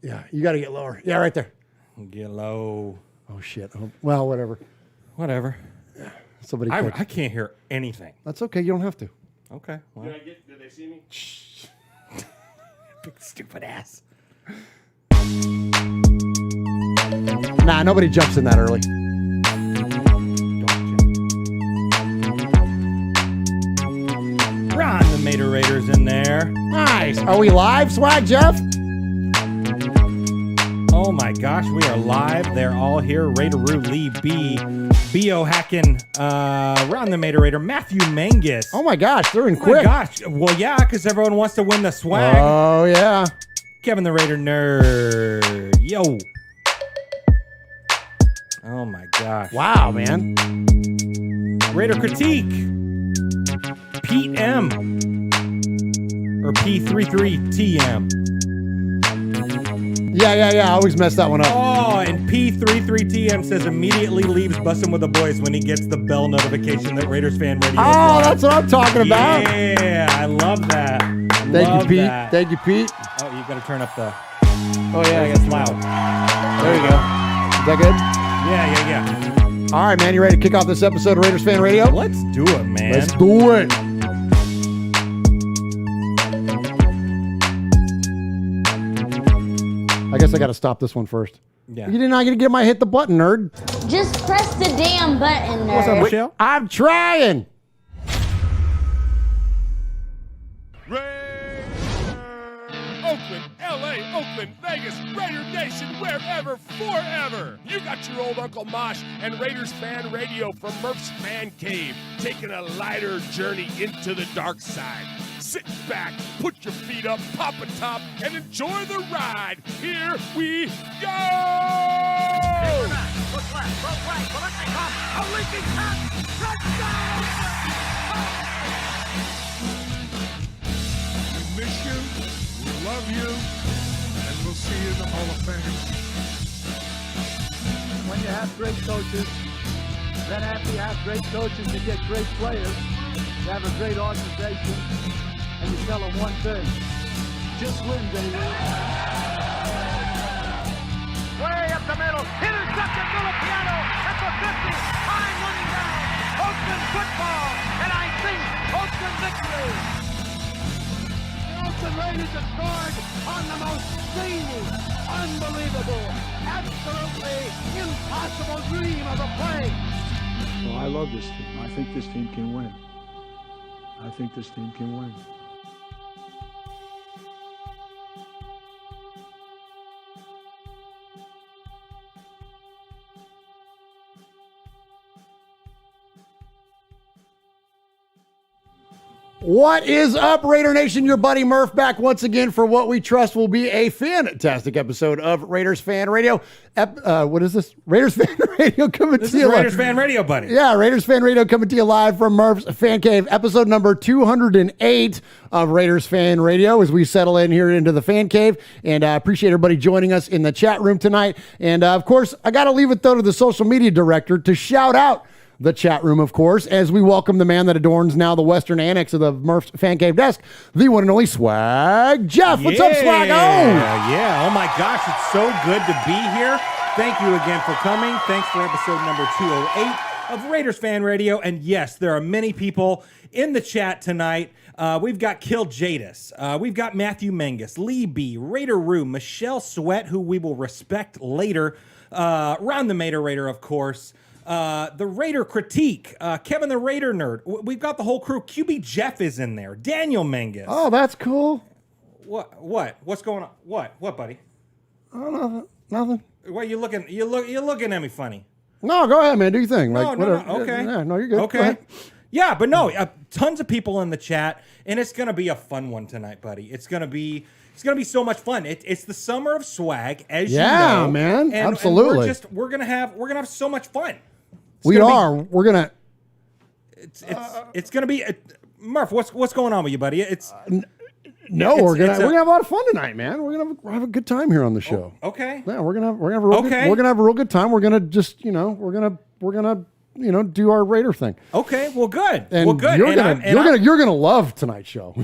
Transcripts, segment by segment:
Yeah, you got to get lower. Yeah, right there. Get low. Oh, shit. Oh, well, whatever. Whatever. Yeah. Somebody. I can't hear anything. That's okay. You don't have to. Okay. Well. Did they see me? Shh. Big stupid ass. Nah, nobody jumps in that early. Ron the Mater Raiders in there. Nice. Are we live, Swag Jeff? Oh my gosh, we are live. They're all here. Raideroo, Lee B, B.O. Hacken, Ron the Mater Raider, Matthew Mangus. Oh my gosh, they're in Oh quick. my gosh. Well, yeah, because everyone wants to win the swag. Oh, yeah. Kevin the Raider Nerd. Yo. Oh my gosh. Wow, man. Raider Critique. Pete M. Or P33TM. Yeah. I always mess that one up. Oh, and P33TM says immediately leaves busting with the boys when he gets the bell notification that Raiders Fan Radio. Oh, that's what I'm talking about. Yeah, I love that. Thank you, Pete. Thank you, Pete. Oh, you got to turn up the. Oh, yeah, It's loud. There you go. Is that good? Yeah. All right, man. You ready to kick off this episode of Raiders Fan Radio? Let's do it, man. Let's do it. I guess I got to stop this one first. Yeah. You did not get to get my hit the button, nerd. Just press the damn button, nerd. What's up, Michelle? I'm trying. Oakland, LA, Oakland, Vegas, Raider Nation, wherever, forever. You got your old Uncle Mosh and Raiders Fan Radio from Murf's Man Cave, taking a lighter journey into the dark side. Sit back, put your feet up, pop a top, and enjoy the ride. Here we go! Look left, look right, Bolitnikov, a leaking pass, touchdown! We miss you, we love you, and we'll see you in the Hall of Fame. When you have great coaches, then after you have great coaches, you get great players, you have a great organization, and you tell them one thing, just win, baby. Way up the middle, intercepted Filipiano at the 50, time running down, Oakland football, and I think Oakland victory. The Oakland Raiders have scored on the most zany, unbelievable, absolutely impossible dream of a play. Well, I love this team. I think this team can win. I think this team can win. What is up, Raider Nation? Your buddy Murf back once again for what we trust will be a fantastic episode of Raiders Fan Radio. What is this? Raiders Fan Radio coming This to is you Raiders live. Fan Radio, buddy. Yeah, Raiders Fan Radio coming to you live from Murf's Fan Cave, episode number 208 of Raiders Fan Radio as we settle in here into the Fan Cave. And I appreciate everybody joining us in the chat room tonight. And of course, I got to leave it though to the social media director to shout out the chat room, of course, as we welcome the man that adorns now the western annex of the Murph's Fan Cave desk, the one and only Swag Jeff. What's up, Swag? Yeah. Oh my gosh, it's so good to be here. Thank you again for coming. Thanks for episode number 208 of Raiders Fan Radio. And yes, there are many people in the chat tonight. We've got Kill Jadis. We've got Matthew Mangus, Lee B, Raideroo, Michelle Sweat, who we will respect later. Ron the Mater Raider, of course. The Raider Critique, Kevin the Raider Nerd. We've got the whole crew. QB Jeff is in there. Daniel Mangus. Oh, that's cool. What? What's going on? What, buddy? Oh, nothing. Why you looking? You're looking at me funny. No, go ahead, man. Do your thing. Like, No, whatever. okay. Yeah, no, you're good. Go Okay. ahead. Yeah, but no, tons of people in the chat, and it's gonna be a fun one tonight, buddy. It's gonna be so much fun. It's the summer of swag, as you know. Yeah, man. And Absolutely. we're gonna have so much fun. We're gonna. It's gonna be Murph. What's going on with you, buddy? We're gonna have a lot of fun tonight, man. We're gonna have a good time here on the show. Okay. Yeah, we're gonna have a real good time. We're gonna just, we're gonna do our Raider thing. Okay, well, good. And well, good. You're gonna love tonight's show.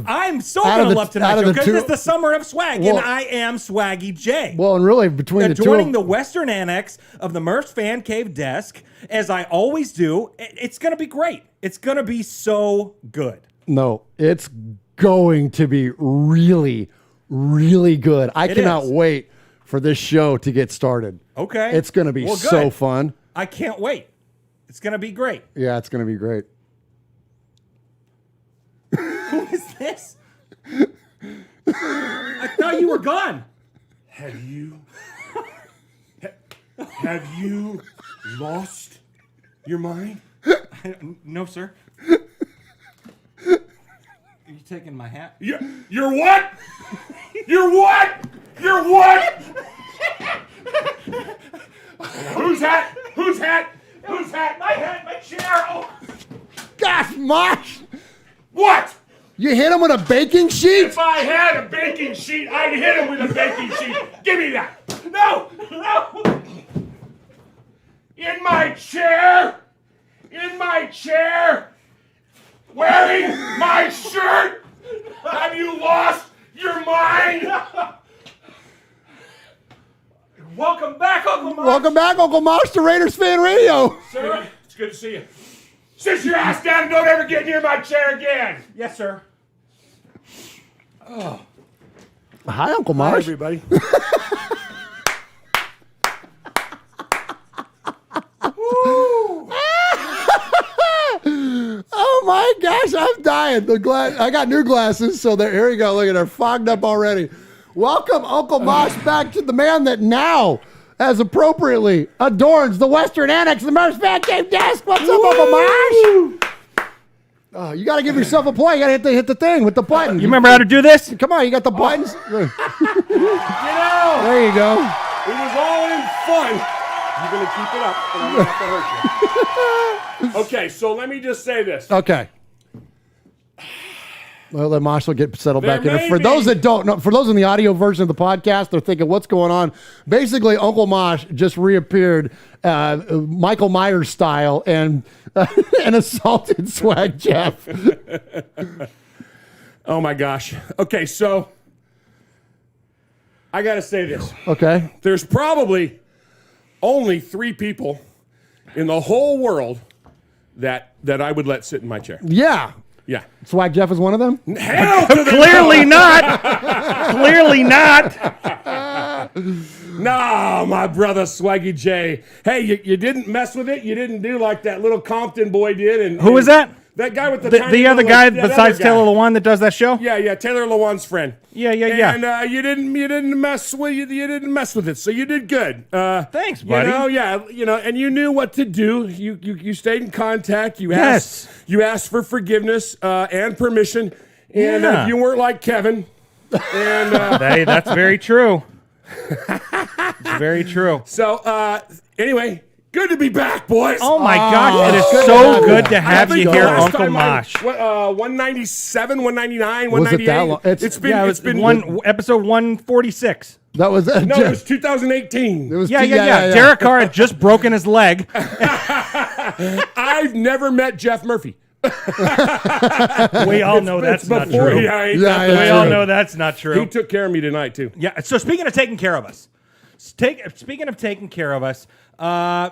I'm so gonna love tonight's show because it's the summer of swag, and I am Swaggy J. Well, and really between the two, joining the Western Annex of the Murf's Fan Cave desk, as I always do, it's gonna be great. It's gonna be so good. No, it's going to be really, really good. I cannot wait for this show to get started. Okay, it's gonna be so fun. I can't wait. It's going to be great. Yeah, it's going to be great. Who is this? I thought you were gone. Have you lost your mind? No, sir. Are you taking my hat? You're what? You're what? You're what? Whose hat? Whose hat? Whose hat? My hat, my chair. Oh. Gosh, Mosh! What? You hit him with a baking sheet? If I had a baking sheet, I'd hit him with a baking sheet. Give me that. No, no. In my chair. In my chair. Wearing my shirt. Have you lost your mind? Welcome back, Uncle Mosh. Welcome back, Uncle Mosh, to Raiders Fan Radio. Sir, it's good to see you. Sit your ass down and don't ever get near my chair again. Yes, sir. Oh. Hi, Uncle Mosh. Hi, everybody. Oh my gosh, I'm dying. I got new glasses, so here you go. Look at her, fogged up already. Welcome, Uncle Mosh, back to the man that now, as appropriately, adorns the Western Annex, the Murf's Fan Cave desk. What's up, Uncle Mosh? You got to give yourself a play. You got to hit the thing with the button. You remember how to do this? Come on, you got the buttons. You know, there you go. It was all in fun. You're going to keep it up, and I'm going to have to hurt you. Okay, so let me just say this. Okay. Well, then Mosh will get settled There back in. may For be- those that don't know, for those in the audio version of the podcast, they're thinking, what's going on? Basically, Uncle Mosh just reappeared Michael Myers style and assaulted Swag Jeff. Oh, my gosh. Okay, so I got to say this. Okay. There's probably only 3 people in the whole world that I would let sit in my chair. Yeah. Yeah. Swag Jeff is one of them? Hell to the Clearly not. Clearly not. No, my brother Swaggy J. Hey, you didn't mess with it. You didn't do like that little Compton boy did. And Who was that? That guy with the The other guy besides Taylor Lewan that does that show? Yeah, Taylor Lewan's friend. Yeah. And you didn't mess with it, so you did good. Thanks, buddy. And you knew what to do. You stayed in contact. You Yes. asked for forgiveness and permission, and you weren't like Kevin. And Hey, that's very true. It's very true. so anyway. Good to be back, boys. Oh my gosh, it is good so to good to I have think you the here, last Uncle time Mosh. 197, 199, Was it 198. that long? It's been episode 146. That was No, it was 2018. It was Yeah. Derek Carr had just broken his leg. I've never met Jeff Murphy. We all know that's not Before true. he died, We all know that's not he true. took care of me tonight too. Yeah. So speaking of taking care of us, speaking of taking care of us, Well,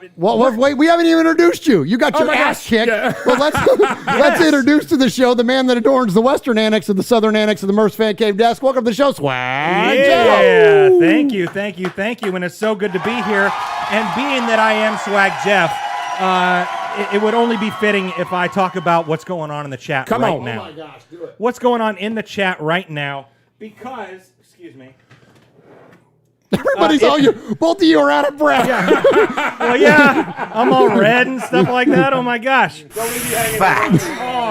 wait, we haven't even introduced you. You got your my ass gosh. kicked. Yeah. Well, let's introduce to the show the man that adorns the Western Annex and the Southern Annex of the Murf's Fan Cave desk. Welcome to the show, Swag. Yeah, thank you. And it's so good to be here. And being that I am Swag Jeff, it would only be fitting if I talk about what's going on in the chat Come right on. now. Oh my gosh, do it. What's going on in the chat right now? Because, excuse me. Everybody's all you. Both of you are out of breath. Well, yeah, I'm all red and stuff like that. Oh my gosh. Fact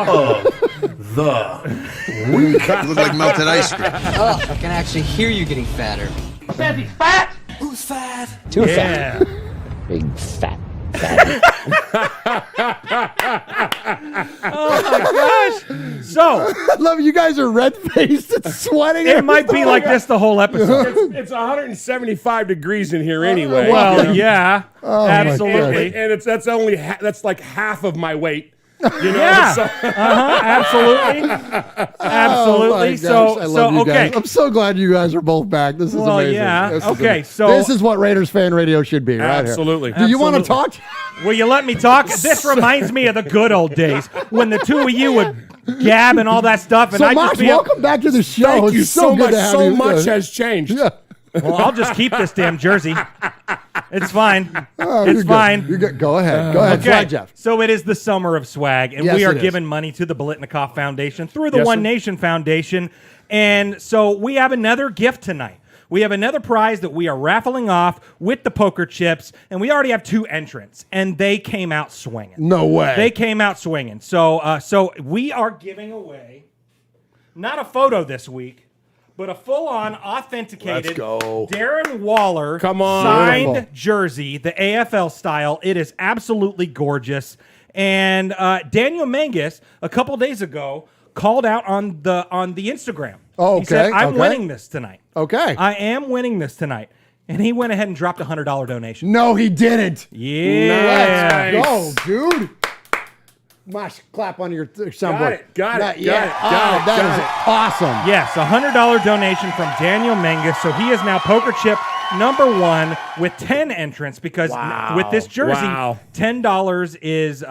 of the week. You look like melted ice cream. Oh, I can actually hear you getting fatter. Who's fat? Too Yeah. fat. Big fat Oh my gosh! So I love you guys are red faced and sweating. it might be like this the whole episode. It's 175 degrees in here anyway. Well, yeah, my absolutely. and that's like half of my weight. You know, Yeah. so- Absolutely. Absolutely. Oh my gosh, so I love you okay. guys. I'm so glad you guys are both back. This is Well, amazing. yeah. This is Okay, amazing. so- this is what Raiders fan radio should be, right here. Absolutely. Do you want to Absolutely. talk? Will you let me talk? This reminds me of the good old days when the two of you would gab and all that stuff, and So, I'd Mosh, just be welcome back to the show. Thank It's you so good much. to have So you. much has changed. Yeah. Well, I'll just keep this damn jersey. It's fine. Oh, you're It's good. fine. You're good. Go ahead. Go ahead. Okay, Swag Jeff. so it is the summer of swag, and Yes, we are it is. giving money to the Bolitnikoff Foundation through the Yes, One sir. Nation Foundation. And so we have another gift tonight. We have another prize that we are raffling off with the poker chips, and we already have 2 entrants, and they came out swinging. No way. They came out swinging. So we are giving away not a photo this week, but a full-on authenticated Let's go. Darren Waller Come on. signed Beautiful. jersey, the AFL style. It is absolutely gorgeous. And Daniel Mangus, a couple days ago, called out on the Instagram. Oh, He said, okay, I'm okay. winning this tonight. Okay. I am winning this tonight. And he went ahead and dropped a $100 donation. No, he didn't. Yeah. Let's go, dude. Mosh, clap on your soundboard. Got it. Yeah. Got it. That is awesome. Yes, a $100 donation from Daniel Mangus. So he is now poker chip number 1 with 10 entrants because with this jersey, Wow. $10 is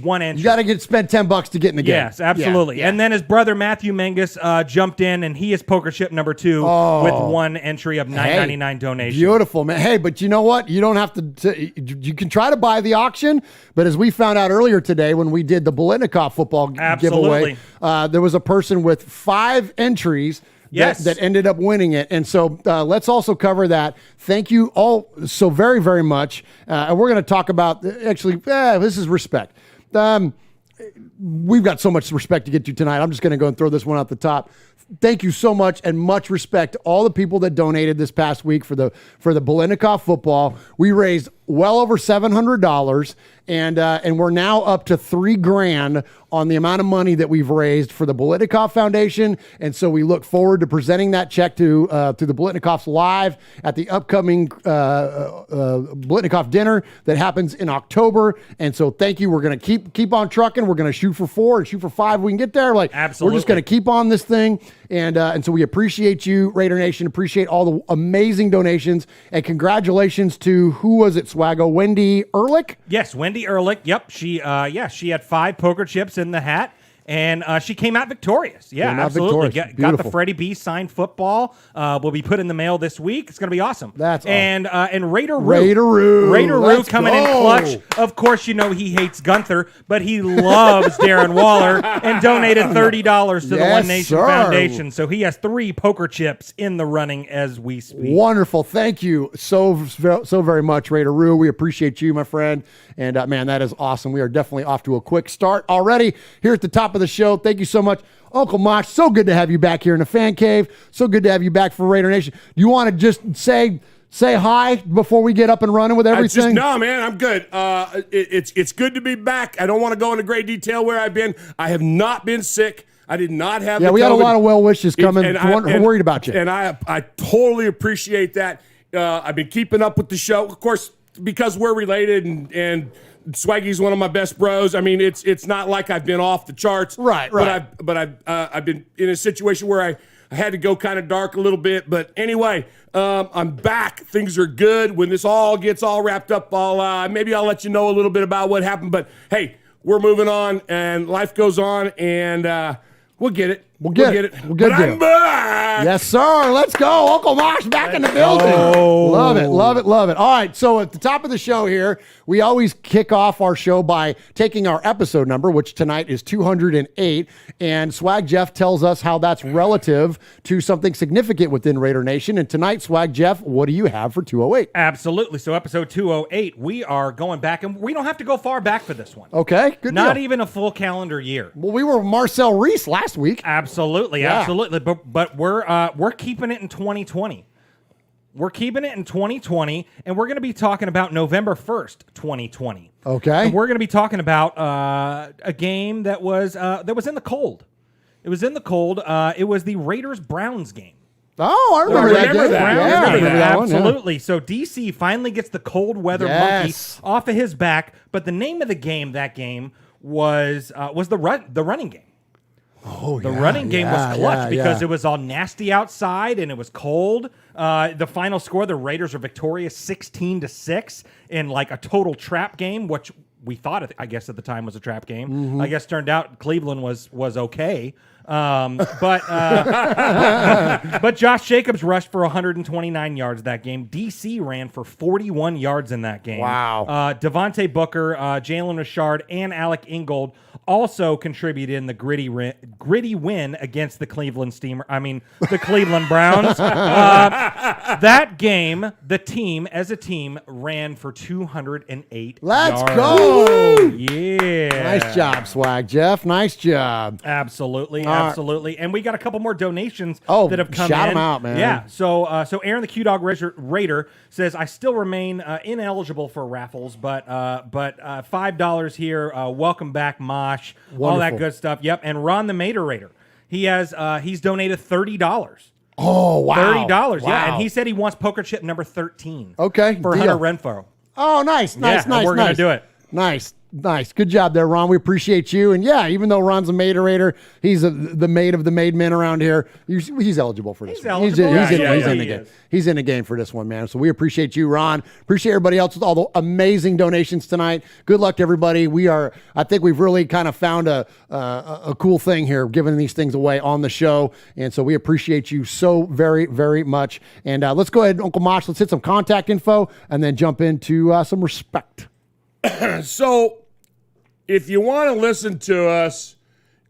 one entrant. You got to spend $10 to get in the game. Yes, absolutely. Yeah. And then his brother Matthew Mangus jumped in, and he is poker chip number 2 with 1 entry of $9.99 donation. Beautiful, man. Hey, but you know what? You don't have to you can try to buy the auction, but as we found out earlier today when we did the Bolitnikoff football Absolutely. giveaway, there was a person with 5 entries Yes. that ended up winning it. And so let's also cover that. Thank you all so very, very much. And we're going to talk about, actually, this is respect. We've got so much respect to get to tonight. I'm just going to go and throw this one out the top. Thank you so much, and much respect to all the people that donated this past week for the Bolitnikoff football. We raised well over $700, and we're now up to $3,000 on the amount of money that we've raised for the Bolitnikoff Foundation. And so we look forward to presenting that check to the Bolitnikoffs live at the upcoming Bolitnikoff dinner that happens in October. And so thank you. We're going to keep on trucking. We're going to shoot for 4 and shoot for 5. We can get there. Absolutely. We're just going to keep on this thing. And so we appreciate you, Raider Nation. Appreciate all the amazing donations. And congratulations to, who was it, Swaggo? Wendy Ehrlich? Yes, Wendy Ehrlich. Yep, she had 5 poker chips in the hat, and she came out victorious. Yeah, Came out absolutely. victorious. Got the Beautiful. Freddie B signed football. Will be put in the mail this week. It's going to be awesome. That's and Raider Roo. Raider Roo. Let's coming in go. clutch. Of course, you know he hates Gunther, but he loves Darren Waller and donated $30 to the Yes, One Nation sir. Foundation. So he has 3 poker chips in the running as we speak. Wonderful. Thank you so very much, Raider Roo. We appreciate you, my friend. And man, that is awesome. We are definitely off to a quick start already here at the top of the show. Thank you so much. Uncle Mosh, so good to have you back here in the fan cave. So good to have you back for Raider Nation. You want to just say hi before we get up and running with everything? No, man, I'm good. It's good to be back. I don't want to go into great detail where I've been. I have not been sick. I did not have. Yeah, the we had a COVID. lot of well wishes coming. And Worried about you. And I totally appreciate that. I've been keeping up with the show, of course, because we're related, and Swaggy's one of my best bros. I mean, it's not like I've been off the charts, Right. But I've been in a situation where I had to go kind of dark a little bit. But anyway, I'm back. Things are good. When this all gets all wrapped up, maybe I'll let you know a little bit about what happened. But hey, we're moving on, and life goes on, and we'll get it. We'll get it. We'll get But it. I'm back. Yes, sir. Let's go. Uncle Mosh back in the building. Love it, love it, love it. All right, so at the top of the show here, we always kick off our show by taking our episode number, which tonight is 208, and Swag Jeff tells us how that's relative to something significant within Raider Nation. And tonight, Swag Jeff, what do you have for 208? Absolutely. So episode 208, we are going back, and we don't have to go far back for this one. Okay, good Not deal. even a full calendar year. Well, we were Marcel Reese last week. Absolutely, Yeah. absolutely. But we're keeping it in 2020. We're keeping it in 2020, and we're going to be talking about November 1st, 2020. Okay. And we're going to be talking about a game that was in the cold. It was in the cold. It was the Raiders-Browns game. Oh, I remember that game. Yeah, I remember that one, yeah. absolutely. So DC finally gets the cold weather monkey off of his back. But the name of the game that game was the running game. Oh, the running game was clutch because it was all nasty outside and it was cold. The final score, the Raiders are victorious 16-6 in like a total trap game, which we thought, I guess, at the time was a trap game. Mm-hmm. I guess turned out Cleveland was okay. But Josh Jacobs rushed for 129 yards that game. DC ran for 41 yards in that game. Wow. Devontae Booker, Jalen Richard, and Alec Ingold also contributed in the gritty win against the Cleveland Browns. That game, the team as a team ran for 208 Let's yards. go. Yeah. Nice job, Swag Jeff. Nice job. Absolutely. And we got a couple more donations that have come in. Shout them out, man. Yeah. So Aaron the Q-Dog Raider says, I still remain ineligible for raffles, but $5 here. Welcome back, Mosh. Wonderful. All that good stuff. Yep. And Ron the Mater Raider. He's donated $30. Oh, wow. $30. Wow. Yeah. And he said he wants poker chip number 13. Okay. For Hunter Renfro. Oh, nice. We're going to do it. Nice. Good job there, Ron. We appreciate you. And yeah, even though Ron's a Materator, he's the maid of the made men around here. He's eligible for this. He's in the game. He's in the game for this one, man. So we appreciate you, Ron. Appreciate everybody else with all the amazing donations tonight. Good luck to everybody. I think we've really kind of found a cool thing here, giving these things away on the show. And so we appreciate you so very, very much. And let's go ahead, Uncle Mosh. Let's hit some contact info and then jump into some respect. So, if you want to listen to us,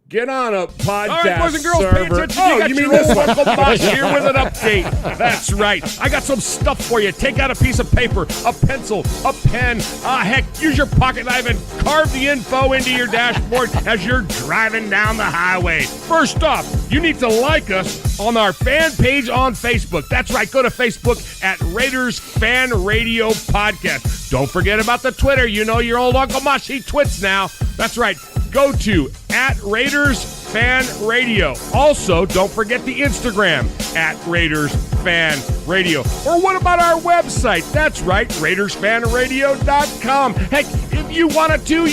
get on a podcast All right, boys and girls, pay server. attention. You mean this one? Uncle Mosh here with an update. That's right. I got some stuff for you. Take out a piece of paper, a pencil, a pen. Heck, use your pocket knife and carve the info into your dashboard as you're driving down the highway. First off, you need to like us on our fan page on Facebook. That's right. Go to Facebook at Raiders Fan Radio Podcast. Don't forget about the Twitter. You know your old Uncle Mosh, he twits now. That's right. Go to at Raiders Fan Radio. Also, don't forget the Instagram at Raiders Fan Radio. Or what about our website? That's right, RaidersFanRadio.com. Heck, if you want to,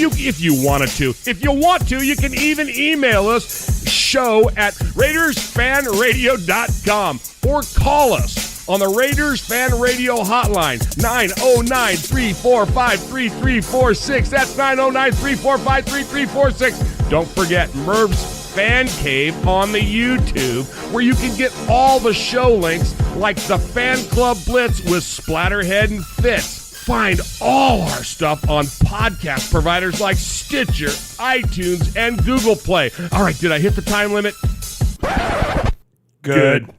you can even email us, show at RaidersFanRadio.com, or call us on the Raiders Fan Radio hotline, 909-345-3346. That's 909-345-3346. Don't forget Murf's Fan Cave on the YouTube, where you can get all the show links like the Fan Club Blitz with Splatterhead and Fitz. Find all our stuff on podcast providers like Stitcher, iTunes, and Google Play. All right, did I hit the time limit? Good.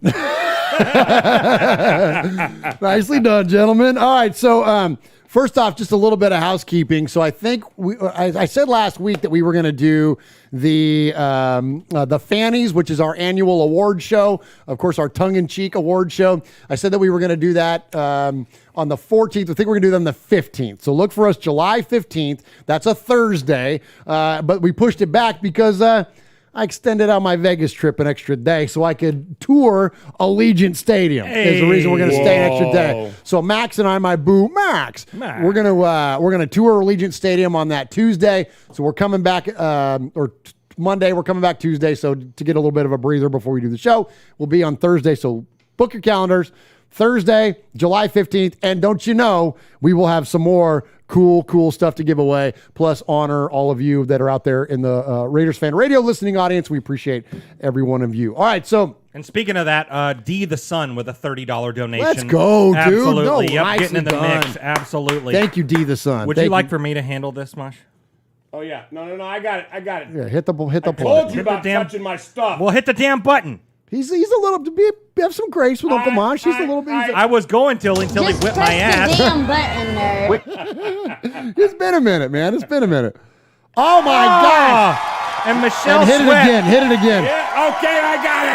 Nicely done, gentlemen. All right, so first off, just a little bit of housekeeping. So I think I said last week that we were going to do the Fannies, which is our annual award show. Of course, our tongue-in-cheek award show. I said that we were going to do that on the 14th. I think we're going to do them the 15th. So look for us July 15th. That's a Thursday. But we pushed it back because I extended out my Vegas trip an extra day so I could tour Allegiant Stadium. Is the reason we're going to stay an extra day. So Max and I, my boo Max, we're gonna tour Allegiant Stadium on that Tuesday. So we're coming back Monday. We're coming back Tuesday. So to get a little bit of a breather before we do the show, we'll be on Thursday. So book your calendars. Thursday, July 15th, and don't you know, we will have some more cool stuff to give away, plus honor all of you that are out there in the Raiders Fan Radio listening audience. We appreciate every one of you. All right, so... And speaking of that, D the Sun with a $30 donation. Let's go, dude. Absolutely. No, getting in the done. mix. Absolutely. Thank you, D the Sun. Would you like for me to handle this, Mosh? Oh, yeah. No, I got it. Yeah, hit the I plug. told you about touching my stuff. Well, hit the damn button. He's a little have some grace with Uncle Mosh. He's a little bit. I was going until he whipped my ass. Just press the damn button, nerd. It's been a minute, man. It's been a minute. Oh my God! And Michelle and hit Sweat. it again. Hit it again. Yeah, okay, I got it.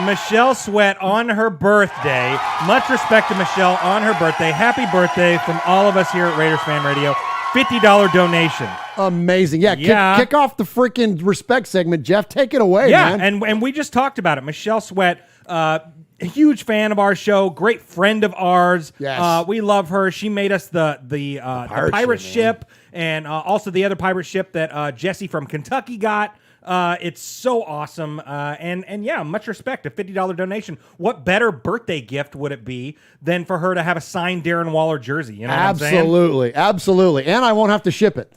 Michelle Sweat on her birthday. Much respect to Michelle on her birthday. Happy birthday from all of us here at Raiders Fan Radio. $50 donation. Amazing. Yeah. Kick off the freaking respect segment, Jeff. Take it away, man. And we just talked about it. Michelle Sweat, a huge fan of our show, great friend of ours. Yes. We love her. She made us the pirate ship and also the other pirate ship that Jesse from Kentucky got. It's so awesome. And yeah, much respect. A $50 donation. What better birthday gift would it be than for her to have a signed Darren Waller jersey? You know what I'm saying? Absolutely. And I won't have to ship it.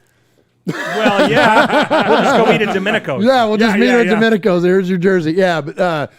Well, yeah. We'll just go meet at Domenico's. Yeah, we'll just meet at Domenico's. Here's your jersey. Yeah, but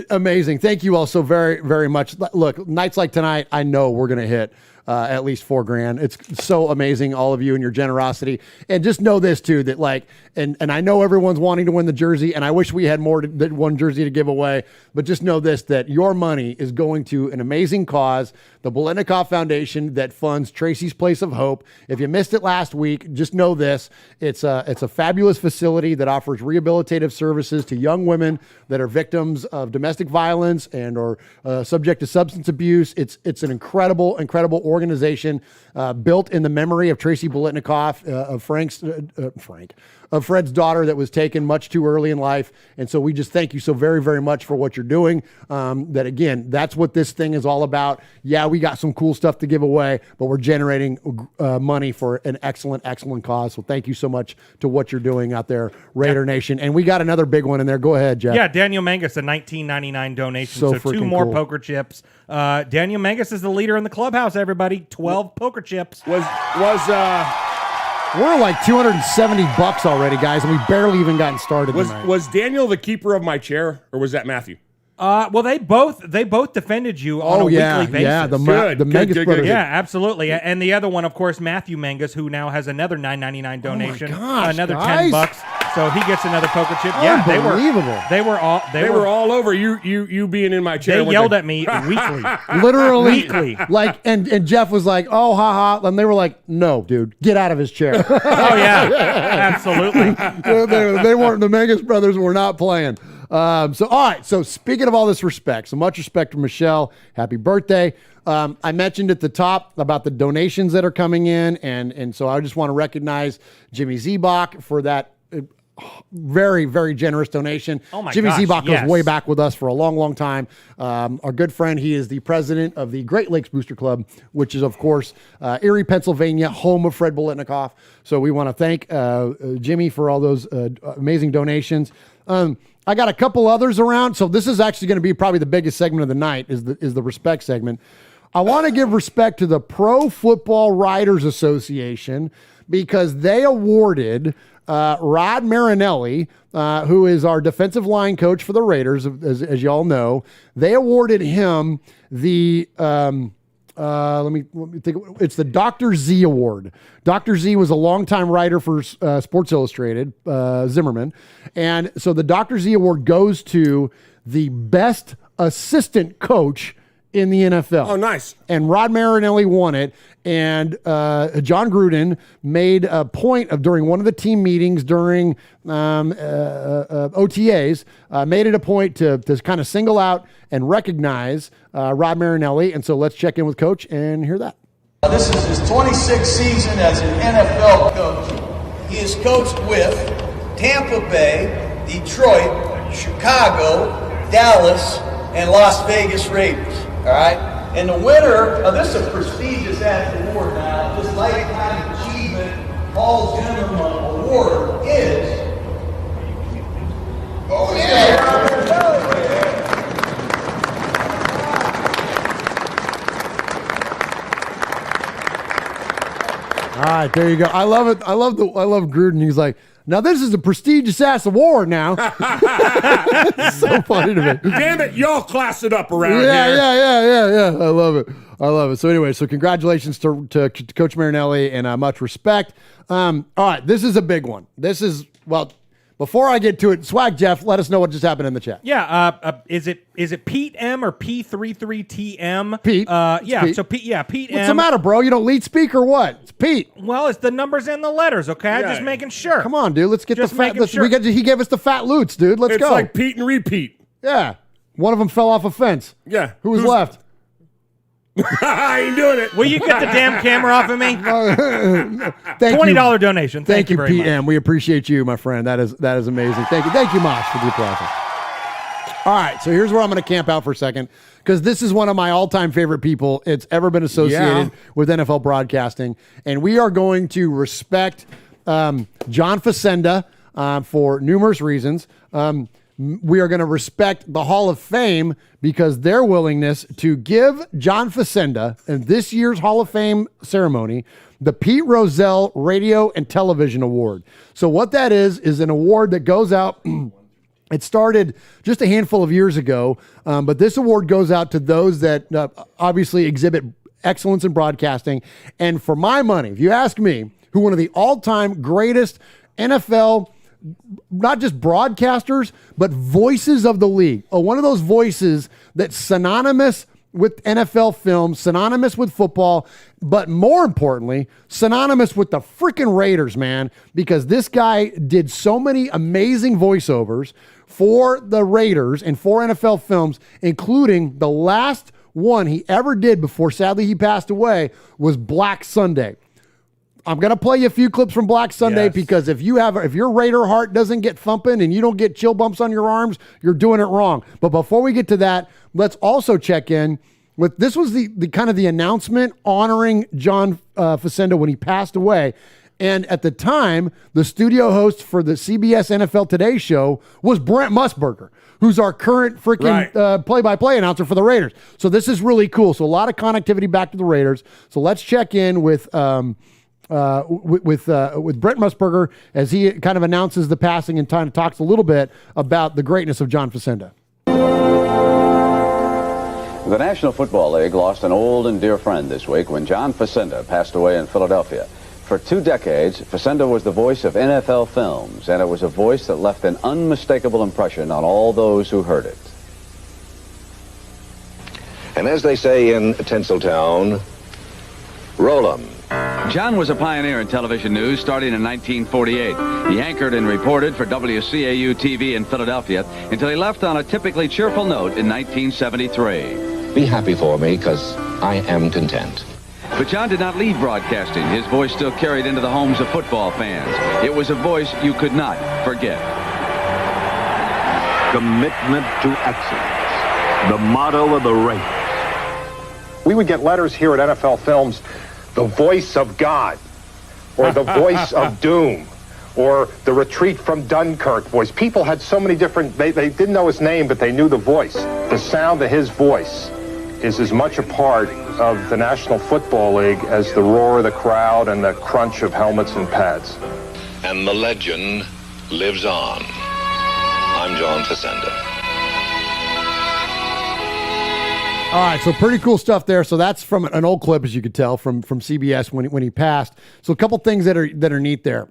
amazing. Thank you all so very, very much. Look, nights like tonight, I know we're going to hit at least $4,000. It's so amazing, all of you and your generosity. And just know this too, that like, and I know everyone's wanting to win the jersey, and I wish we had more than one jersey to give away, but just know this, that your money is going to an amazing cause, the Bolitnikoff Foundation that funds Tracy's Place of Hope. If you missed it last week, just know this, it's a fabulous facility that offers rehabilitative services to young women that are victims of domestic violence and or subject to substance abuse. It's an incredible organization built in the memory of Tracy Bolitnikoff, of Fred's daughter that was taken much too early in life. And so we just thank you so very, very much for what you're doing. That again, that's what this thing is all about. Yeah, we got some cool stuff to give away, but we're generating money for an excellent cause. So thank you so much to what you're doing out there, Raider Nation. And we got another big one in there. Go ahead, Jeff. Yeah, Daniel Mangus, a $19.99 donation. So 2 more cool poker chips. Daniel Mangus is the leader in the clubhouse, everybody. 12 poker chips. We're like $270 already, guys, and we barely even gotten started tonight. Was Daniel the keeper of my chair, or was that Matthew? Well, they both defended you on a weekly basis. Yeah, the Mangus brothers. Yeah, absolutely. And the other one, of course, Matthew Mangus, who now has another $9.99 donation, another guys. $10, so he gets another poker chip. Yeah, unbelievable. They were all over you being in my chair. They yelled at me weekly, literally weekly. Like, and Jeff was like, "Oh, ha ha," and they were like, "No, dude, get out of his chair." Oh yeah, absolutely. they weren't. The Mangus brothers were not playing. All right. So speaking of all this respect, so much respect for Michelle. Happy birthday. I mentioned at the top about the donations that are coming in. And so I just want to recognize Jimmy Zebach for that very, very generous donation. Oh my Jimmy gosh, Zebach yes. goes way back with us for a long, long time. Our good friend, he is the president of the Great Lakes Booster Club, which is, of course, Erie, Pennsylvania, home of Fred Bolitnikoff. So we want to thank Jimmy for all those amazing donations. I got a couple others around. So this is actually going to be probably the biggest segment of the night is the respect segment. I want to give respect to the Pro Football Writers Association because they awarded Rod Marinelli, who is our defensive line coach for the Raiders, as you all know. They awarded him the let me think. It's the Dr. Z Award. Dr. Z was a longtime writer for Sports Illustrated, Zimmerman. And so the Dr. Z Award goes to the best assistant coach in the NFL. Oh, nice. And Rod Marinelli won it. And John Gruden made a point of during one of the team meetings during OTAs, made it a point to kind of single out and recognize Rod Marinelli. And so let's check in with Coach and hear that. This is his 26th season as an NFL coach. He has coached with Tampa Bay, Detroit, Chicago, Dallas, and Las Vegas Raiders. All right? And the winner of this is a prestigious award now, this Lifetime Achievement Paul Zimmerman Award is. Oh, yeah! All right, there you go. I love it. I love Gruden. He's like, now this is a prestigious ass award now. It's so funny to me. Damn it, y'all class it up around here. Yeah. I love it. So anyway, so congratulations to Coach Marinelli and much respect. All right, this is a big one. Before I get to it, Swag Jeff, let us know what just happened in the chat. Yeah, is it Pete M or P33TM? Pete. Pete. So Pete M. What's the matter, bro? You don't lead speak or what? It's Pete. Well, it's the numbers and the letters, okay? I'm just making sure. Come on, dude. Let's get Just the fat. making sure. He gave us the fat loots, dude. Let's go. It's like Pete and repeat. Yeah. One of them fell off a fence. Yeah. Who was left? I ain't doing it. Will you get the damn camera off of me? Thank $20 you. donation. Thank you very PM. much. We appreciate you, my friend. That is amazing. Thank you, Mosh, for the applause. All right, so here's where I'm going to camp out for a second because this is one of my all-time favorite people it's ever been associated with NFL broadcasting, and we are going to respect John Facenda for numerous reasons. We are going to respect the Hall of Fame because their willingness to give John Facenda in this year's Hall of Fame ceremony the Pete Rozelle Radio and Television Award. So what that is an award that goes out. It started just a handful of years ago, but this award goes out to those that obviously exhibit excellence in broadcasting. And for my money, if you ask me, who one of the all-time greatest NFL not just broadcasters, but voices of the league. One of those voices that's synonymous with NFL films, synonymous with football, but more importantly, synonymous with the freaking Raiders, man, because this guy did so many amazing voiceovers for the Raiders and for NFL films, including the last one he ever did before sadly he passed away was Black Sunday. I'm going to play you a few clips from Black Sunday because if your Raider heart doesn't get thumping and you don't get chill bumps on your arms, you're doing it wrong. But before we get to that, let's also check in with, this was the kind of the announcement honoring John Facenda when he passed away. And at the time, the studio host for the CBS NFL Today show was Brent Musburger, who's our current freaking play-by-play announcer for the Raiders. So this is really cool. So a lot of connectivity back to the Raiders. So let's check in with Brent Musburger as he kind of announces the passing and kind of talks a little bit about the greatness of John Facenda. The National Football League lost an old and dear friend this week when John Facenda passed away in Philadelphia. For 2 decades, Facenda was the voice of NFL films, and it was a voice that left an unmistakable impression on all those who heard it. And as they say in Tinseltown, roll 'em. John was a pioneer in television news starting in 1948. He anchored and reported for WCAU TV in Philadelphia until he left on a typically cheerful note in 1973. Be happy for me, because I am content. But John did not leave broadcasting. His voice still carried into the homes of football fans. It was a voice you could not forget. Commitment to excellence, the motto of the Raiders. We would get letters here at NFL Films, the voice of God, or the voice of doom, or the retreat from Dunkirk voice. People had so many different, they didn't know his name, but they knew the voice. The sound of his voice is as much a part of the National Football League as the roar of the crowd and the crunch of helmets and pads. And the legend lives on. I'm John Facenda. All right, so pretty cool stuff there. So that's from an old clip, as you could tell, from CBS when he passed. So a couple things that are neat there.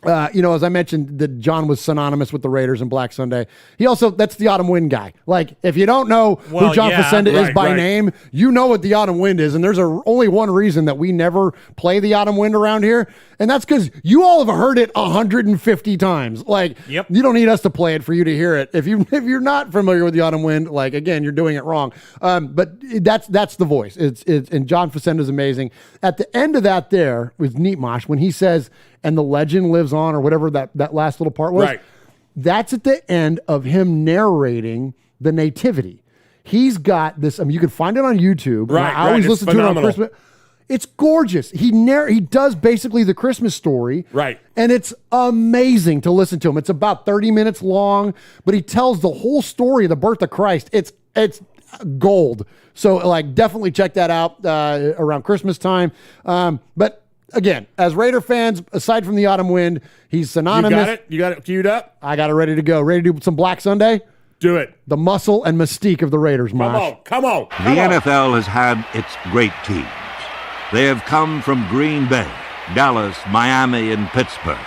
As I mentioned, that John was synonymous with the Raiders and Black Sunday. He also, that's the Autumn Wind guy. Like, if you don't know who John Facenda is by name, you know what the Autumn Wind is. And there's only one reason that we never play the Autumn Wind around here. And that's because you all have heard it 150 times. Like, you don't need us to play it for you to hear it. If you're not familiar with the Autumn Wind, like, again, you're doing it wrong. But that's the voice. And John Facenda is amazing. At the end of that there was neat, Mosh, when he says, and the legend lives on, or whatever that last little part was. Right. That's at the end of him narrating the nativity. He's got this. I mean, you can find it on YouTube. Right. I always listen to it on Christmas. It's gorgeous. He does basically the Christmas story. Right. And it's amazing to listen to him. It's about 30 minutes long, but he tells the whole story of the birth of Christ. It's gold. So, like, definitely check that out around Christmas time. But again, as Raider fans, aside from the Autumn Wind, he's synonymous. You got it queued up? I got it ready to go. Ready to do some Black Sunday? Do it. The muscle and mystique of the Raiders, Mosh. Come on. The NFL has had its great teams. They have come from Green Bay, Dallas, Miami, and Pittsburgh.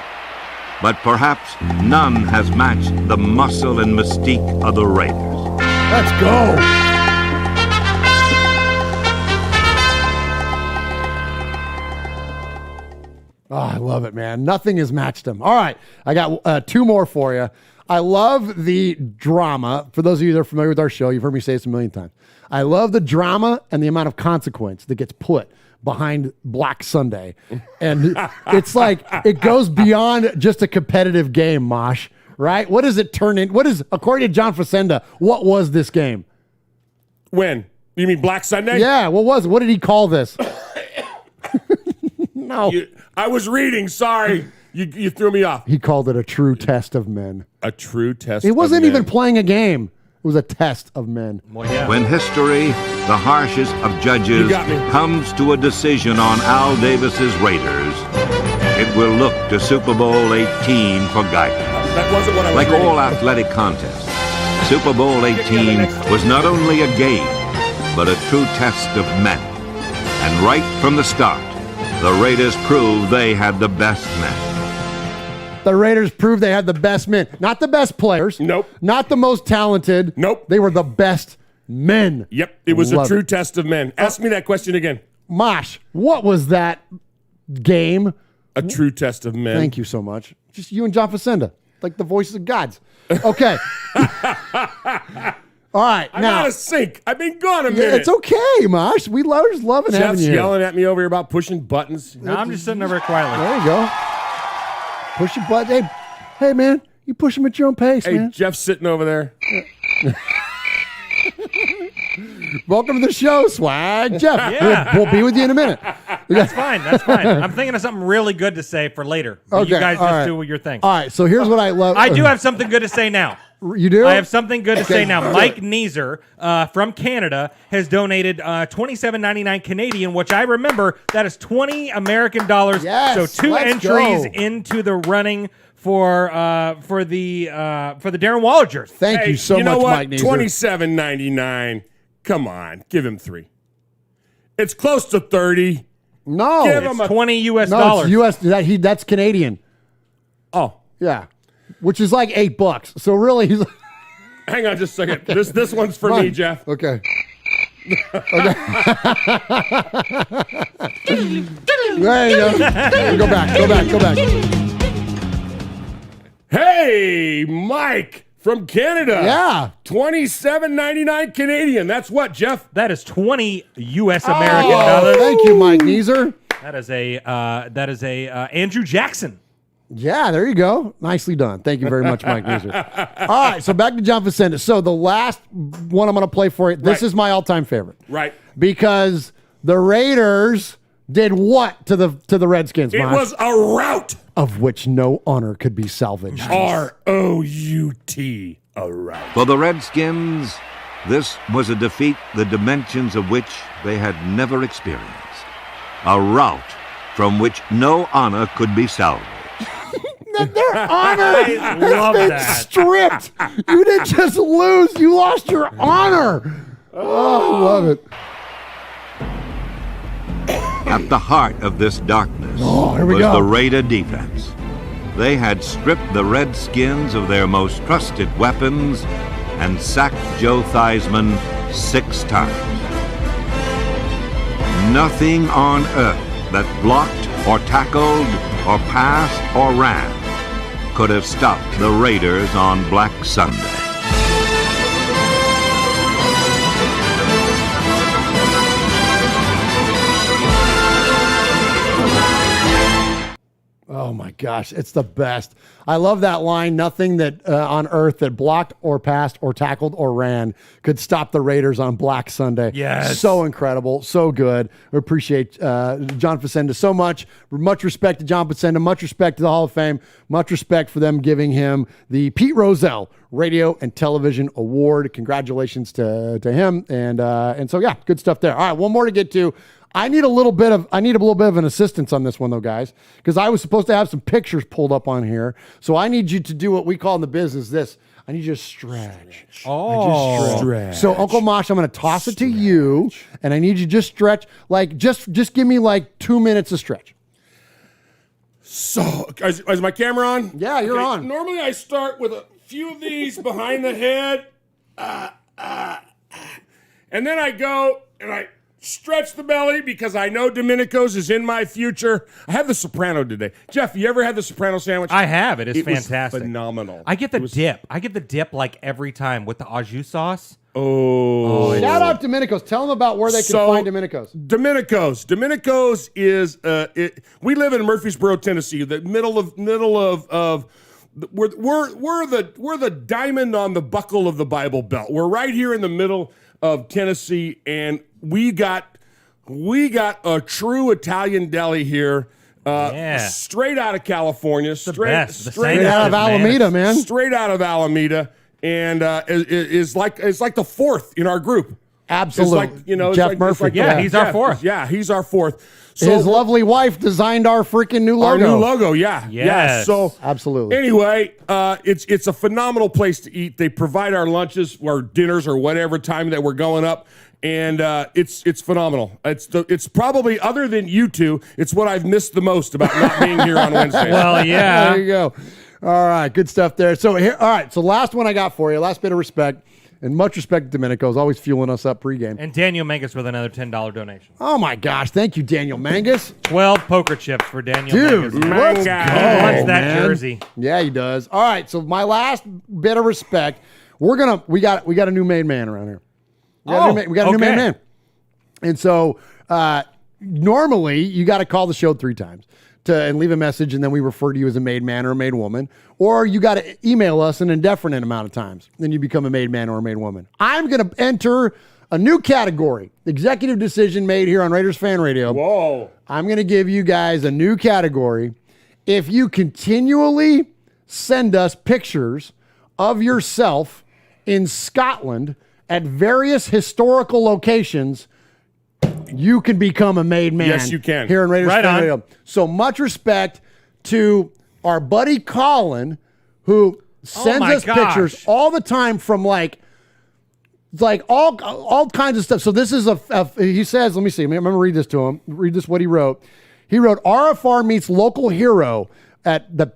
But perhaps none has matched the muscle and mystique of the Raiders. Let's go. Oh, I love it, man. Nothing has matched him. All right. I got 2 more for you. I love the drama. For those of you that are familiar with our show, you've heard me say this a million times. I love the drama and the amount of consequence that gets put behind Black Sunday. And it's like, it goes beyond just a competitive game, Mosh, right? What does it turn in? What is, according to John Facenda, what was this game? When? You mean Black Sunday? Yeah, what was it? What did he call this? No. I was reading, sorry. You threw me off. He called it a true test of men. A true test It wasn't of men. even playing a game. It was a test of men. Well, yeah. When history, the harshest of judges, comes to a decision on Al Davis's Raiders, it will look to Super Bowl 18 for guidance. That wasn't what I was Like reading. all athletic contests, Super Bowl 18 was not only a game, but a true test of men. And right from the start, the Raiders proved they had the best men. The Raiders proved they had the best men. Not the best players. Nope. Not the most talented. Nope. They were the best men. Yep, it was Love a true it. test of men. Ask me that question again. Mosh, what was that game? A true test of men. Thank you so much. Just you and John Facenda, like the voices of gods. Okay. All right. I'm now, out of sync. I've been gone a minute. it's okay, Mosh. We just loving having Jeff's you here. yelling at me over here about pushing buttons. No, I'm just sitting over here quietly. There you go. Push your butt. Hey, man, you push them at your own pace, Hey, man. Jeff's sitting over there. Welcome to the show, Swag. Jeff, Yeah. we'll be with you in a minute. That's fine. That's fine. I'm thinking of something really good to say for later. But you Okay, guys all just right. do your thing. All right, so here's what I love. I do have something good to say now. You do? I have something good to Okay. say now. Mike Neeser from Canada has donated $27.99 Canadian, which I remember that is $20 American dollars. Yes, so 2 let's entries go. into the running for the Darren Waller jersey. Thank you so you know much, what? Mike Neeser. $27.99. Come on, give him 3. It's close to 30. No, Give him It's $20 US no, dollars. it's U.S. That's Canadian. Oh, Yeah, which is like $8. So really, he's hang on just a second. This one's for me, Mine. Jeff. Okay. Okay. There you go. Go back. Hey, Mike from Canada. Yeah. $27.99 Canadian. That's what, Jeff? That is 20 US American Oh, dollars. thank you, Mike Neeser. That is a Andrew Jackson. Yeah, there you go. Nicely done. Thank you very much, Mike Neeser. All right, so back to John Facenda. So the last one I'm going to play for you, this Right. is my all-time favorite. Right. Because the Raiders did what to the Redskins, It Mosh? was a rout. Of which no honor could be salvaged. R-O-U-T. A rout. For the Redskins, this was a defeat the dimensions of which they had never experienced. A rout from which no honor could be salvaged. Their honor I has love been that. stripped. You didn't just lose, you lost your honor. Oh, I love it. At the heart of this darkness Here we was go. the Raider defense. They had stripped the Redskins of their most trusted weapons and sacked Joe Theismann 6 times. Nothing on earth that blocked or tackled or passed or ran could have stopped the Raiders on Black Sunday. Oh my gosh, it's the best. I love that line. Nothing that on earth that blocked or passed or tackled or ran could stop the Raiders on Black Sunday. Yes. So incredible. So good. We appreciate John Facenda so much. Much respect to John Facenda. Much respect to the Hall of Fame. Much respect for them giving him the Pete Rozelle Radio and Television Award. Congratulations to him. And so, yeah, good stuff there. All right, one more to get to. I need a little bit of an assistance on this one though, guys, because I was supposed to have some pictures pulled up on here. So I need you to do what we call in the business this. I need you to stretch. Stretch. So Uncle Mosh, I'm going to toss it to you, and I need you to just stretch. Like just give me like 2 minutes of stretch. So, is my camera on? Yeah, you're on. Normally I start with a few of these behind the head. And then I go and I Stretch the belly because I know Domenico's is in my future. I have the Soprano today. Jeff, you ever had the Soprano sandwich? I have. It is was fantastic. phenomenal. I get the dip. I get the dip like every time with the au jus sauce. Oh. Shout out Domenico's. Tell them about where they can find Domenico's. Domenico's is we live in Murfreesboro, Tennessee, the middle of we're the diamond on the buckle of the Bible Belt. We're right here in the middle of Tennessee, and we got a true Italian deli here. Straight out of California, straight out of Alameda, man. Straight out of Alameda, and is like the fourth in our group. Absolutely, Jeff Murphy. He's our fourth. Yeah, he's our fourth. So, his lovely wife designed our freaking new logo. Our new logo, yeah. So absolutely. Anyway, it's a phenomenal place to eat. They provide our lunches or dinners or whatever time that we're going up. And it's phenomenal. It's probably, other than you two, it's what I've missed the most about not being here on Wednesday. Well, yeah. There you go. All right, good stuff there. So here, all right. So last one I got for you. Last bit of respect, and much respect to Domenico's, always fueling us up pregame. And Daniel Mangus with another $10 donation. Oh my gosh, thank you, Daniel Mangus. 12 poker chips for Daniel Dude, Mangus. let's go, Wants that man. jersey. Yeah, he does. All right, so my last bit of respect, we got a new made man around here. We got a new made man. And so normally you got to call the show 3 times and leave a message, and then we refer to you as a made man or a made woman. Or you got to email us an indefinite amount of times. Then you become a made man or a made woman. I'm going to enter a new category. Executive decision made here on Raiders Fan Radio. Whoa. I'm going to give you guys a new category. If you continually send us pictures of yourself in Scotland at various historical locations, you can become a made man. Yes, you can. Here in Raiders Right Fan on. Radio. So much respect to our buddy Colin, who sends us pictures all the time from like all kinds of stuff. So this is he says, let me see. I'm going to read this to him. Read this, what he wrote. He wrote, RFR meets local hero at the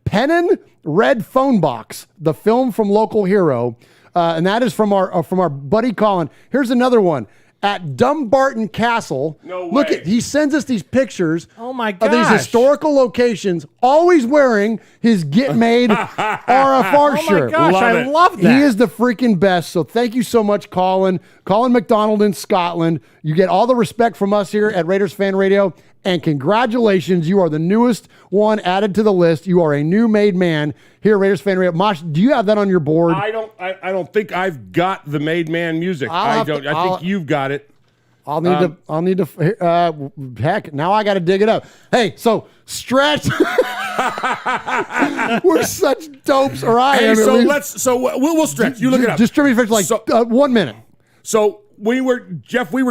Pennon Red Phone Box, the film from Local Hero. And that is from our buddy Colin. Here's another one. At Dumbarton Castle. No way. Look he sends us these pictures Oh my of these gosh. historical locations, always wearing his Get Made RFR shirt. Oh my gosh, I love that. He is the freaking best. So thank you so much, Colin. Colin McDonald in Scotland. You get all the respect from us here at Raiders Fan Radio. And congratulations, you are the newest one added to the list. You are a new made man here at Raiders Fan Radio. Mosh, do you have that on your board? I don't think I've got the made man music. I think you've got it. I'll need to. Heck, now I got to dig it up. Hey, so Stretch, we're such dopes, or I am. We'll stretch. You look it up. Distribute for like 1 minute. So we were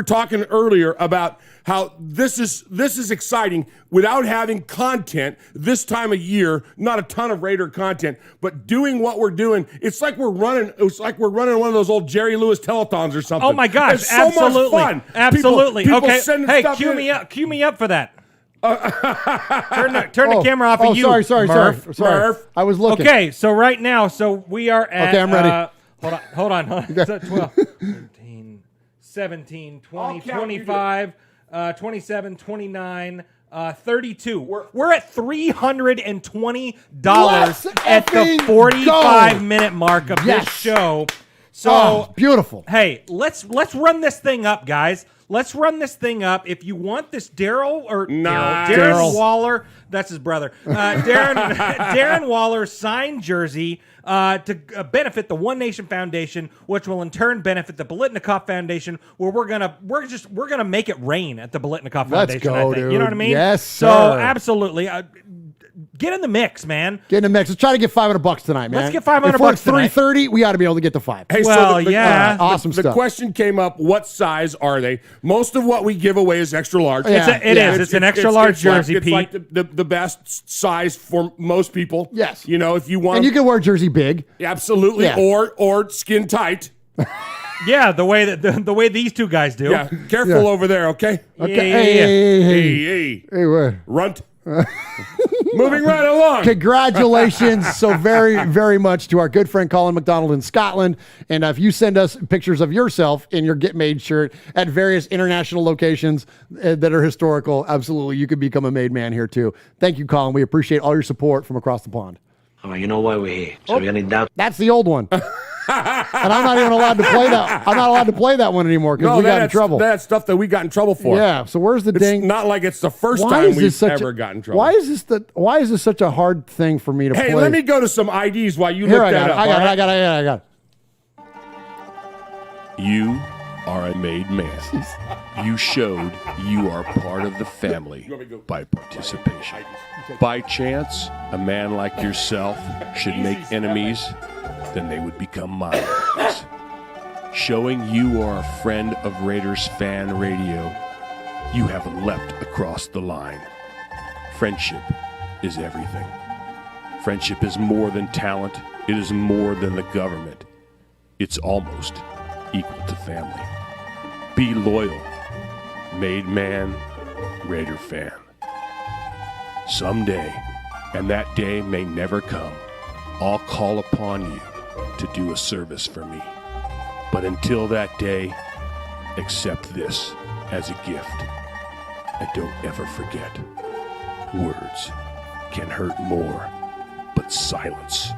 talking earlier about how this is exciting without having content this time of year. Not a ton of Raider content, but doing what we're doing. It's like we're running one of those old Jerry Lewis telethons or something. Oh my gosh, it's so absolutely. much fun. Absolutely. People okay. sending Hey, stuff cue in. me up. Cue me up for that. Turn the camera off of you. Sorry. Murf. I was looking. Okay, so right now, we are at. Okay, I'm ready. Hold on. 12, 13, 17, 20, 25, 27, 29, 32. We're at $320 at the 45-minute mark of this show. So beautiful. Hey, let's run this thing up, guys. Let's run this thing up. If you want this Darren Waller, that's his brother, Darren Waller signed jersey to benefit the One Nation Foundation, which will in turn benefit the Bolitnikoff Foundation, where we're gonna make it rain at the Bolitnikoff Foundation. Let's go, I think. dude. You know what I mean? Yes, So sir. absolutely. Get in the mix, man. Get in the mix. Let's try to get $500 tonight, man. Let's get $500 If we're at tonight. $330, we ought to be able to get to 5. Hey, awesome the stuff. question came up: what size are they? Most of what we give away is extra large. It's an extra large jersey, it's Pete. like the best size for most people. Yes. You know, if you want, And you can wear jersey big. absolutely, Yeah. or skin tight. Yeah, the way these two guys do. Yeah, careful over there, okay? Okay. Yeah. Hey, Hey, where? runt. Moving right along. Congratulations so very, very much to our good friend Colin McDonald in Scotland. And if you send us pictures of yourself in your Get Made shirt at various international locations that are historical, absolutely, you could become a made man here too. Thank you, Colin. We appreciate all your support from across the pond. Oh, you know why we're here. So we got any doubt? That's the old one. And I'm not even allowed to play that. I'm not allowed to play that one anymore because we got in trouble. That's stuff that we got in trouble for. Yeah. So where's the ding? It's not like it's the first time we've ever gotten in trouble. Why is this such a hard thing for me to play? Hey, let me go to some IDs while you Here, look that up. I got it. You are a made man. You showed you are part of the family by participation. By chance, a man like yourself should make enemies, then they would become my enemies. Showing you are a friend of Raiders Fan Radio, you have leapt across the line. Friendship is everything. Friendship is more than talent. It is more than the government. It's almost equal to family. Be loyal. Made man, Raider fan. Someday, and that day may never come, I'll call upon you to do a service for me. But until that day, accept this as a gift. And don't ever forget, words can hurt more, but silence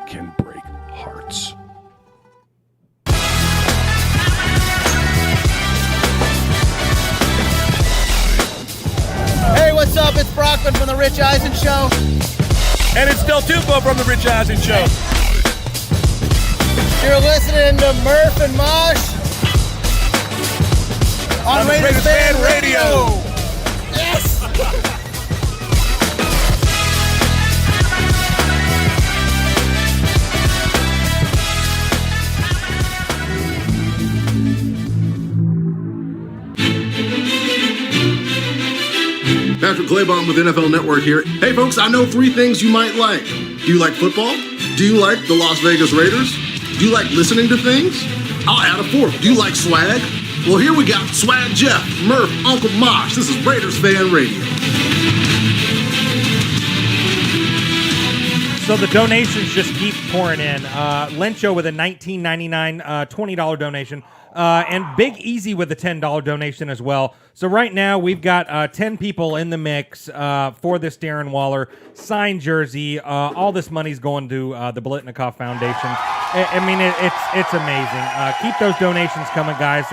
can break hearts. Hey, what's up? It's Brockman from The Rich Eisen Show. And it's Del Tufo from The Rich Eisen Show. You're listening to Murf and Mosh on Raiders Fan Radio. Yes! Patrick Claybon with NFL Network here. Hey folks, I know 3 things you might like. Do you like football? Do you like the Las Vegas Raiders? Do you like listening to things? I'll add a 4th. Do you like swag? Well, here we got Swag Jeff, Murf, Uncle Mosh. This is Raiders Fan Radio. So the donations just keep pouring in. Lencho with a $19.99 $20 donation. And Big Easy with a $10 donation as well. So right now we've got 10 people in the mix for this Darren Waller signed jersey. All this money's going to the Biletnikoff Foundation. I mean, it's amazing. Keep those donations coming, guys.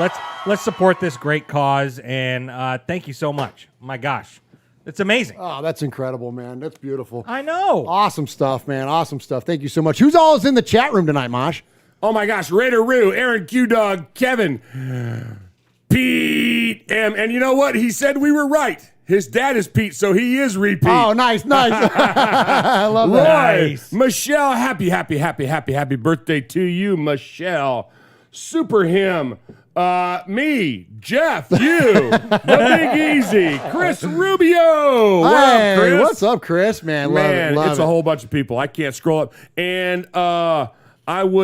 Let's support this great cause. And thank you so much. My gosh. It's amazing. Oh, that's incredible, man. That's beautiful. I know. Awesome stuff, man. Awesome stuff. Thank you so much. Who's all is in the chat room tonight, Mosh? Oh my gosh, Raider Roo, Aaron Q Dog, Kevin, Pete M. And you know what? He said we were right. His dad is Pete, so he is repeat. Oh, nice. I love that. Roy, Nice. Michelle, happy birthday to you, Michelle. Super him. Me, Jeff, you, the Big Easy, Chris Rubio. What up, Chris? What's up, Chris? Man, love it's a whole bunch of people. I can't scroll up. And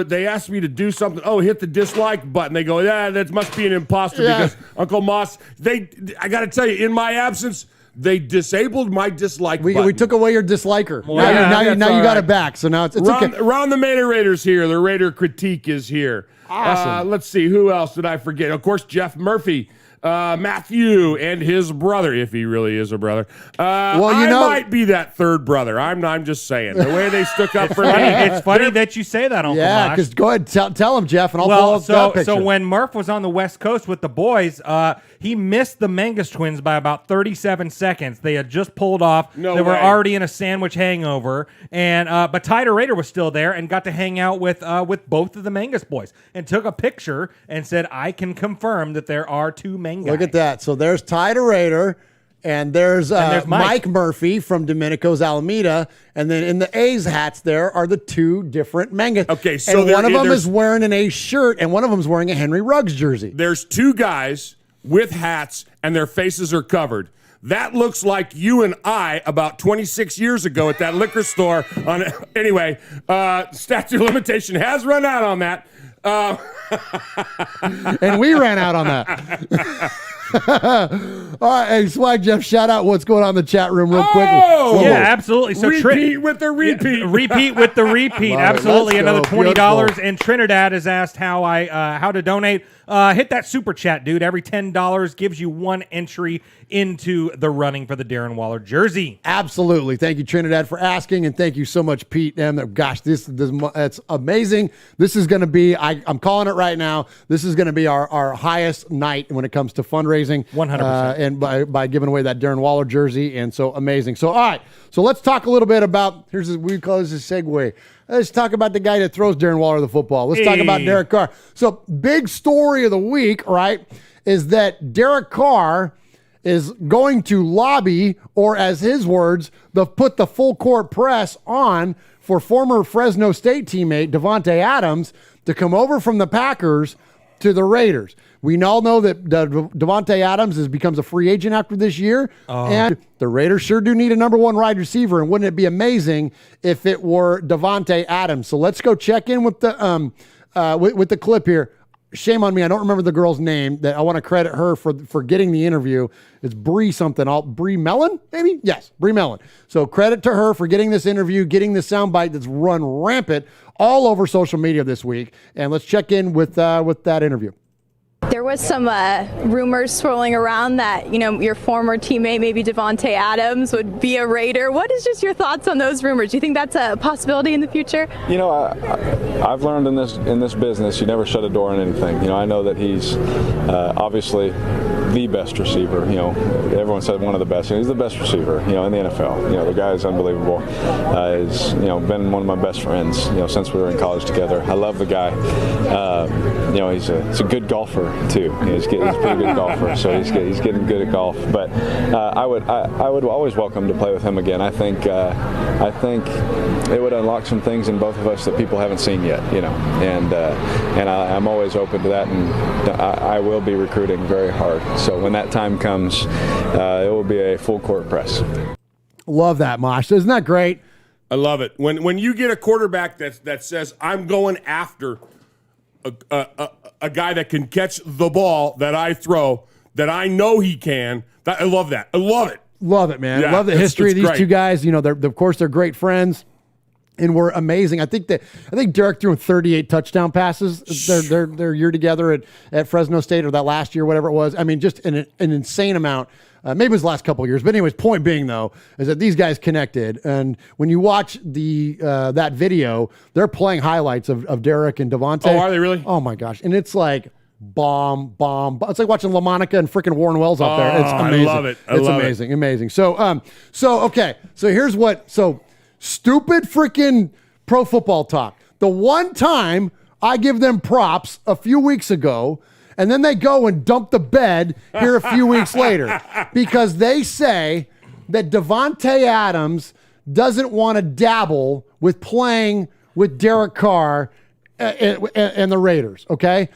they asked me to do something. Oh, hit the dislike button. They go, yeah, that must be an imposter because Uncle Moss, I got to tell you, in my absence, they disabled my dislike button. We took away your disliker. Well, now you all got right. it back. So now it's okay. Ron the Mater Raiders here. The Raider critique is here. Awesome. Let's see. Who else did I forget? Of course, Jeff Murphy. Matthew and his brother, if he really is a brother. I might be that third brother. I'm just saying. The way they stuck up for me. It's funny that you say that, Uncle Yeah, Mosh. because go ahead, tell him, Jeff, and I'll pull up that picture. So when Murph was on the West Coast with the boys, he missed the Mangus twins by about 37 seconds. They had just pulled off. They were already in a sandwich hangover, and but Tyler Raider was still there and got to hang out with both of the Mangus boys and took a picture and said, "I can confirm that there are 2 Mangus." Look at that. So there's Ty Raider, and there's Mike Murphy from Domenico's Alameda, and then in the A's hats there are the 2 different Mangus. Okay, so and one of them is wearing an A's shirt, and one of them is wearing a Henry Ruggs jersey. There's 2 guys with hats, and their faces are covered. That looks like you and I about 26 years ago at that liquor store. Anyway, statute of limitation has run out on that. And we ran out on that. All right, hey, Swag Jeff, shout out what's going on in the chat room real quick. Oh, yeah, absolutely. So repeat with the repeat. Repeat with the repeat. Love it. Absolutely. Let's Another go. $20. Beautiful. And Trinidad has asked how to donate. Hit that super chat, dude. Every $10 gives you one entry into the running for the Darren Waller jersey. Absolutely. Thank you, Trinidad, for asking, and thank you so much, Pete. Gosh, this it's amazing. This is going to be, I'm calling it right now, this is going to be our highest night when it comes to fundraising. 100%. And by giving away that Darren Waller jersey, and so amazing. So, all right, so let's talk a little bit about, we call this a segue. Let's talk about the guy that throws Darren Waller the football. Let's talk about Derek Carr. So, big story of the week, right, is that Derek Carr is going to lobby, or as his words, put the full court press on for former Fresno State teammate Davante Adams to come over from the Packers to the Raiders. We all know that Davante Adams becomes a free agent after this year, and the Raiders sure do need a number one wide receiver, and wouldn't it be amazing if it were Davante Adams? So let's go check in with the clip here. Shame on me, I don't remember the girl's name. That I want to credit her for getting the interview. It's Bree something. Bree Mellon, maybe? Yes, Bree Mellon. So credit to her for getting this interview, getting this soundbite that's run rampant all over social media this week. And let's check in with that interview. There was some rumors swirling around that, your former teammate, maybe Davante Adams, would be a Raider. What is just your thoughts on those rumors? Do you think that's a possibility in the future? I've learned in this business, you never shut a door on anything. I know that he's obviously the best receiver. Everyone said one of the best. He's the best receiver, in the NFL. The guy is unbelievable. He's, been one of my best friends, since we were in college together. I love the guy. He's a good golfer too. He's a pretty good golfer, so he's getting good at golf. But I would always welcome to play with him again. I think it would unlock some things in both of us that people haven't seen yet. And I'm always open to that, and I will be recruiting very hard. So when that time comes, it will be a full court press. Love that, Mosh. Isn't that great? I love it. When you get a quarterback that says, I'm going after a guy that can catch the ball that I throw, that I know he can. I love that. I love it. Love it, man. Yeah, love the history of these great. two guys. Of course, they're great friends, and we're amazing. I think Derek threw 38 touchdown passes their year together at Fresno State, or that last year, whatever it was. I mean, just an insane amount. Maybe it was the last couple of years, but anyways, point being though is that these guys connected, and when you watch that video, they're playing highlights of Derek and Davante. Oh, are they really? Oh my gosh, and it's like bomb. It's like watching LaMonica and freaking Warren Wells out there. It's amazing. I love it. It's amazing. So okay. So here's what. So stupid freaking pro football talk. The one time I give them props a few weeks ago, and then they go and dump the bed here a few weeks later because they say that Davante Adams doesn't want to dabble with playing with Derek Carr and the Raiders, okay?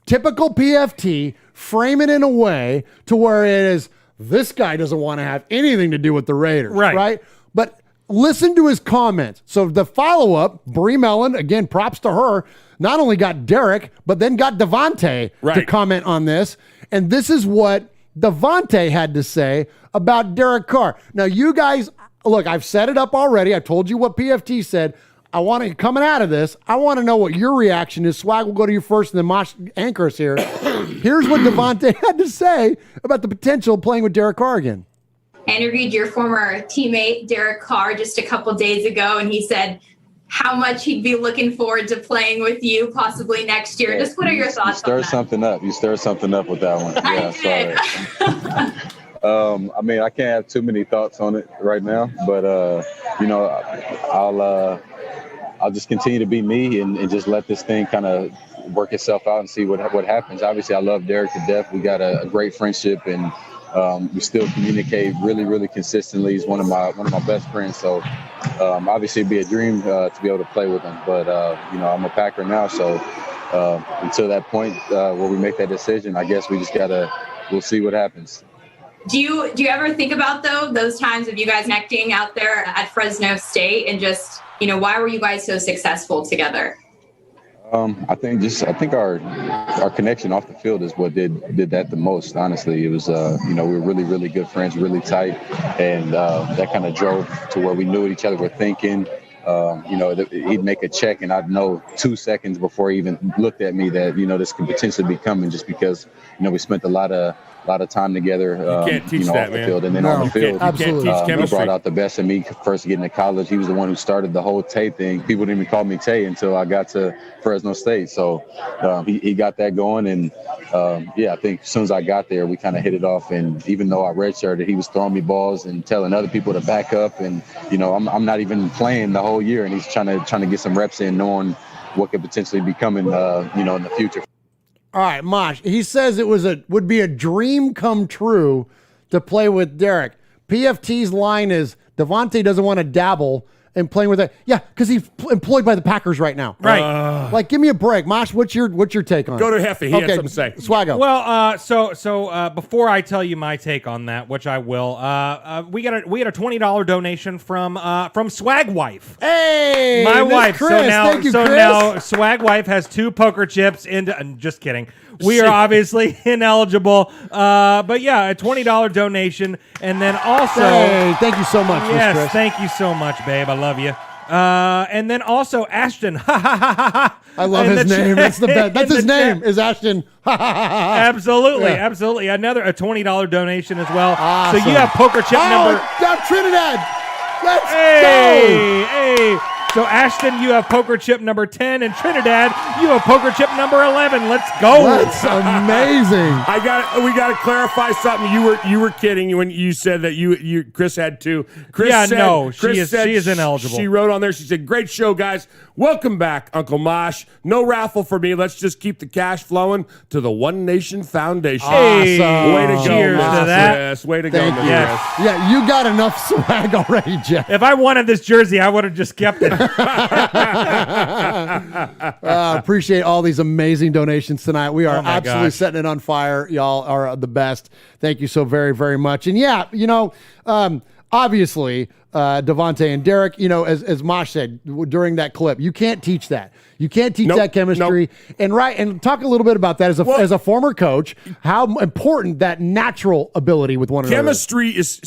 Typical PFT, frame it in a way to where it is, this guy doesn't want to have anything to do with the Raiders, right? But listen to his comments. So the follow-up, Bree Mellon, again, props to her, not only got Derek, but then got Davante to comment on this. And this is what Davante had to say about Derek Carr. Now, you guys, look, I've set it up already. I told you what PFT said. I want to, coming out of this, I want to know what your reaction is. Swag, we'll go to you first, and then Mosh anchor us here. Here's what Davante had to say about the potential of playing with Derek Carr again. I interviewed your former teammate, Derek Carr, just a couple days ago, and he said how much he'd be looking forward to playing with you possibly next year. Just what are your thoughts on that? You stirred something up with that one. Yeah, sorry. I mean, I can't have too many thoughts on it right now, but, I'll just continue to be me and just let this thing kind of work itself out and see what happens. Obviously, I love Derek to death. We got a great friendship, and we still communicate really, really consistently. He's one of my best friends. So obviously it'd be a dream to be able to play with him. But I'm a Packer now, so until that point where we make that decision, I guess we'll see what happens. Do you ever think about those times of you guys connecting out there at Fresno State and just, why were you guys so successful together? I think our connection off the field is what did that the most. Honestly, it was we were really, really good friends, really tight, and that kind of drove to where we knew what each other were thinking. He'd make a check, and I'd know 2 seconds before he even looked at me that this could potentially be coming, just because we spent a lot of time together. You can't teach off that, the man. field, and then on the field, you can't teach he chemistry. brought out the best in me. First getting to college, he was the one who started the whole Tay thing. People didn't even call me Tay until I got to Fresno State. So he got that going, and I think as soon as I got there, we kind of hit it off. And even though I redshirted, he was throwing me balls and telling other people to back up. And I'm not even playing the whole year, and he's trying to get some reps in, knowing what could potentially be coming, in the future. All right, Mosh. He says it would be a dream come true to play with Derek. PFT's line is Davante doesn't want to dabble in playing with it. Yeah, because he's employed by the Packers right now. Right. Give me a break, Mosh. What's your take on it? Go to Heffy. He had something to say. Swaggo. Well, so before I tell you my take on that, which I will, we had a $20 donation from Swag Wife. Hey, my wife. Chris. Thank you, Chris. Now Swag Wife has 2 poker chips into. Just kidding. We are obviously ineligible, but yeah, a $20 donation, and then also. Hey, thank you so much. Yes, Chris. thank you so much, babe. I love you. And then also Ashton. I love his name. That's the best. That's his name. Is Ashton. Absolutely, Yeah. absolutely. Another a $20 donation as well. Awesome. So you have poker chip number. Down Trinidad. Let's go. Hey. So Ashton, you have poker chip number 10, and Trinidad, you have poker chip number 11. Let's go. That's amazing. We got to clarify something. You were kidding when you said that you Chris had 2. Chris she is ineligible. She wrote on there. She said, "Great show, guys. Welcome back, Uncle Mosh. No raffle for me. Let's just keep the cash flowing to the One Nation Foundation." Awesome. Way to go, Cheers Miss to that. Chris. Way to go, Thank Miss you. Chris. Yeah, you got enough swag already, Jeff. If I wanted this jersey, I would have just kept it. Appreciate all these amazing donations tonight. We are Oh my absolutely gosh. setting it on fire. Y'all are the best. Thank you so very, very much. And yeah, obviously, Davante and Derek, as Mosh said during that clip, you can't teach that. You can't teach that chemistry. Nope. And talk a little bit about that as a former coach, how important that natural ability with one another. Chemistry is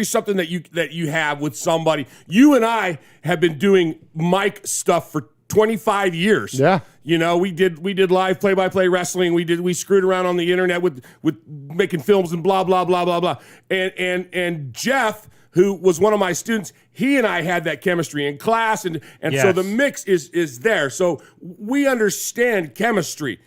something that you have with somebody. You and I have been doing mic stuff for 25 years. Yeah. We did live play-by-play wrestling. We screwed around on the internet with making films and blah blah blah blah blah. And Jeff, who was one of my students, he and I had that chemistry in class, and Yes. so the mix is there. So we understand chemistry,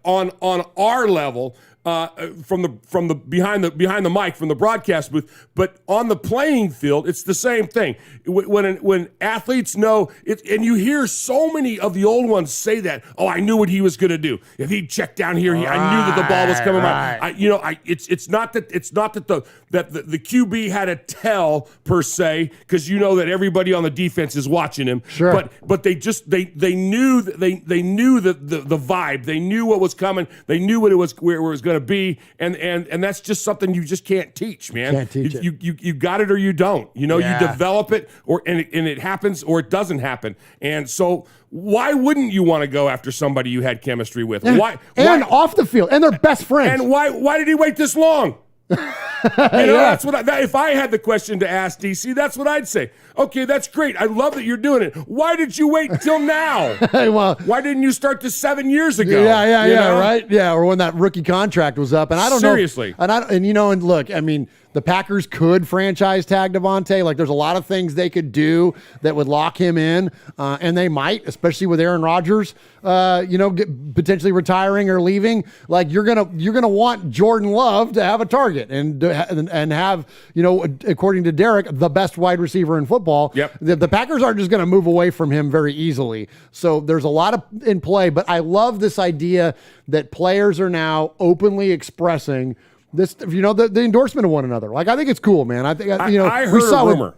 on our level. From the behind the mic, from the broadcast booth, but on the playing field, it's the same thing. When athletes know it, and you hear so many of the old ones say that, "Oh, I knew what he was going to do. If he'd check down here, I knew that the ball was coming right." It's not that the QB had a tell per se, because that everybody on the defense is watching him. Sure. But they knew they knew the vibe. They knew what was coming. They knew where it was going to be, and that's just something you just can't teach, man. Can't teach it. You got it or you don't. You develop it, and it happens or it doesn't happen. And so why wouldn't you want to go after somebody you had chemistry with? Why off the field, and they're best friends. And why did he wait this long? That's what if I had the question to ask DC, that's what I'd say. Okay, that's great. I love that you're doing it. Why did you wait till now? Well, why didn't you start this 7 years ago? Yeah, right. Yeah, or when that rookie contract was up, and I don't Seriously. know. And look, I mean, the Packers could franchise tag Davante. Like, there's a lot of things they could do that would lock him in, and they might, especially with Aaron Rodgers, potentially retiring or leaving. Like, you're gonna want Jordan Love to have a target and have, according to Derek, the best wide receiver in football. Yep. The Packers aren't just going to move away from him very easily. So there's a lot in play, but I love this idea that players are now openly expressing this, the endorsement of one another. Like, I think it's cool, man. I think, I heard a rumor.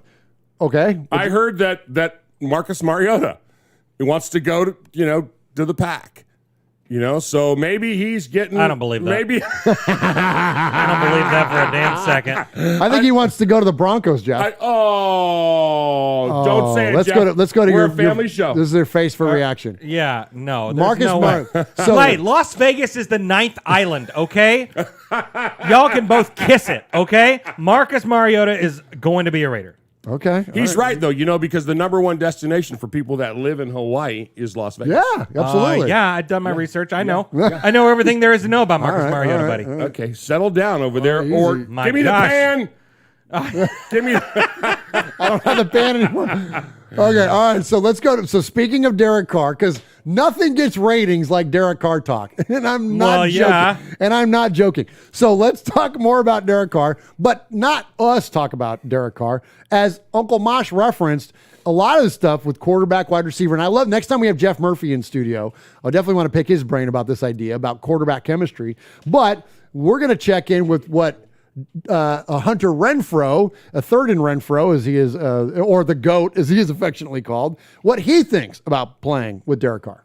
Okay. I heard that Marcus Mariota, he wants to go to the Pack. You know, so maybe he's getting. I don't believe that. Maybe I don't believe that for a damn second. I think he wants to go to the Broncos, Jeff. Don't say it, Jeff. Let's go to We're your a family show. This is their face for reaction. Yeah, no. Marcus no way. So wait, Las Vegas is the 9th island, okay? Y'all can both kiss it, okay? Marcus Mariota is going to be a Raider. Okay. He's right, though, because the number one destination for people that live in Hawaii is Las Vegas. Yeah, absolutely. Yeah, I've done my research. I know. I know everything there is to know about Marcus Mariota, buddy. Okay, settle down over there. easy. Or My give me gosh. the pan. Give me I don't have the pan anymore. Okay, all right. So let's go. So speaking of Derek Carr, because nothing gets ratings like Derek Carr talk, and I'm not joking. Yeah. And I'm not joking. So let's talk more about Derek Carr, but not us talk about Derek Carr. As Uncle Mosh referenced, a lot of the stuff with quarterback, wide receiver, and I love next time we have Jeff Murphy in studio, I'll definitely want to pick his brain about this idea about quarterback chemistry. But we're going to check in with what Hunter Renfrow, a third in Renfrow, as he is, or the GOAT, as he is affectionately called, what he thinks about playing with Derek Carr.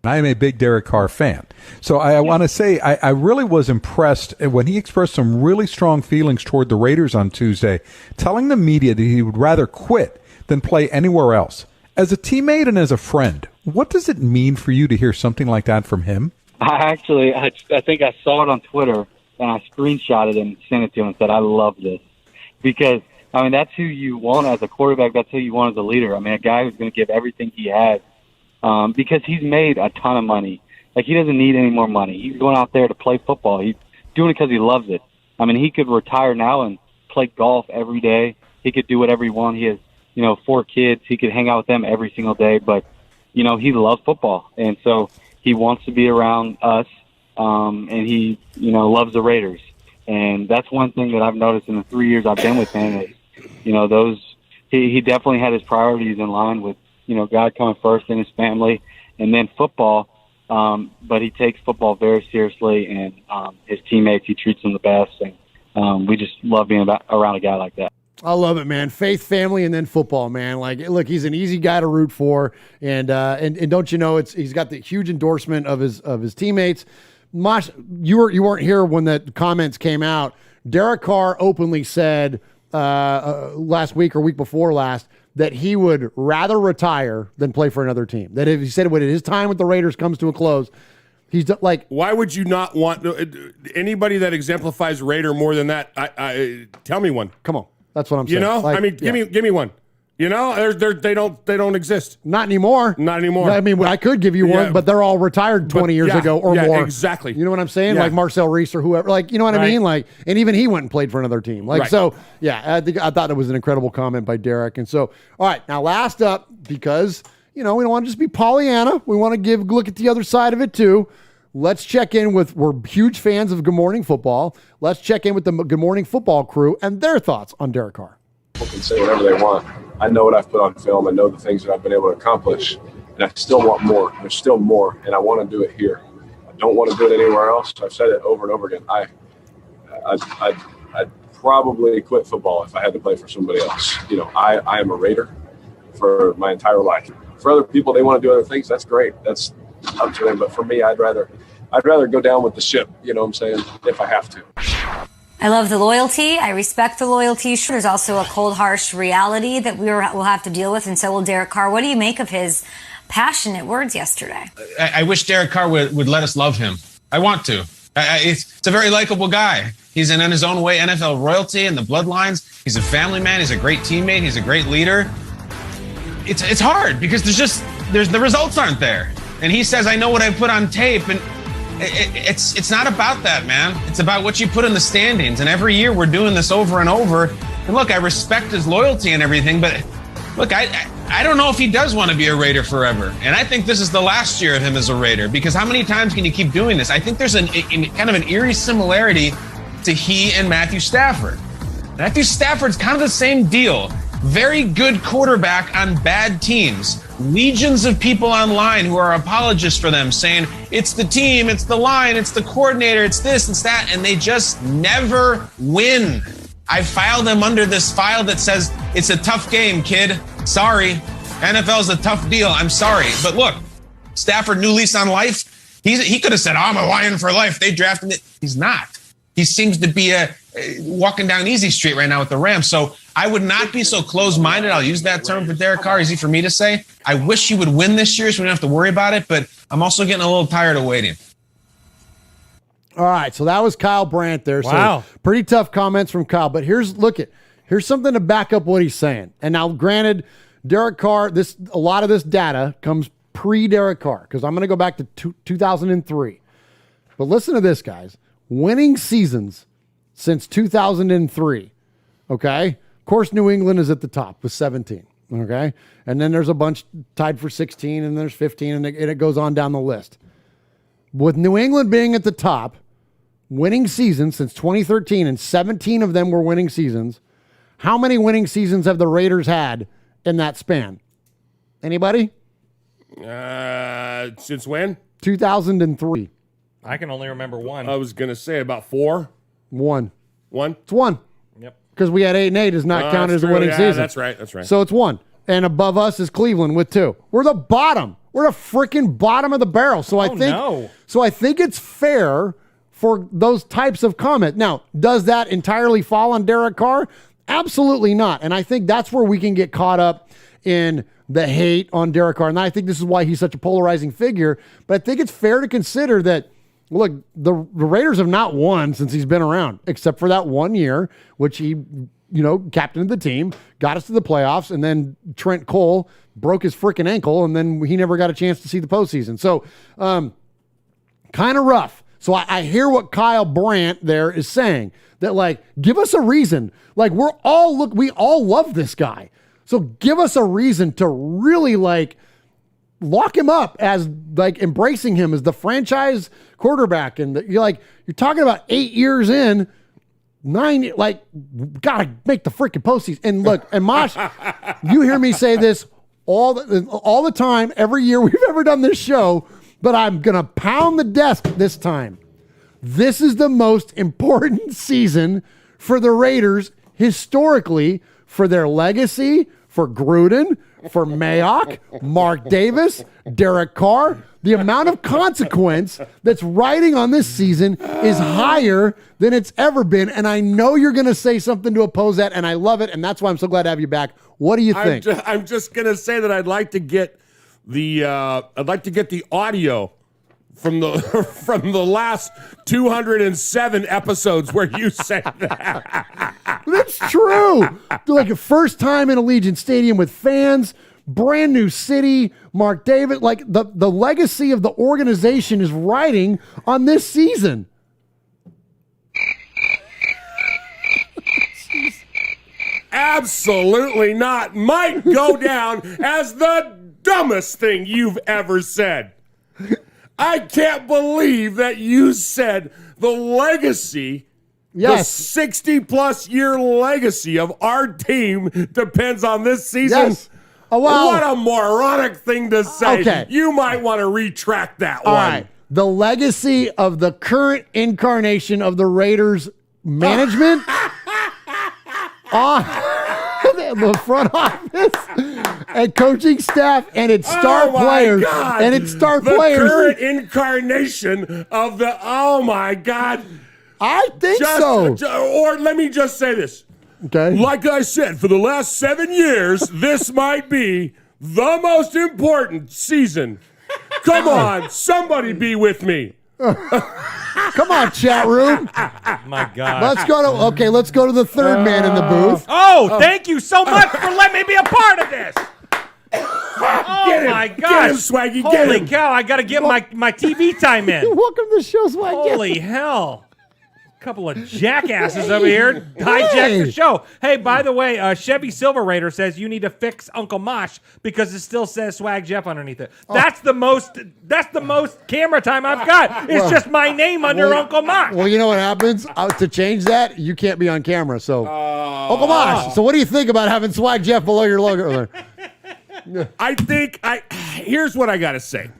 I am a big Derek Carr fan. So I want to say I really was impressed when he expressed some really strong feelings toward the Raiders on Tuesday, telling the media that he would rather quit than play anywhere else. As a teammate and as a friend, what does it mean for you to hear something like that from him? I think I saw it on Twitter, and I screenshotted it and sent it to him and said, I love this. Because, that's who you want as a quarterback. That's who you want as a leader. A guy who's going to give everything he has because he's made a ton of money. Like, he doesn't need any more money. He's going out there to play football. He's doing it because he loves it. He could retire now and play golf every day. He could do whatever he wants. He has, 4 kids. He could hang out with them every single day. But, he loves football. And so he wants to be around us. And he, loves the Raiders. And that's one thing that I've noticed in the 3 years I've been with him is, he definitely had his priorities in line with, God coming first in his family and then football. But he takes football very seriously, and his teammates, he treats them the best. And we just love being around a guy like that. I love it, man. Faith, family, and then football, man. Like, look, he's an easy guy to root for, and don't you know, he's got the huge endorsement of his teammates. Mosh, you weren't here when the comments came out. Derek Carr openly said last week or week before last that he would rather retire than play for another team. That if he said when his time with the Raiders comes to a close, he's like, why would you not want anybody that exemplifies Raider more than that? Tell me one. Come on, that's what I'm saying. Give me one. They don't exist. Not anymore. I could give you one, but they're all retired 20 years ago or more. Exactly. You know what I'm saying? Yeah. Like Marcel Reese or whoever. Like, you know what I mean? Like, and even he went and played for another team. Like, so yeah, I thought it was an incredible comment by Derek. And so, all right, now last up, because we don't want to just be Pollyanna. We want to look at the other side of it too. Let's check in we're huge fans of Good Morning Football. Let's check in with the Good Morning Football crew and their thoughts on Derek Carr. People can say whatever they want. I know what I've put on film. I know the things that I've been able to accomplish, and I still want more. There's still more, and I want to do it here. I don't want to do it anywhere else. I've said it over and over again. I'd probably quit football if I had to play for somebody else. I am a Raider for my entire life. For other people, they want to do other things. That's great. That's up to them. But for me, I'd rather go down with the ship. You know what I'm saying? If I have to. I love the loyalty. I respect the loyalty. There's also a cold, harsh reality that we'll have to deal with, and so will Derek Carr. What do you make of his passionate words yesterday? I wish Derek Carr would let us love him. I want to. It's a very likable guy. He's in his own way NFL royalty and the bloodlines. He's a family man. He's a great teammate. He's a great leader. It's hard because the results aren't there. And he says, I know what I put on tape, and it's not about that, man. It's about what you put in the standings. And every year we're doing this over and over. And look, I respect his loyalty and everything, but look, I don't know if he does want to be a Raider forever. And I think this is the last year of him as a Raider, because how many times can you keep doing this? I think there's kind of an eerie similarity to he and Matthew Stafford. Matthew Stafford's kind of the same deal. Very good quarterback on bad teams. Legions of people online who are apologists for them, saying it's the team, it's the line, it's the coordinator, it's this, it's that, and they just never win. I filed them under this file that says it's a tough game, kid. Sorry. NFL's a tough deal. I'm sorry. But look, Stafford, new lease on life. He could have said, I'm a Lion for life. They drafted it. He's not. He seems to be walking down easy street right now with the Rams. So I would not be so close-minded. I'll use that term for Derek Carr. Easy for me to say. I wish he would win this year so we don't have to worry about it, but I'm also getting a little tired of waiting. All right, so that was Kyle Brandt there. Wow. So pretty tough comments from Kyle. But here's something to back up what he's saying. And now, granted, Derek Carr, a lot of this data comes pre-Derek Carr, because I'm going to go back to 2003. But listen to this, guys. Winning seasons since 2003, okay? Of course, New England is at the top with 17, okay? And then there's a bunch tied for 16, and there's 15, and it goes on down the list. With New England being at the top, winning seasons since 2013, and 17 of them were winning seasons, how many winning seasons have the Raiders had in that span? Anybody? Since when? 2003. I can only remember one. I was going to say about 4. One. One? It's one. Yep. Because we had 8 and 8 does not count as a winning season. That's right. So it's one. And above us is Cleveland with 2. We're the bottom. We're the freaking bottom of the barrel. So I think it's fair for those types of comment. Now, does that entirely fall on Derek Carr? Absolutely not. And I think that's where we can get caught up in the hate on Derek Carr. And I think this is why he's such a polarizing figure. But I think it's fair to consider that, look, the Raiders have not won since he's been around, except for that 1 year, which he, captained the team, got us to the playoffs, and then Trent Cole broke his freaking ankle, and then he never got a chance to see the postseason. So, kind of rough. So I hear what Kyle Brandt there is saying, that, give us a reason. We all love this guy. So give us a reason to really, lock him up as, embracing him as the franchise quarterback. And you're talking about 8 years in, 9, gotta make the freaking postseason. And look, and Mosh, you hear me say this all the time, every year we've ever done this show, but I'm going to pound the desk this time. This is the most important season for the Raiders historically, for their legacy, for Gruden, for Mayock, Mark Davis, Derek Carr. The amount of consequence that's riding on this season is higher than it's ever been. And I know you're going to say something to oppose that, and I love it, and that's why I'm so glad to have you back. What do you think? I'm just going to say that I'd like to get the audio from the last 207 episodes where you said that. That's true. A first time in Allegiant Stadium with fans, brand new city, Mark David, the legacy of the organization is riding on this season. Absolutely not. Might go down as the dumbest thing you've ever said. I can't believe that you said the legacy, yes, the 60-plus year legacy of our team depends on this season. Yes. Oh, well, what a moronic thing to say. Okay. You might want to retract that All one. right. The legacy of the current incarnation of the Raiders management on the front office and coaching staff and its star players. God. And its star the players. The current incarnation of the, oh my God. I think so. Or let me just say this. Okay. Like I said, for the last 7 years, this might be the most important season. Come on, somebody be with me. Come on, chat room. My God. Let's go to the third man in the booth. Thank you so much for letting me be a part of this. My gosh. Get him, Swaggy. Holy cow, I got to get my TV time in. Welcome to the show, Swaggy. Holy hell. Couple of jackasses over here hijacked the show. Hey, by the way, Chevy Silver Raider says you need to fix Uncle Mosh because it still says Swag Jeff underneath it. That's the most camera time I've got. It's just my name under Uncle Mosh. Well, you know what happens? To change that, you can't be on camera. So, Uncle Mosh. So what do you think about having Swag Jeff below your logo? Here's what I got to say.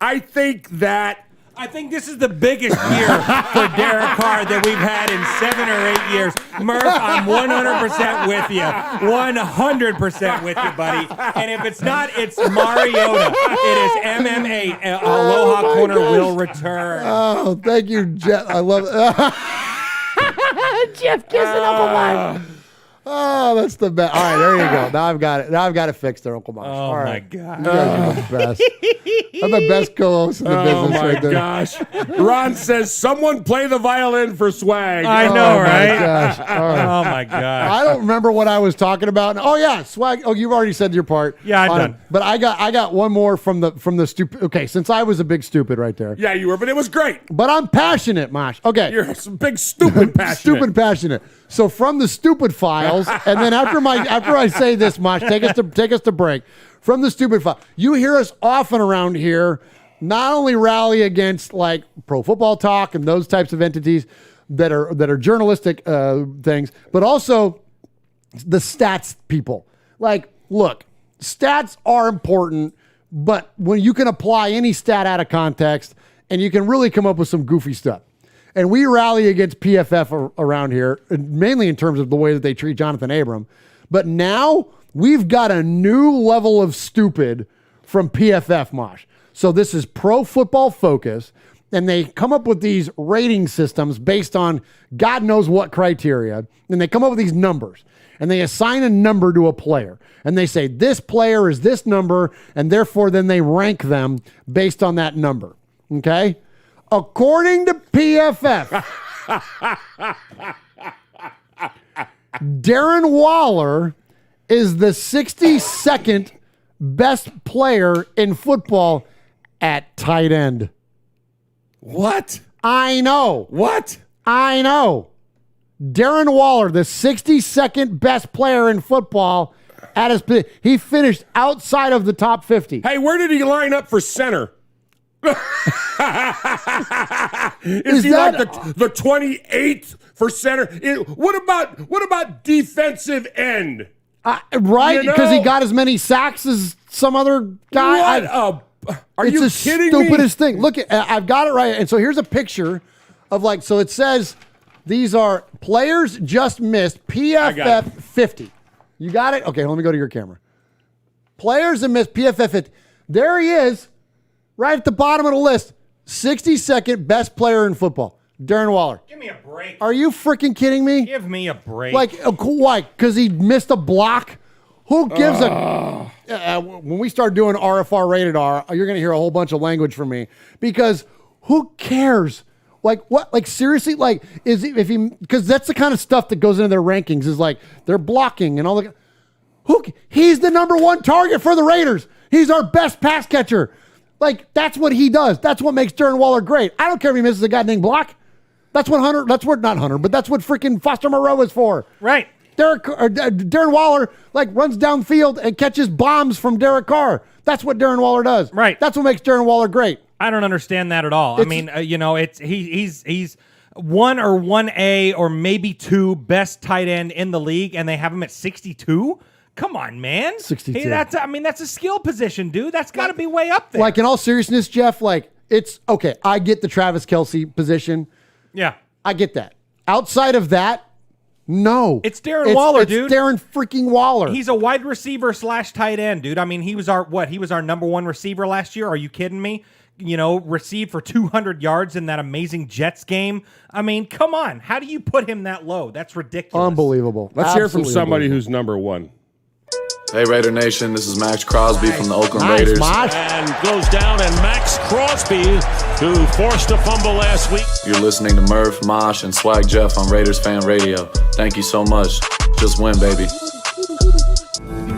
I think that I think this is the biggest year for Derek Carr that we've had in 7 or 8 years. Murph, I'm 100% with you. 100% with you, buddy. And if it's not, it's Mariota. It is MM8. Aloha Corner will return. Oh, thank you, Jeff. I love it. Jeff kissing Uncle Mark. Oh, that's the best. All right, there you go. Now I've got it. Now I've got it fixed there, Uncle Mark. Oh, my God. You guys are the best. I'm the best co-host in the business right there. Oh, my gosh. Ron says, someone play the violin for swag. I know, right? My gosh. All right. Oh, my gosh. I don't remember what I was talking about. Oh, yeah, swag. Oh, you've already said your part. Yeah, I'm done. But I got one more from the stupid. Okay, since I was a big stupid right there. Yeah, you were, but it was great. But I'm passionate, Mosh. Okay. You're some big stupid passionate. Stupid passionate. So from the stupid files, and then after I say this, Mosh, take us to break. From the stupid file, you hear us often around here not only rally against like Pro Football Talk and those types of entities that are journalistic things, but also the stats people. Like, look, stats are important, but when you can apply any stat out of context and you can really come up with some goofy stuff. And we rally against PFF around here, mainly in terms of the way that they treat Jonathan Abram. But now we've got a new level of stupid from PFF, Mosh. So this is Pro Football Focus, and they come up with these rating systems based on God knows what criteria, and they come up with these numbers, and they assign a number to a player. And they say, this player is this number, and therefore then they rank them based on that number. Okay? According to PFF, Darren Waller is the 62nd best player in football at tight end. What? I know. What? I know. Darren Waller, the 62nd best player in football at his position. He finished outside of the top 50. Hey, where did he line up for center? Is he that, like the 28th for center? What about defensive end? Right? You know? Because he got as many sacks as some other guy. Are you it's the kidding stupidest me? thing. Look, I've got it right. And so here's a picture of so it says these are players just missed PFF 50. You got it? Okay, let me go to your camera. Players that missed PFF 50. There he is. Right at the bottom of the list, 62nd best player in football, Darren Waller. Give me a break. Are you freaking kidding me? Give me a break. Like, why? Because he missed a block? Who gives a... when we start doing RFR rated R, you're going to hear a whole bunch of language from me. Because who cares? Like, what? Like, seriously? Like, because that's the kind of stuff that goes into their rankings is like, they're blocking and all the... He's the number one target for the Raiders. He's our best pass catcher. Like, that's what he does. That's what makes Darren Waller great. I don't care if he misses a goddamn block. That's what not Hunter, but that's what freaking Foster Moreau is for. Right. Darren Waller, runs downfield and catches bombs from Derek Carr. That's what Darren Waller does. Right. That's what makes Darren Waller great. I don't understand that at all. He's 1 or 1A or maybe 2 best tight end in the league, and they have him at 62? Come on, man. 62. Hey, that's a skill position, dude. That's got to be way up there. Like, in all seriousness, Jeff, it's okay. I get the Travis Kelce position. Yeah. I get that. Outside of that, no. It's Darren Waller, dude. It's Darren freaking Waller. He's a wide receiver / tight end, dude. I mean, he was our number 1 receiver last year. Are you kidding me? Received for 200 yards in that amazing Jets game. I mean, come on. How do you put him that low? That's ridiculous. Unbelievable. Let's hear from somebody who's number 1. Hey, Raider Nation, this is Max Crosby from the Oakland Raiders. And goes down, and Max Crosby, who forced a fumble last week. You're listening to Murf, Mosh, and Swag Jeff on Raiders Fan Radio. Thank you so much. Just win, baby.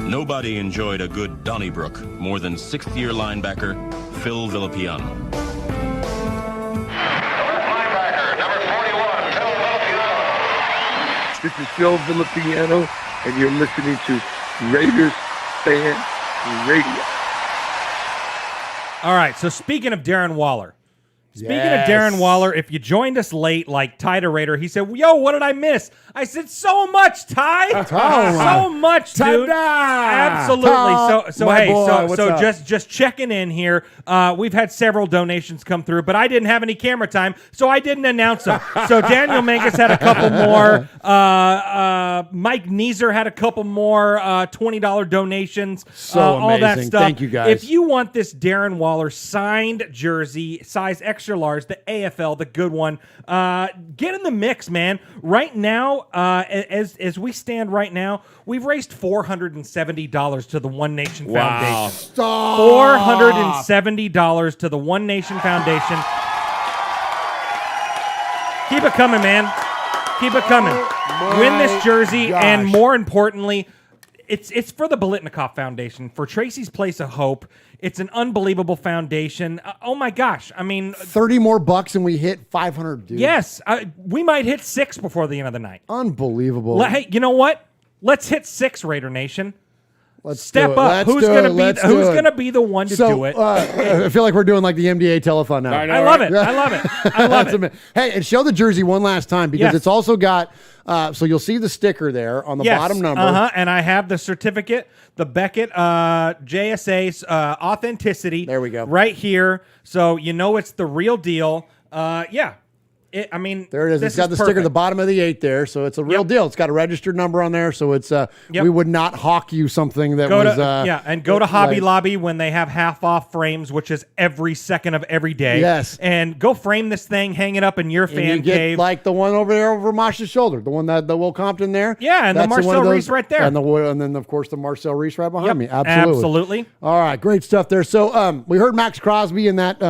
Nobody enjoyed a good Donnybrook more than 6th-year linebacker Phil Villapiano. Linebacker, number 41, Phil Villapiano. This is Phil Villapiano, and you're listening to Raiders Fan Radio. All right, so speaking of Darren Waller, Speaking of Darren Waller, if you joined us late, like Ty the Raider, he said, yo, what did I miss? I said, so much, Ty. So much, dude. Absolutely. So just checking in here. We've had several donations come through, but I didn't have any camera time, so I didn't announce them. So Daniel Mangus had a couple more. Mike Neeser had a couple more $20 donations. All that stuff. Thank you, guys. If you want this Darren Waller signed jersey, size extra large, the AFL, the good one, get in the mix, man. Right now, as we stand right now, we've raised $470 to the One Nation Foundation. Stop. $470 to the One Nation Foundation. Keep it coming, man. Keep it coming. Win this jersey, and more importantly, it's for the Bolitnikoff Foundation, for Tracy's Place of Hope. It's an unbelievable foundation. Oh my gosh! I mean, $30 more and we hit 500, dude. Yes, we might hit 6 before the end of the night. Unbelievable. Hey, you know what? Let's hit 6, Raider Nation. Let's step up. Who's gonna be the one to do it? I feel like we're doing like the MDA telethon now. I love it. I love it. I love it. Hey, and show the jersey one last time, because it's also got. So you'll see the sticker there on the bottom number. And I have the certificate, the Beckett JSA's authenticity. There we go. Right here, so you know it's the real deal. There it is. It's got the sticker at the bottom of the 8 there, so it's a real deal. It's got a registered number on there, so it's we would not hawk you something that go was to Hobby Lobby when they have half off frames, which is every second of every day. Yes, and go frame this thing, hang it up in your fan cave, like the one over there over Mosh's shoulder, the one that the Will Compton there. Yeah, and the Marcel Reese right there, and then of course the Marcel Reese right behind me. Absolutely. All right, great stuff there. So we heard Max Crosby in that.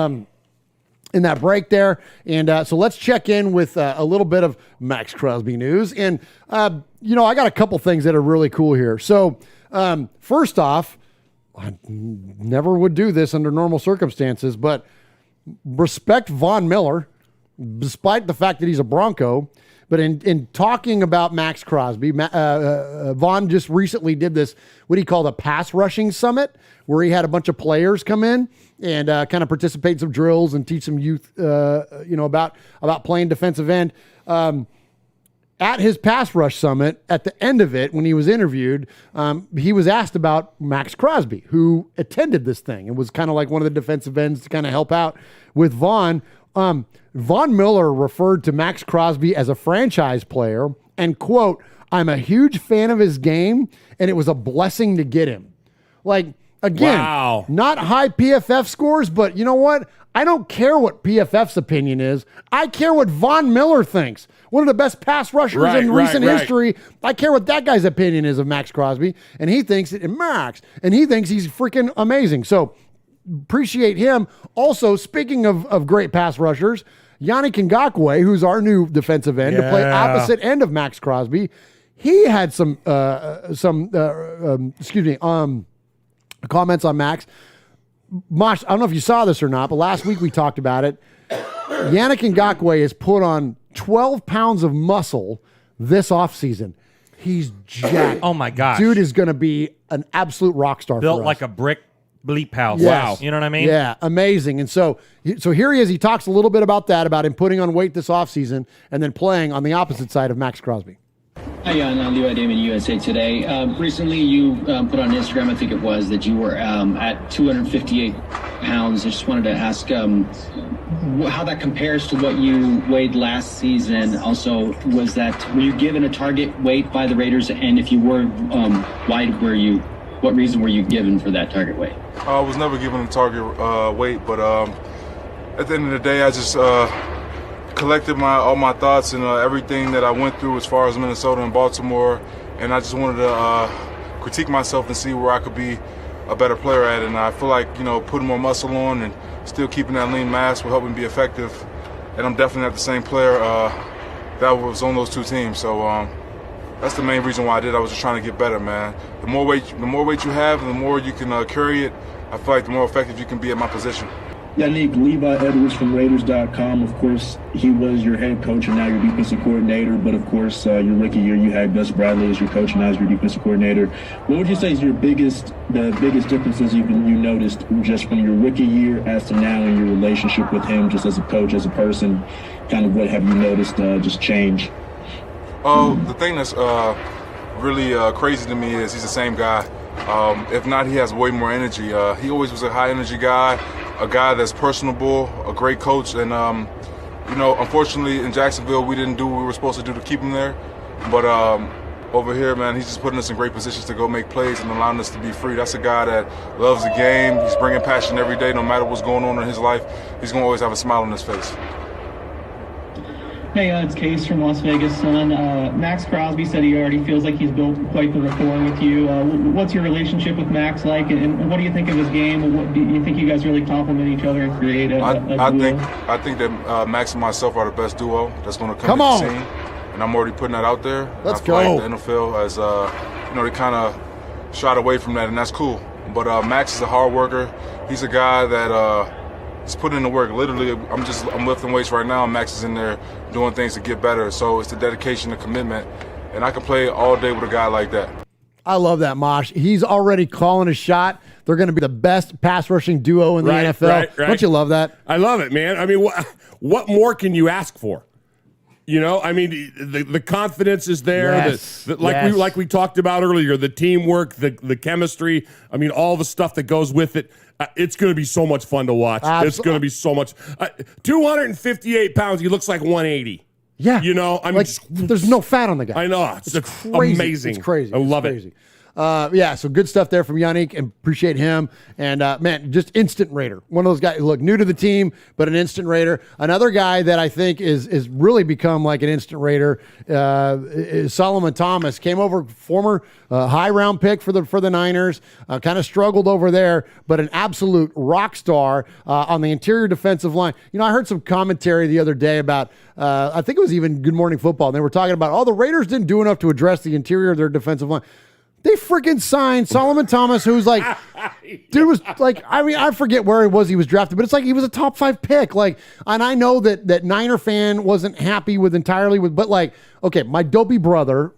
In that break there. And so let's check in with a little bit of Max Crosby news. And, I got a couple things that are really cool here. So first off, I never would do this under normal circumstances, but respect Von Miller, despite the fact that he's a Bronco. But in talking about Max Crosby, Von just recently did this, what he called a pass rushing summit, where he had a bunch of players come in and kind of participate in some drills and teach some youth, about playing defensive end. At his pass rush summit, at the end of it, when he was interviewed, he was asked about Max Crosby, who attended this thing and was kind of like one of the defensive ends to kind of help out with Von. Von Miller referred to Max Crosby as a franchise player and, quote, "I'm a huge fan of his game, and it was a blessing to get him." Like, again, not high PFF scores, but you know what? I don't care what PFF's opinion is. I care what Von Miller thinks. One of the best pass rushers in recent history. I care what that guy's opinion is of Max Crosby, and he thinks he's freaking amazing. So appreciate him. Also, speaking of great pass rushers, Yannick Ngakoue, who's our new defensive end to play opposite end of Max Crosby, he had some comments on Max. Mosh, I don't know if you saw this or not, but last week we talked about it. Yannick Ngakoue has put on 12 pounds of muscle this offseason. He's jacked. Oh my gosh. Dude is going to be an absolute rock star. Built for us. like a brick bleep house. Yes. Wow. You know what I mean? Yeah, amazing. And so here he is. He talks a little bit about that, about him putting on weight this offseason and then playing on the opposite side of Max Crosby. Hi, I'm Levi Damon, USA Today. Recently, you put on Instagram, I think it was, that you were at 258 pounds. I just wanted to ask how that compares to what you weighed last season. Also, were you given a target weight by the Raiders? And if you were, what reason were you given for that target weight? I was never given a target weight, but at the end of the day, I just collected all my thoughts and everything that I went through as far as Minnesota and Baltimore, and I just wanted to critique myself and see where I could be a better player at it. And I feel like putting more muscle on and still keeping that lean mass will help me be effective. And I'm definitely not the same player that was on those two teams. So that's the main reason why I did. I was just trying to get better, man. The more weight you have, and the more you can carry it, I feel like the more effective you can be at my position. Yannick, Levi Edwards from Raiders.com. Of course, he was your head coach and now your defensive coordinator. But of course, your rookie year, you had Gus Bradley as your coach and now as your defensive coordinator. What would you say is the biggest differences you noticed just from your rookie year as to now in your relationship with him, just as a coach, as a person? Kind of what have you noticed just change? Oh, the thing that's really crazy to me is he's the same guy. If not, he has way more energy. He always was a high energy guy, a guy that's personable, a great coach. And, unfortunately in Jacksonville, we didn't do what we were supposed to do to keep him there. But over here, man, he's just putting us in great positions to go make plays and allowing us to be free. That's a guy that loves the game. He's bringing passion every day, no matter what's going on in his life. He's going to always have a smile on his face. Hey, it's Case from Las Vegas, son. Max Crosby said he already feels like he's built quite the rapport with you. What's your relationship with Max like, and what do you think of his game? What do you think you guys really complement each other and create a duo? I think that Max and myself are the best duo that's going to come into the scene, and I'm already putting that out there. Let's go. I feel like the NFL has, they kind of shot away from that, and that's cool. But Max is a hard worker. He's a guy that he's putting in the work. Literally, I'm lifting weights right now, and Max is in there doing things to get better. So it's the dedication, the commitment, and I can play all day with a guy like that. I love that, Mosh. He's already calling a shot. They're going to be the best pass rushing duo in the NFL. Right. Don't you love that? I love it, man. I mean, what more can you ask for? The confidence is there. Yes. Like we talked about earlier, the teamwork, the chemistry. I mean, all the stuff that goes with it. It's going to be so much fun to watch. It's going to be so much. 258 pounds. He looks like 180. Yeah. There's no fat on the guy. I know. It's crazy. Amazing. It's crazy. I love it. So good stuff there from Yannick, and appreciate him. And, man, just instant Raider. One of those guys, look, new to the team, but an instant Raider. Another guy that I think is really become like an instant Raider is Solomon Thomas. Came over, former high-round pick for the Niners. Kind of struggled over there, but an absolute rock star on the interior defensive line. I heard some commentary the other day about, I think it was even Good Morning Football, and they were talking about, the Raiders didn't do enough to address the interior of their defensive line. They freaking signed Solomon Thomas, who's like, dude was like, I forget where he was drafted, but it's like he was a top 5 pick. Like, and I know that Niner fan wasn't happy but like, okay, my dopey brother,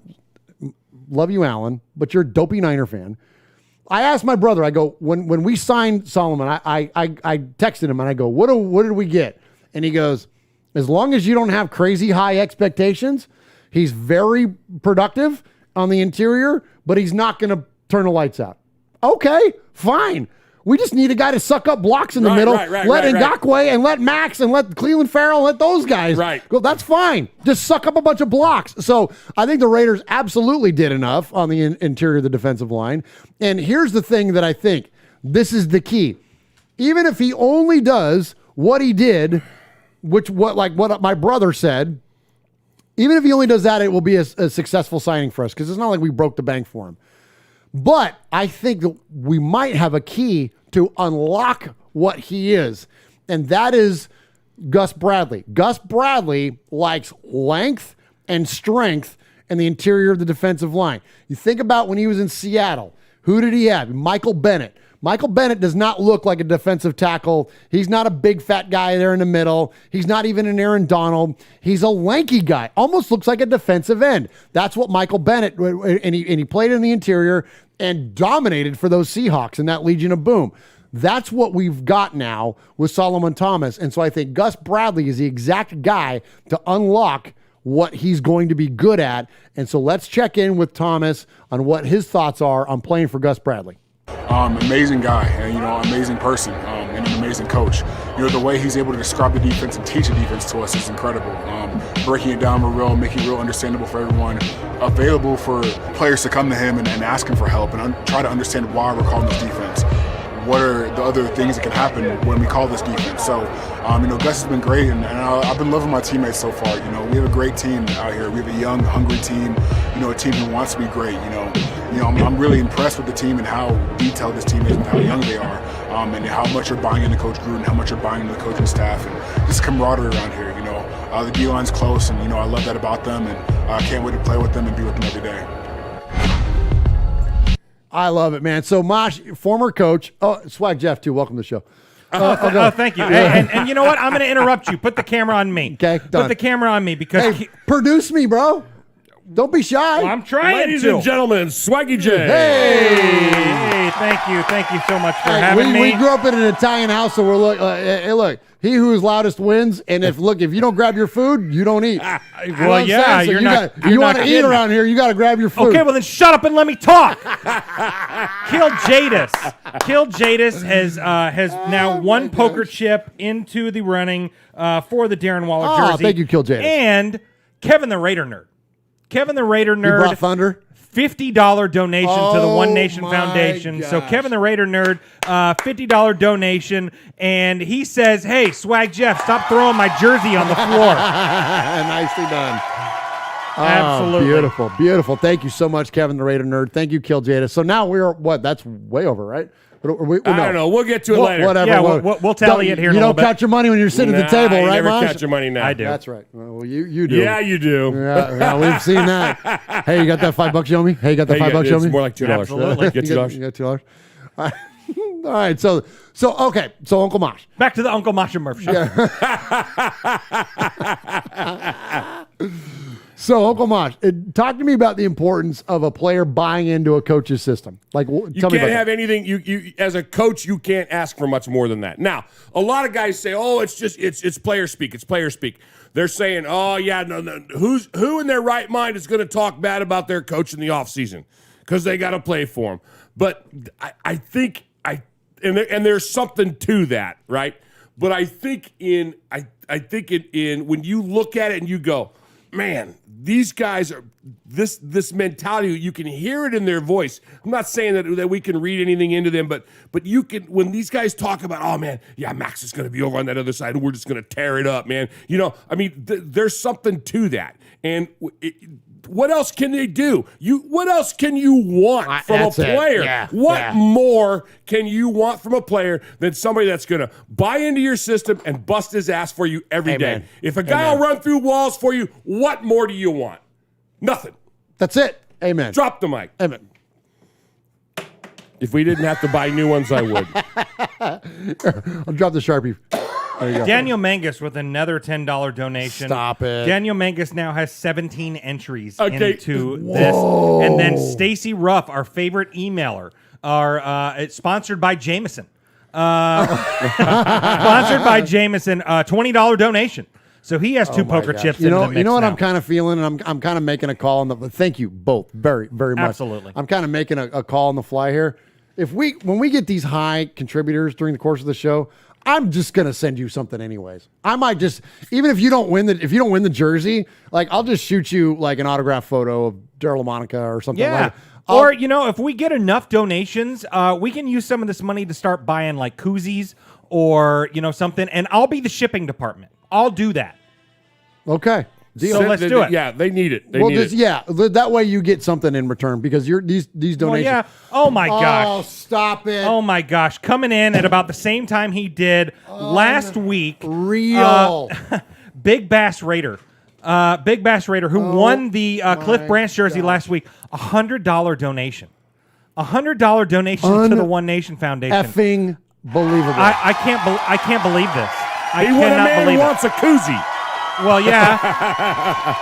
love you, Alan, but you're a dopey Niner fan. I asked my brother, I go, when we signed Solomon, I texted him and I go, what did we get? And he goes, as long as you don't have crazy high expectations, he's very productive on the interior, but he's not going to turn the lights out. Okay, fine. We just need a guy to suck up blocks in the middle. Let Ngakoue and let Max and let Cleveland Farrell, let those guys go. That's fine. Just suck up a bunch of blocks. So I think the Raiders absolutely did enough on the interior of the defensive line. And here's the thing that I think, this is the key. Even if he only does what he did, what my brother said, even if he only does that, it will be a successful signing for us, because it's not like we broke the bank for him. But I think that we might have a key to unlock what he is, and that is Gus Bradley. Gus Bradley likes length and strength in the interior of the defensive line. You think about when he was in Seattle, who did he have? Michael Bennett. Michael Bennett does not look like a defensive tackle. He's not a big fat guy there in the middle. He's not even an Aaron Donald. He's a lanky guy. Almost looks like a defensive end. That's what Michael Bennett, and he played in the interior and dominated for those Seahawks in that Legion of Boom. That's what we've got now with Solomon Thomas. And so I think Gus Bradley is the exact guy to unlock what he's going to be good at. And so let's check in with Thomas on what his thoughts are on playing for Gus Bradley. Amazing guy, and amazing person, and an amazing coach. The way he's able to describe the defense and teach the defense to us is incredible. Breaking it down real, making it real understandable for everyone, available for players to come to him and ask him for help and try to understand why we're calling this defense. What are the other things that can happen when we call this defense? So, Gus has been great, and I've been loving my teammates so far. We have a great team out here. We have a young, hungry team. A team who wants to be great. I'm really impressed with the team and how detailed this team is and how young they are, and how much they're buying into Coach Gruden, how much they're buying into the coaching staff, and just camaraderie around here. The D-line's close, and I love that about them, and I can't wait to play with them and be with them every day. I love it, man. So Mosh, former coach, Swag Jeff too, welcome to the show. Thank you. And you know what? I'm going to interrupt you. Put the camera on me. Okay, done. Put the camera on me because Hey, produce me, bro. Don't be shy. I'm trying Ladies to. and gentlemen, Swaggy J. Hey, thank you so much for having me. We grew up in an Italian house, so we're look. He who is loudest wins. And if you don't grab your food, you don't eat. Well, yeah, so you're you want to eat around here, you got to grab your food. Okay, well then shut up and let me talk. Kill Jadis has now one poker chip into the running for the Darren Waller jersey. Thank you, Kill Jadis. And Kevin the Raider Nerd. You brought thunder. $50 donation to the One Nation Foundation. gosh. So Kevin the Raider Nerd, $50 donation, and he says, "Hey, Swag Jeff, stop throwing my jersey on the floor." Nicely done. Absolutely. Beautiful, beautiful. Thank you so much, Kevin the Raider Nerd. Thank you, Kill Jada. So now we're that's way over, right? I don't know. We'll get to it later. Whatever. Yeah, we'll tally it here in a You little don't bit. count your money when you're sitting at the table, you right, never Maj? catch your money now. I do. That's right. Well, you do. Yeah, you do. Yeah, we've seen that. Hey, you got that $5, show me? Hey, you got that $5, show it's me? more like $2. Absolutely. Get $2. You got $2. All right. So okay. So Uncle Mosh. Back to the Uncle Mosh and Murf show. So Uncle Mosh, talk to me about the importance of a player buying into a coach's system. Like, You tell me can't about have anything. You as a coach, you can't ask for much more than that. Now, a lot of guys say, "Oh, it's player speak. It's player speak." They're saying, "Oh, yeah, no. Who in their right mind is going to talk bad about their coach in the offseason because they got to play for him?" But I think there's something to that, right? But I think in when you look at it and you go, man, these guys are this mentality. You can hear it in their voice. I'm not saying that we can read anything into them, but you can. When these guys talk about, oh man, yeah, Max is going to be over on that other side, and we're just going to tear it up, man. There's something to that. And what else can they do? What else can you want from a player? What more can you want from a player than somebody that's going to buy into your system and bust his ass for you every day? If a guy will run through walls for you, what more do you want? Nothing. That's it. Amen. Drop the mic. Amen. If we didn't have to buy new ones, I would. I'll drop the Sharpie. There you go. Daniel Mangus with another $10 donation. Stop it. Daniel Mangus now has 17 entries into Whoa. this. And then Stacy Ruff, our favorite emailer, it's sponsored by Jameson. Sponsored by Jameson, $20 donation. So he has two poker chips in the mix. You know what now. I'm kind of feeling, and I'm kind of making a call on the. Thank you both very, very much. Absolutely. I'm kind of making a call on the fly here. When we get these high contributors during the course of the show, I'm just gonna send you something anyways. I might just, even if you don't win the jersey, like I'll just shoot you like an autograph photo of Daryl LaMonica or something. Yeah. Like Or, if we get enough donations, we can use some of this money to start buying like koozies or, something, and I'll be the shipping department. I'll do that. Okay. So let's do it. Yeah, they need it. Yeah, that way you get something in return because these donations. Well, yeah. Oh my gosh. Oh, stop it. Oh my gosh. Coming in at about the same time he did last week. Real. Big Bass Raider. Big Bass Raider, who won the Cliff Branch jersey last week. $100 donation. $100 donation to the One Nation Foundation. Effing believable. I can't believe this. I He won a cannot man believe who it. wants a koozie. Well, yeah.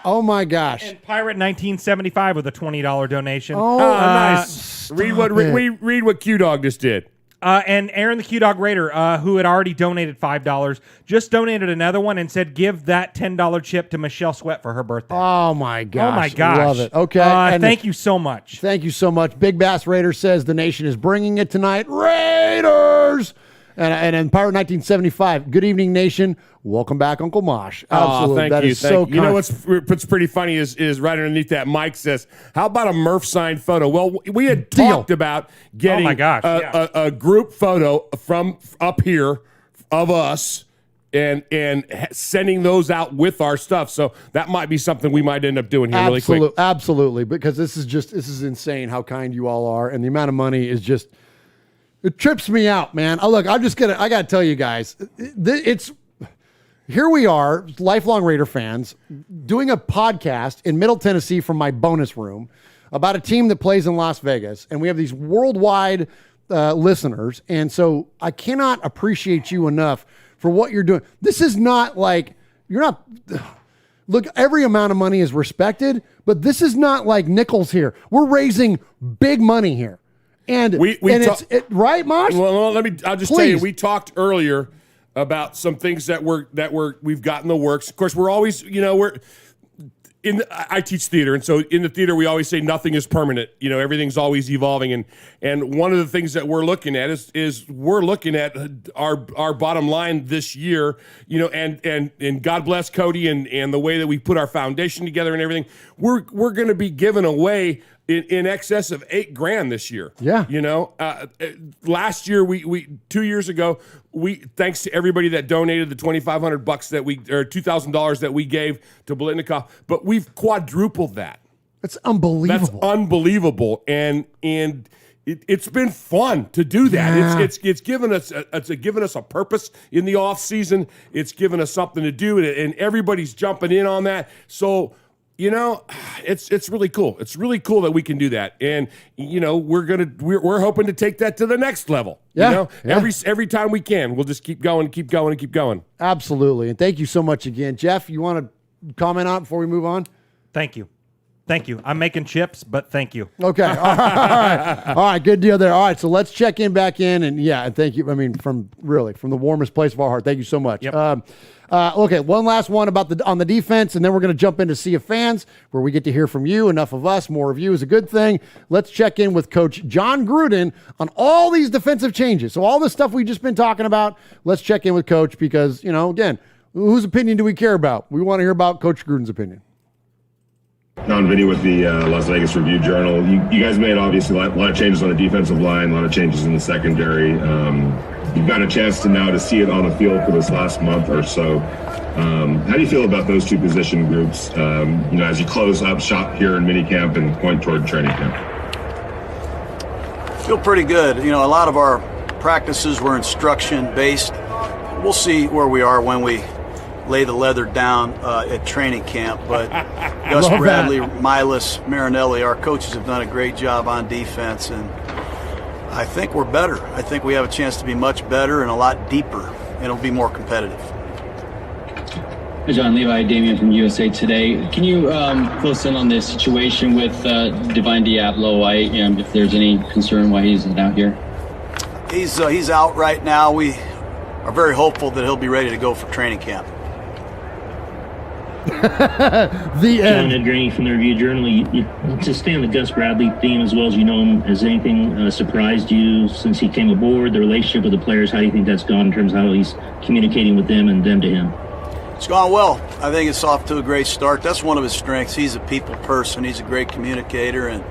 Oh my gosh. And Pirate 1975 with a $20 donation. Oh, nice. Read what Q Dog just did. And Aaron the Q Dog Raider, who had already donated $5, just donated another one and said, give that $10 chip to Michelle Sweat for her birthday. Oh my gosh. Oh my gosh. Love it. Okay. Thank you so much. Thank you so much. Big Bass Raider says the nation is bringing it tonight. Raiders! And in Pirate 1975, good evening, nation. Welcome back, Uncle Mosh. Absolutely. Thank That you. is so You know kind. what's pretty funny is right underneath that, Mike says, how about a Murf signed photo? Well, we had talked about getting a group photo from up here of us and sending those out with our stuff. So that might be something we might end up doing here really quick. Absolutely, because this is insane how kind you all are, and the amount of money is just, it trips me out, man. I got to tell you guys, here we are, lifelong Raider fans, doing a podcast in Middle Tennessee from my bonus room about a team that plays in Las Vegas, and we have these worldwide listeners, and so I cannot appreciate you enough for what you're doing. This is not like you're not. Look, every amount of money is respected, but this is not like nickels here. We're raising big money here, and right, Mosh? Well, I'll just Please. tell you, we talked earlier about some things that we've got in the works. Of course, we're always, I teach theater, and so in the theater we always say nothing is permanent. Everything's always evolving, and one of the things that we're looking at is we're looking at our bottom line this year. And God bless Cody and the way that we put our foundation together and everything. We're going to be giving away in excess of $8,000 this year. Yeah. Last year, we 2 years ago, thanks to everybody that donated the $2,500 or $2,000 that we gave to Blitnikoff, but we've quadrupled that. That's unbelievable. That's unbelievable. And it's been fun to do that. Yeah. It's given us a purpose in the off season. It's given us something to do, and everybody's jumping in on that. So, it's really cool. It's really cool that we can do that, and we're hoping to take that to the next level. Yeah. Every time we can, we'll just keep going, keep going, and keep going. Absolutely, and thank you so much again, Jeff. You want to comment on it before we move on? Thank you. I'm making chips, but thank you. Okay. All right. Good deal there. All right. So let's check back in. And thank you. I mean, from the warmest place of our heart. Thank you so much. Yep. Okay. One last one on the defense, and then we're going to jump into Sea of Fans, where we get to hear from you. Enough of us, more of you is a good thing. Let's check in with Coach John Gruden on all these defensive changes. So all the stuff we've just been talking about, let's check in with Coach because, again, whose opinion do we care about? We want to hear about Coach Gruden's opinion. Don Vinny with the Las Vegas Review-Journal. You guys made obviously a lot of changes on the defensive line, a lot of changes in the secondary. You've got a chance to see it on the field for this last month or so. How do you feel about those two position groups, as you close up shop here in minicamp and point toward training camp? Feel pretty good. A lot of our practices were instruction-based. We'll see where we are when we lay the leather down at training camp, but Gus Bradley, Milas, Marinelli, our coaches have done a great job on defense, and I think we're better. I think we have a chance to be much better and a lot deeper, and it'll be more competitive. Hey, John, Levi Damien from USA Today. Can you close in on this situation with Divine Diablo? If there's any concern why he's not here? He's out right now. We are very hopeful that he'll be ready to go for training camp. The end. John Ed Graney from the Review-Journal. To stay on the Gus Bradley theme as well as you know him, has anything surprised you since he came aboard? The relationship with the players, how do you think that's gone in terms of how he's communicating with them and them to him? It's gone well. I think it's off to a great start. That's one of his strengths. He's a people person. He's a great communicator, and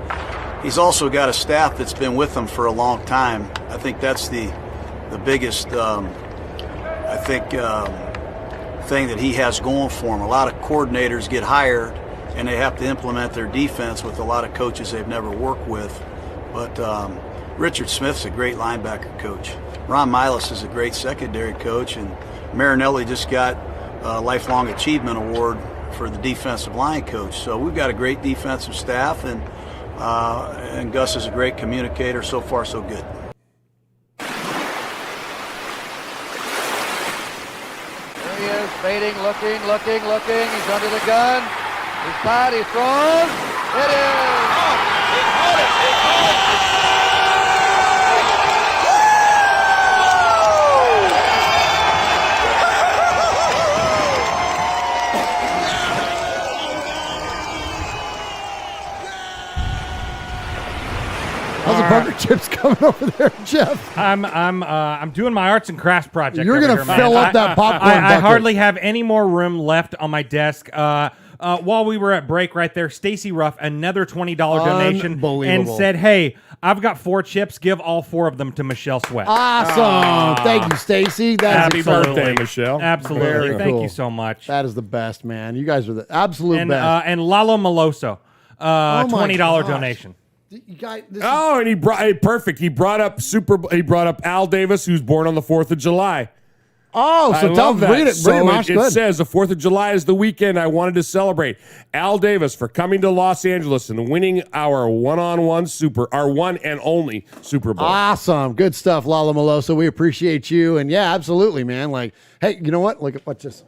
he's also got a staff that's been with him for a long time. I think that's the biggest thing that he has going for him. A lot of coordinators get hired and they have to implement their defense with a lot of coaches they've never worked with. But Richard Smith's a great linebacker coach. Ron Milas is a great secondary coach, and Marinelli just got a Lifelong Achievement Award for the defensive line coach. So we've got a great defensive staff, and Gus is a great communicator. So far, so good. Fading, looking. He's under the gun. He's tied. He throws. It is. He caught it. How's the burger chips coming over there, Jeff? I'm doing my arts and crafts project. You're going to fill up that popcorn bucket. I hardly have any more room left on my desk. While we were at break right there, Stacy Ruff, another $20 donation, and said, hey, I've got 4 chips. Give all 4 of them to Michelle Sweat. Awesome. Thank you, Stacy. Happy birthday, Michelle. Absolutely. Thank you so much. That is the best, man. You guys are the absolute best. And Lalo Meloso, $20 donation. You guys, and he brought perfect. He brought up Al Davis, who's born on the 4th of July. Oh, so tell them, read it. So Read it, Mosh. it says the 4th of July is the weekend. I wanted to celebrate Al Davis for coming to Los Angeles and winning our one and only Super Bowl. Awesome. Good stuff, Lala Malosa. We appreciate you. And yeah, absolutely, man. Like, hey, you know what? Look at what's this.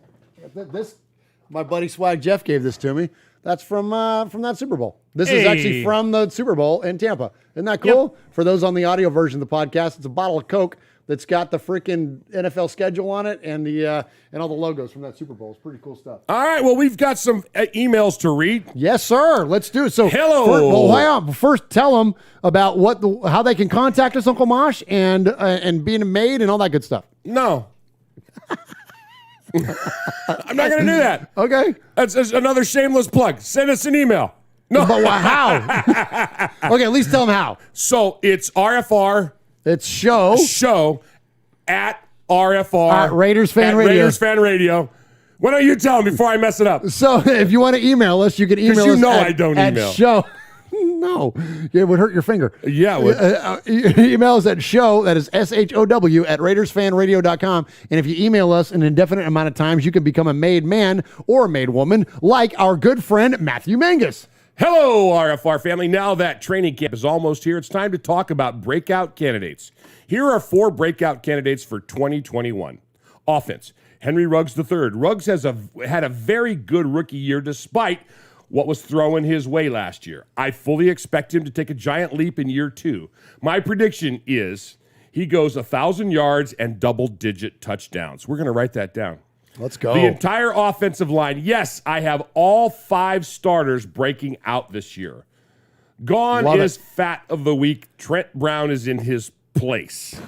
My buddy Swag Jeff gave this to me. That's from that Super Bowl. This is actually from the Super Bowl in Tampa. Isn't that cool? Yep. For those on the audio version of the podcast, it's a bottle of Coke that's got the freaking NFL schedule on it and the and all the logos from that Super Bowl. It's pretty cool stuff. All right, well, we've got some emails to read. Yes, sir. Let's do it. So, hello. Hang on. First, tell them about how they can contact us, Uncle Mosh, and being made and all that good stuff. No. I'm not going to do that. Okay. That's another shameless plug. Send us an email. No. But how? Okay, at least tell them how. So it's RFR. It's show at RFR. Raiders Fan Radio. Raiders Fan Radio. Why don't you tell them before I mess it up? So if you want to email us, you can email us. Because you know I don't email. Show. No, it would hurt your finger. Yeah, it would. Email us at show, that is SHOW, at RaidersFanRadio.com. And if you email us an indefinite amount of times, you can become a made man or a made woman, like our good friend Matthew Mangus. Hello, RFR family. Now that training camp is almost here, it's time to talk about breakout candidates. Here are 4 breakout candidates for 2021. Offense, Henry Ruggs III. Ruggs had a very good rookie year despite what was thrown his way last year. I fully expect him to take a giant leap in year 2. My prediction is he goes 1,000 yards and double-digit touchdowns. We're going to write that down. Let's go. The entire offensive line. Yes, I have all 5 starters breaking out this year. Gone Love is it. Fat of the Week. Trent Brown is in his place.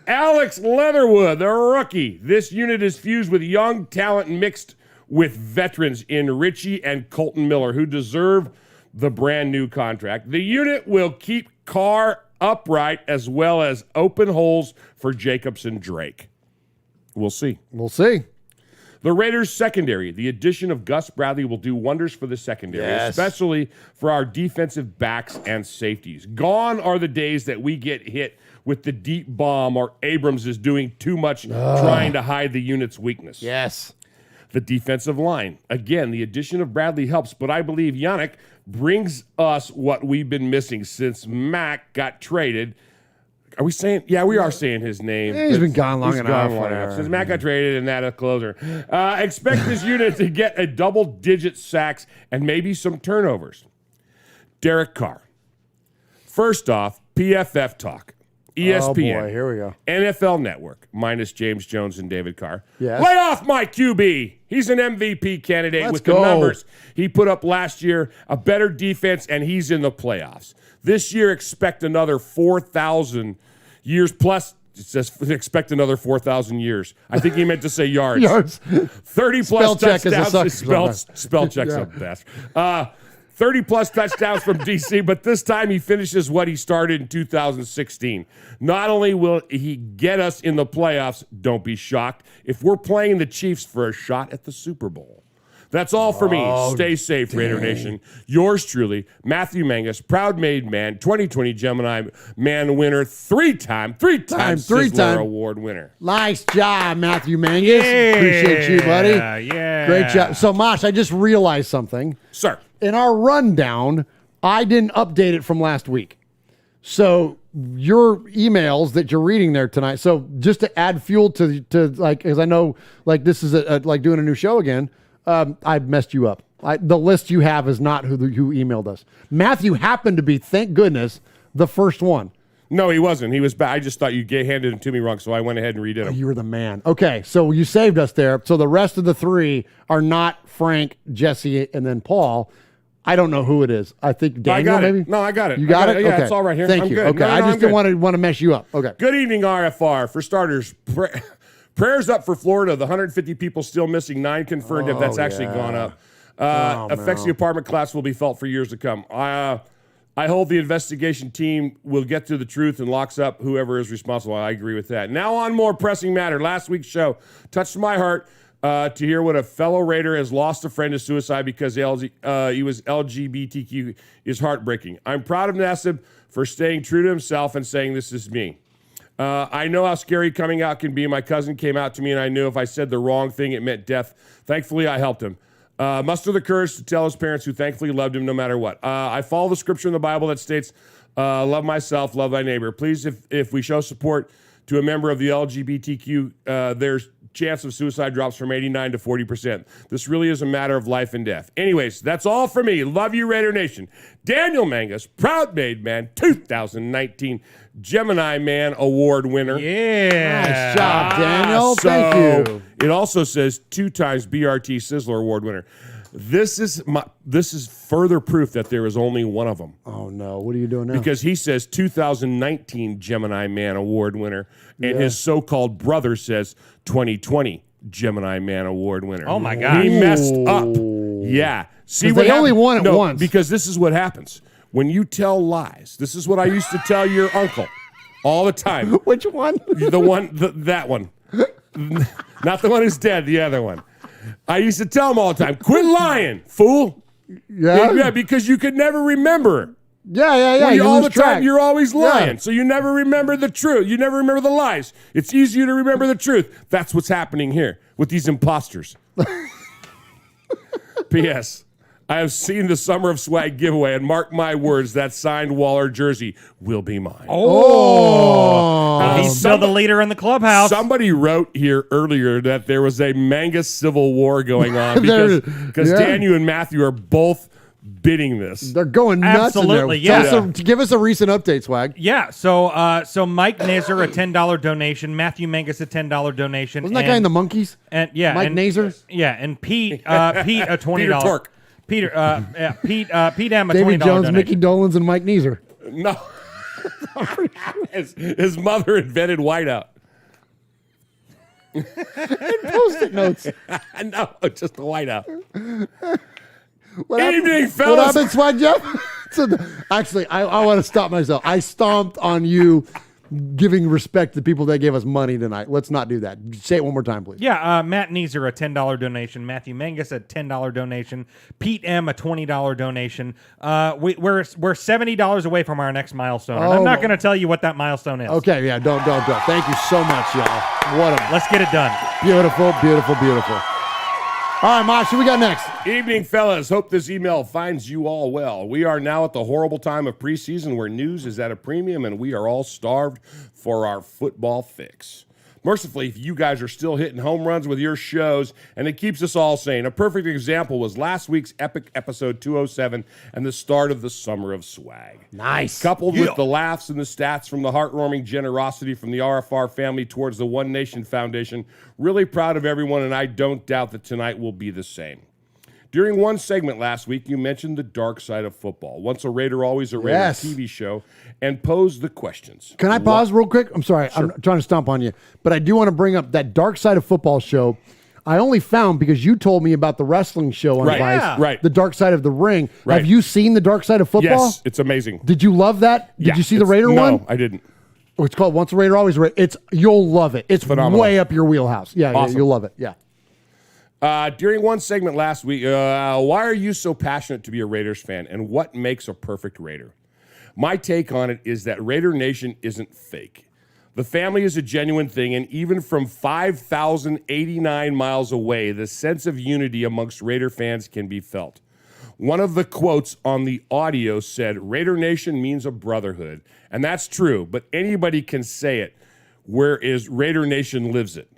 Alex Leatherwood, the rookie. This unit is fused with young talent mixed with veterans in Richie and Colton Miller, who deserve the brand new contract. The unit will keep Carr upright as well as open holes for Jacobs and Drake. We'll see. We'll see. The Raiders secondary. The addition of Gus Bradley will do wonders for the secondary, especially for our defensive backs and safeties. Gone are the days that we get hit with the deep bomb or Abrams is doing too much trying to hide the unit's weakness. Yes. The defensive line. Again, the addition of Bradley helps, but I believe Yannick brings us what we've been missing since Mac got traded. Are we saying? Yeah, we are saying his name. Yeah, he's been gone long enough. Since Mac got traded and that a closer. Expect this unit to get a double-digit sacks and maybe some turnovers. Derek Carr. First off, PFF talk. ESPN. Oh boy, here we go. NFL Network, minus James Jones and David Carr. Yes. Lay off my QB. He's an MVP candidate with the numbers he put up last year, a better defense, and he's in the playoffs. This year, expect another 4,000 years plus. It says expect another 4,000 years. I think he meant to say yards. 30 plus touchdowns. Spell check's the best. 30 plus touchdowns from DC, but this time he finishes what he started in 2016. Not only will he get us in the playoffs, don't be shocked, if we're playing the Chiefs for a shot at the Super Bowl. That's all for me. Stay safe, Raider Nation. Yours truly, Matthew Mangus, proud made man, 2020 Gemini Man winner, three-time Sizzler Award winner. Nice job, Matthew Mangus. Appreciate you, buddy. Yeah. Great job. So, Mosh, I just realized something. Sir. In our rundown, I didn't update it from last week. So your emails that you're reading there tonight. So just to add fuel to like, because I know like this is like doing a new show again. I messed you up. The list you have is not who emailed us. Matthew happened to be, thank goodness, the first one. No, he wasn't. He was bad. I just thought you handed him to me wrong, so I went ahead and redid him. You were the man. Okay, so you saved us there. So the rest of the 3 are not Frank, Jesse, and then Paul. I don't know who it is. I think Daniel, maybe? No, I got it. You got it? Yeah, okay. It's all right here. Thank I'm you. good. Okay, No, I just I'm didn't good. want to mess you up. Okay. Good evening, RFR. For starters, prayers up for Florida. The 150 people still missing, 9 confirmed. If that's actually gone up. Affects the apartment class will be felt for years to come. I hope the investigation team will get to the truth and locks up whoever is responsible. I agree with that. Now on more pressing matter. Last week's show touched my heart. to hear what a fellow Raider has lost a friend to suicide because he was LGBTQ is heartbreaking. I'm proud of Nassib for staying true to himself and saying this is me. I know how scary coming out can be. My cousin came out to me, and I knew if I said the wrong thing, it meant death. Thankfully, I helped him. Muster the courage to tell his parents, who thankfully loved him no matter what. I follow the scripture in the Bible that states, love myself, love thy neighbor. Please, if we show support to a member of the LGBTQ, there's chance of suicide drops from 89 to 40%. This really is a matter of life and death. Anyways, that's all for me. Love you, Raider Nation. Daniel Mangus, Proud Made Man, 2019 Gemini Man Award winner. Yeah. Nice job, Daniel. Thank you. It also says 2 times BRT Sizzler Award winner. This is further proof that there is only one of them. Oh, no. What are you doing now? Because he says 2019 Gemini Man Award winner, and his so-called brother says 2020 Gemini Man Award winner. Oh, my God. He messed up. Yeah. See, they only won it once. Because this is what happens. When you tell lies, this is what I used to tell your uncle all the time. Which one? That one. Not the one who's dead, the other one. I used to tell him all the time, quit lying, fool. Yeah, because you could never remember. Yeah. You all the track. time, you're always lying. Yeah. So you never remember the truth. You never remember the lies. It's easier to remember the truth. That's what's happening here with these imposters. P.S. I have seen the Summer of Swag giveaway, and mark my words, that signed Waller jersey will be mine. He's still the leader in the clubhouse. Somebody wrote here earlier that there was a Mangus civil war going on because Daniel and Matthew are both bidding this. They're going nuts. Absolutely, in there. Give us a recent update, Swag. Yeah, so Mike Nazer, a $10 donation. Matthew Mangus, a $10 donation. Wasn't that guy in the Monkeys? And yeah, Mike Nazer? Yeah, and Pete, a $20. Peter Tork. Pete M, a David $20 Jones, donation. Mickey Dolans, and Mike Neezer. No. His mother invented whiteout. Post-it notes. No, just the whiteout. What Evening, happened, fellas. What happened, Swag Jeff? Actually, I want to stop myself. I stomped on you giving respect to people that gave us money tonight. Let's not do that. Say it one more time, please. Yeah, Matt Neezer, a $10 donation. Matthew Mangus, a $10 donation. Pete M, a $20 donation. We're $70 away from our next milestone. And I'm not going to tell you what that milestone is. Okay, yeah, don't. Thank you so much, y'all. Let's get it done. Beautiful. All right, Mosh, who we got next? Evening, fellas. Hope this email finds you all well. We are now at the horrible time of preseason where news is at a premium and we are all starved for our football fix. Mercifully, you guys are still hitting home runs with your shows, and it keeps us all sane. A perfect example was last week's epic episode 207 and the start of the Summer of Swag. Nice. Coupled with the laughs and the stats from the heartwarming generosity from the RFR family towards the One Nation Foundation. Really proud of everyone, and I don't doubt that tonight will be the same. During one segment last week, you mentioned the dark side of football. Once a Raider, always a Raider TV show, and posed the questions. Can I pause real quick? I'm sorry. Sure. I'm trying to stomp on you. But I do want to bring up that dark side of football show. I only found because you told me about the wrestling show on Vice. Right. The dark side of the ring. Right. Have you seen the dark side of football? Yes, it's amazing. Did you love that? Did you see the Raider one? No, I didn't. It's called Once a Raider, Always a Raider. You'll love it. It's phenomenal. Way up your wheelhouse. Yeah, awesome. You'll love it. Yeah. During one segment last week, why are you so passionate to be a Raiders fan, and what makes a perfect Raider? My take on it is that Raider Nation isn't fake. The family is a genuine thing, and even from 5,089 miles away, the sense of unity amongst Raider fans can be felt. One of the quotes on the audio said, Raider Nation means a brotherhood, and that's true, but anybody can say it, whereas Raider Nation lives it.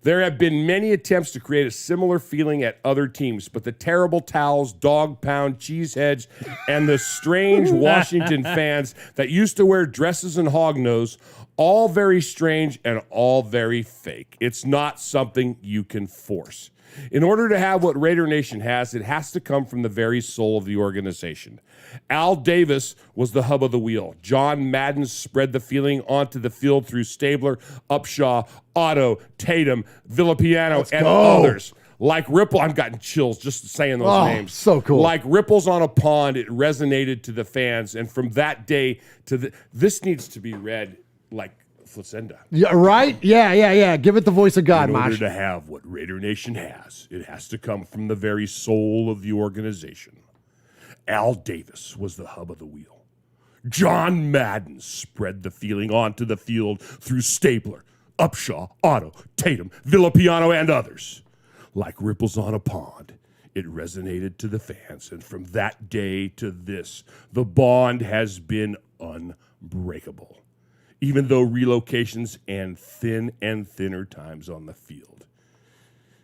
There have been many attempts to create a similar feeling at other teams, but the terrible towels, dog pound, cheeseheads, and the strange Washington fans that used to wear dresses and hognose, all very strange and all very fake. It's not something you can force. In order to have what Raider Nation has, it has to come from the very soul of the organization. Al Davis was the hub of the wheel. John Madden spread the feeling onto the field through Stabler, Upshaw, Otto, Tatum, Villapiano, and others. Like Ripple, I've gotten chills just saying those names. So cool. Like ripples on a pond, it resonated to the fans. And from that day to this needs to be read like Flacenda. Yeah, right? Yeah. Give it the voice of God, In order Mosh. to have what Raider Nation has, it has to come from the very soul of the organization. Al Davis was the hub of the wheel. John Madden spread the feeling onto the field through Stabler, Upshaw, Otto, Tatum, Villapiano, and others. Like ripples on a pond, it resonated to the fans, and from that day to this, the bond has been unbreakable, even though relocations and thinner times on the field.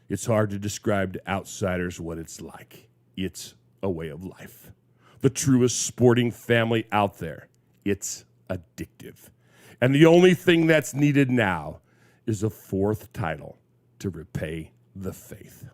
It's hard to describe to outsiders what it's like. It's a way of life. The truest sporting family out there. It's addictive. And the only thing that's needed now is a fourth title to repay the faith.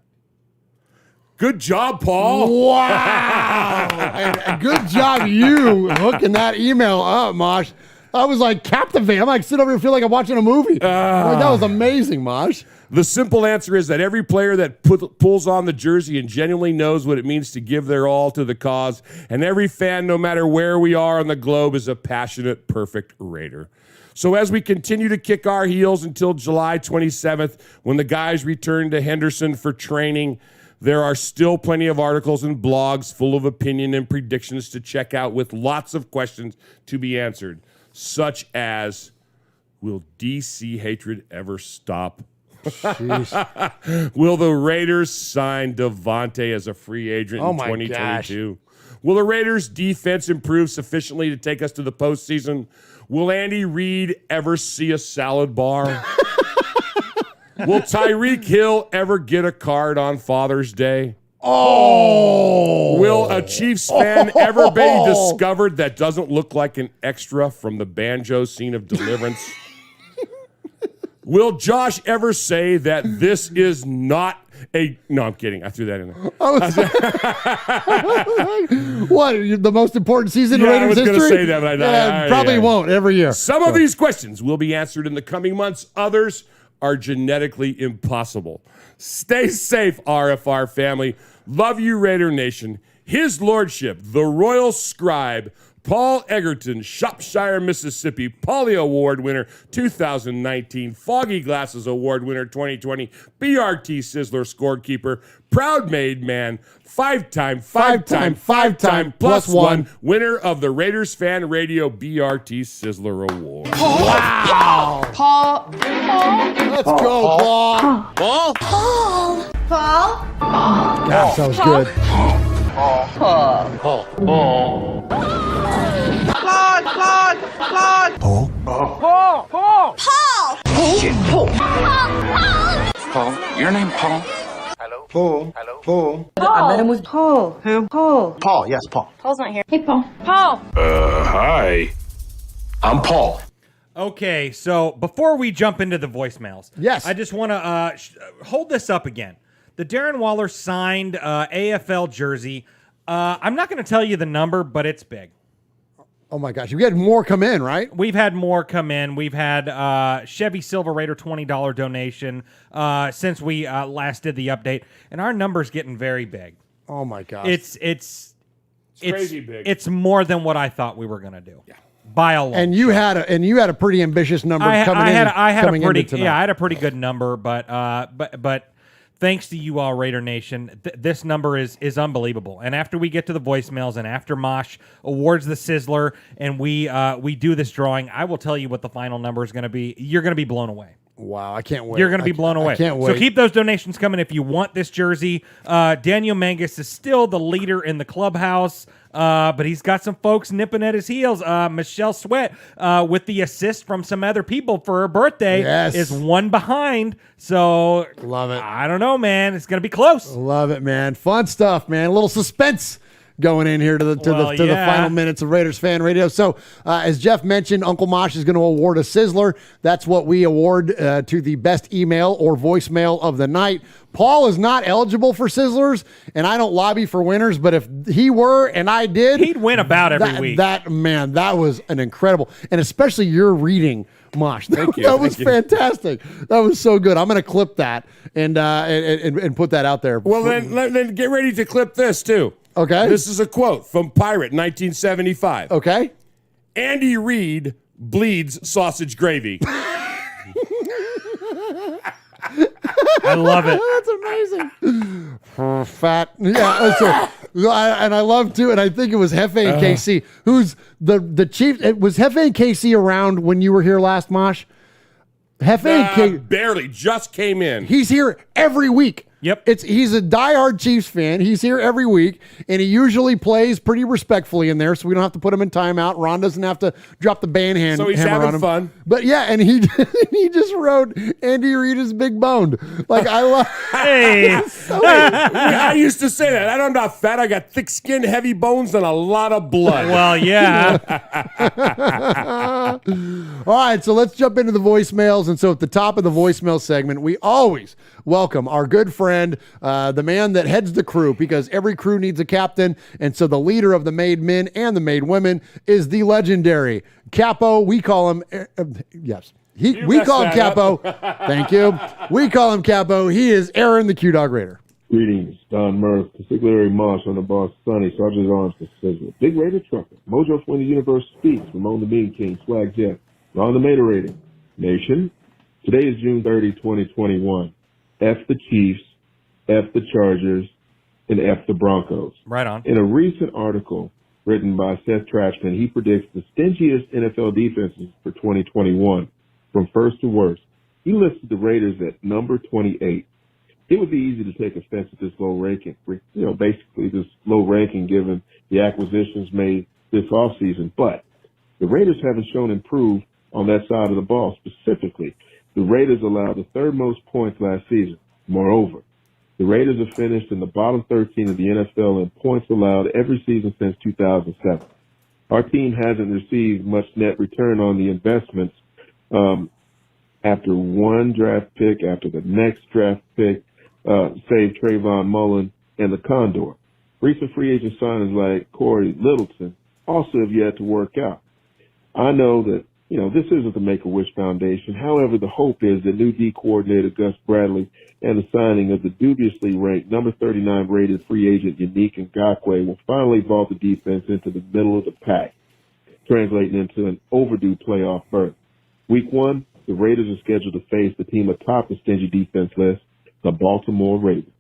Good job, Paul. Wow. and good job you hooking that email up, Mosh. I was like captivated. I'm like sitting over here feel like I'm watching a movie. Like, that was amazing, Mosh. The simple answer is that every player that pulls on the jersey and genuinely knows what it means to give their all to the cause, and every fan, no matter where we are on the globe, is a passionate, perfect Raider. So as we continue to kick our heels until July 27th, when the guys return to Henderson for training, there are still plenty of articles and blogs full of opinion and predictions to check out with lots of questions to be answered, such as, will DC hatred ever stop? Will the Raiders sign Devontae as a free agent in 2022? Will the Raiders' defense improve sufficiently to take us to the postseason? Will Andy Reid ever see a salad bar? Will Tyreek Hill ever get a card on Father's Day? Oh! Will a Chiefs fan ever be discovered that doesn't look like an extra from the banjo scene of Deliverance? Will Josh ever say that this is not a... No, I'm kidding. I threw that in there. What? The most important season in Yeah, Raiders history? I was going to say that, but I probably won't every year. Some of these questions will be answered in the coming months. Others are genetically impossible. Stay safe, RFR family. Love you, Raider Nation. His Lordship, the Royal Scribe, Paul Egerton, Shropshire, Mississippi, Pauly Award winner 2019, Foggy Glasses Award winner 2020, BRT Sizzler scorekeeper, proud made man, five-time plus one winner of the Raiders Fan Radio BRT Sizzler Award. Wow. Paul. Let's go, Paul. Paul. Paul. Gosh, that was good. Paul. Paul, your name Paul? Paul. I met him with Paul. Who? Paul. Paul, yes, Paul. Paul's not here. Hey, Paul. Paul. Hi. I'm Paul. Okay, so before we jump into the voicemails, yes, I just want to hold this up again. The Darren Waller signed AFL jersey. I'm not going to tell you the number, but it's big. Oh my gosh, we had more come in, right? We've had more come in. We've had Chevy Silver Raider $20 donation since we last did the update, and our number's getting very big. Oh my gosh, it's crazy big. It's more than what I thought we were going to do. Yeah. By a lot. And you had a pretty ambitious number coming in. I had a pretty good number, but thanks to you all, Raider Nation, this number is unbelievable. And after we get to the voicemails and after Mosh awards the Sizzler and we do this drawing, I will tell you what the final number is going to be. You're going to be blown away. Wow, I can't wait. You're going to be blown away. I can't wait. So keep those donations coming if you want this jersey. Daniel Mangus is still the leader in the clubhouse, but he's got some folks nipping at his heels. Michelle Sweat, with the assist from some other people for her birthday, is one behind. So love it. I don't know, man. It's going to be close. Love it, man. Fun stuff, man. A little suspense going in here to the final minutes of Raiders Fan Radio. So, as Jeff mentioned, Uncle Mosh is going to award a Sizzler. That's what we award to the best email or voicemail of the night. Paul is not eligible for Sizzlers, and I don't lobby for winners, but if he were and I did, he'd win about every week. That was an incredible, and especially your reading, Mosh. Thank you. That was fantastic. That was so good. I'm going to clip that and put that out there. Well, then get ready to clip this too. Okay. This is a quote from Pirate 1975. Okay. Andy Reid bleeds sausage gravy. I love it. That's amazing. Fat. Yeah. And I love too, and I think it was Hefe and KC, who's the chief. Was Hefe and KC around when you were here last, Mosh? Hefe and KC barely just came in. He's here every week. Yep. He's a diehard Chiefs fan. He's here every week, and he usually plays pretty respectfully in there, so we don't have to put him in timeout. Ron doesn't have to drop the band So he's hammer on having him. fun. But yeah, and he just wrote Andy Reid is big boned. Like I love. Hey, I used to say that. I'm not fat. I got thick skin, heavy bones, and a lot of blood. Well, yeah. All right, so let's jump into the voicemails. And so at the top of the voicemail segment, we always welcome our good friend, the man that heads the crew, because every crew needs a captain. And so the leader of the made men and the made women is the legendary Capo. We call him, yes. We call him Capo. Thank you. We call him Capo. He is Aaron, the Q-Dog Raider. Greetings, Don Murf, particularly Marsh on the boss, Sonny, Sergeant Arms, Sizzle, Big Raider Trucker, Mojo from the Universe Speaks, Ramon the Mean King, Swag Jeff, Ron the Mater Rating, Nation. Today is June 30, 2021. F the Chiefs, F the Chargers, and F the Broncos. Right on. In a recent article written by Seth Trashman, he predicts the stingiest NFL defenses for 2021, from first to worst. He listed the Raiders at number 28. It would be easy to take offense at this low ranking, basically this low ranking given the acquisitions made this offseason. But the Raiders haven't shown improved on that side of the ball. Specifically, the Raiders allowed the third most points last season. Moreover, the Raiders have finished in the bottom 13 of the NFL in points allowed every season since 2007. Our team hasn't received much net return on the investments after one draft pick, after the next draft pick, save Trayvon Mullen and the Condor. Recent free agent signings like Corey Littleton also have yet to work out. I know that, this isn't the Make-A-Wish Foundation. However, the hope is that new D coordinator Gus Bradley and the signing of the dubiously ranked number 39 rated free agent Yannick Ngakoue will finally vault the defense into the middle of the pack, translating into an overdue playoff berth. Week 1, the Raiders are scheduled to face the team atop the stingy defense list, the Baltimore Ravens.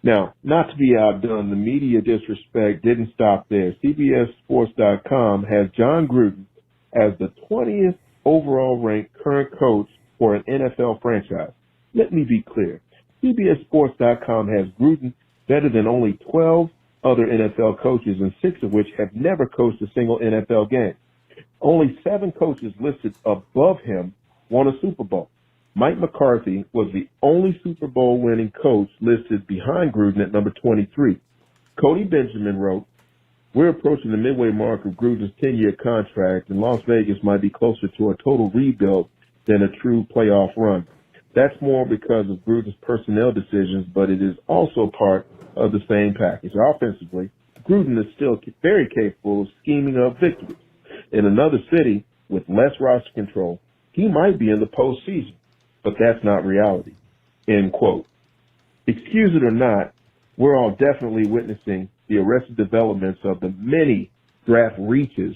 Now, not to be outdone, the media disrespect didn't stop there. CBSSports.com has John Gruden as the 20th overall ranked current coach for an NFL franchise. Let me be clear. CBSSports.com has Gruden better than only 12 other NFL coaches, and 6 of which have never coached a single NFL game. Only 7 coaches listed above him won a Super Bowl. Mike McCarthy was the only Super Bowl winning coach listed behind Gruden at number 23. Cody Benjamin wrote, "We're approaching the midway mark of Gruden's 10-year contract, and Las Vegas might be closer to a total rebuild than a true playoff run. That's more because of Gruden's personnel decisions, but it is also part of the same package. Offensively, Gruden is still very capable of scheming up victories. In another city with less roster control, he might be in the postseason, but that's not reality." End quote. Excuse it or not, we're all definitely witnessing the arrested developments of the many draft reaches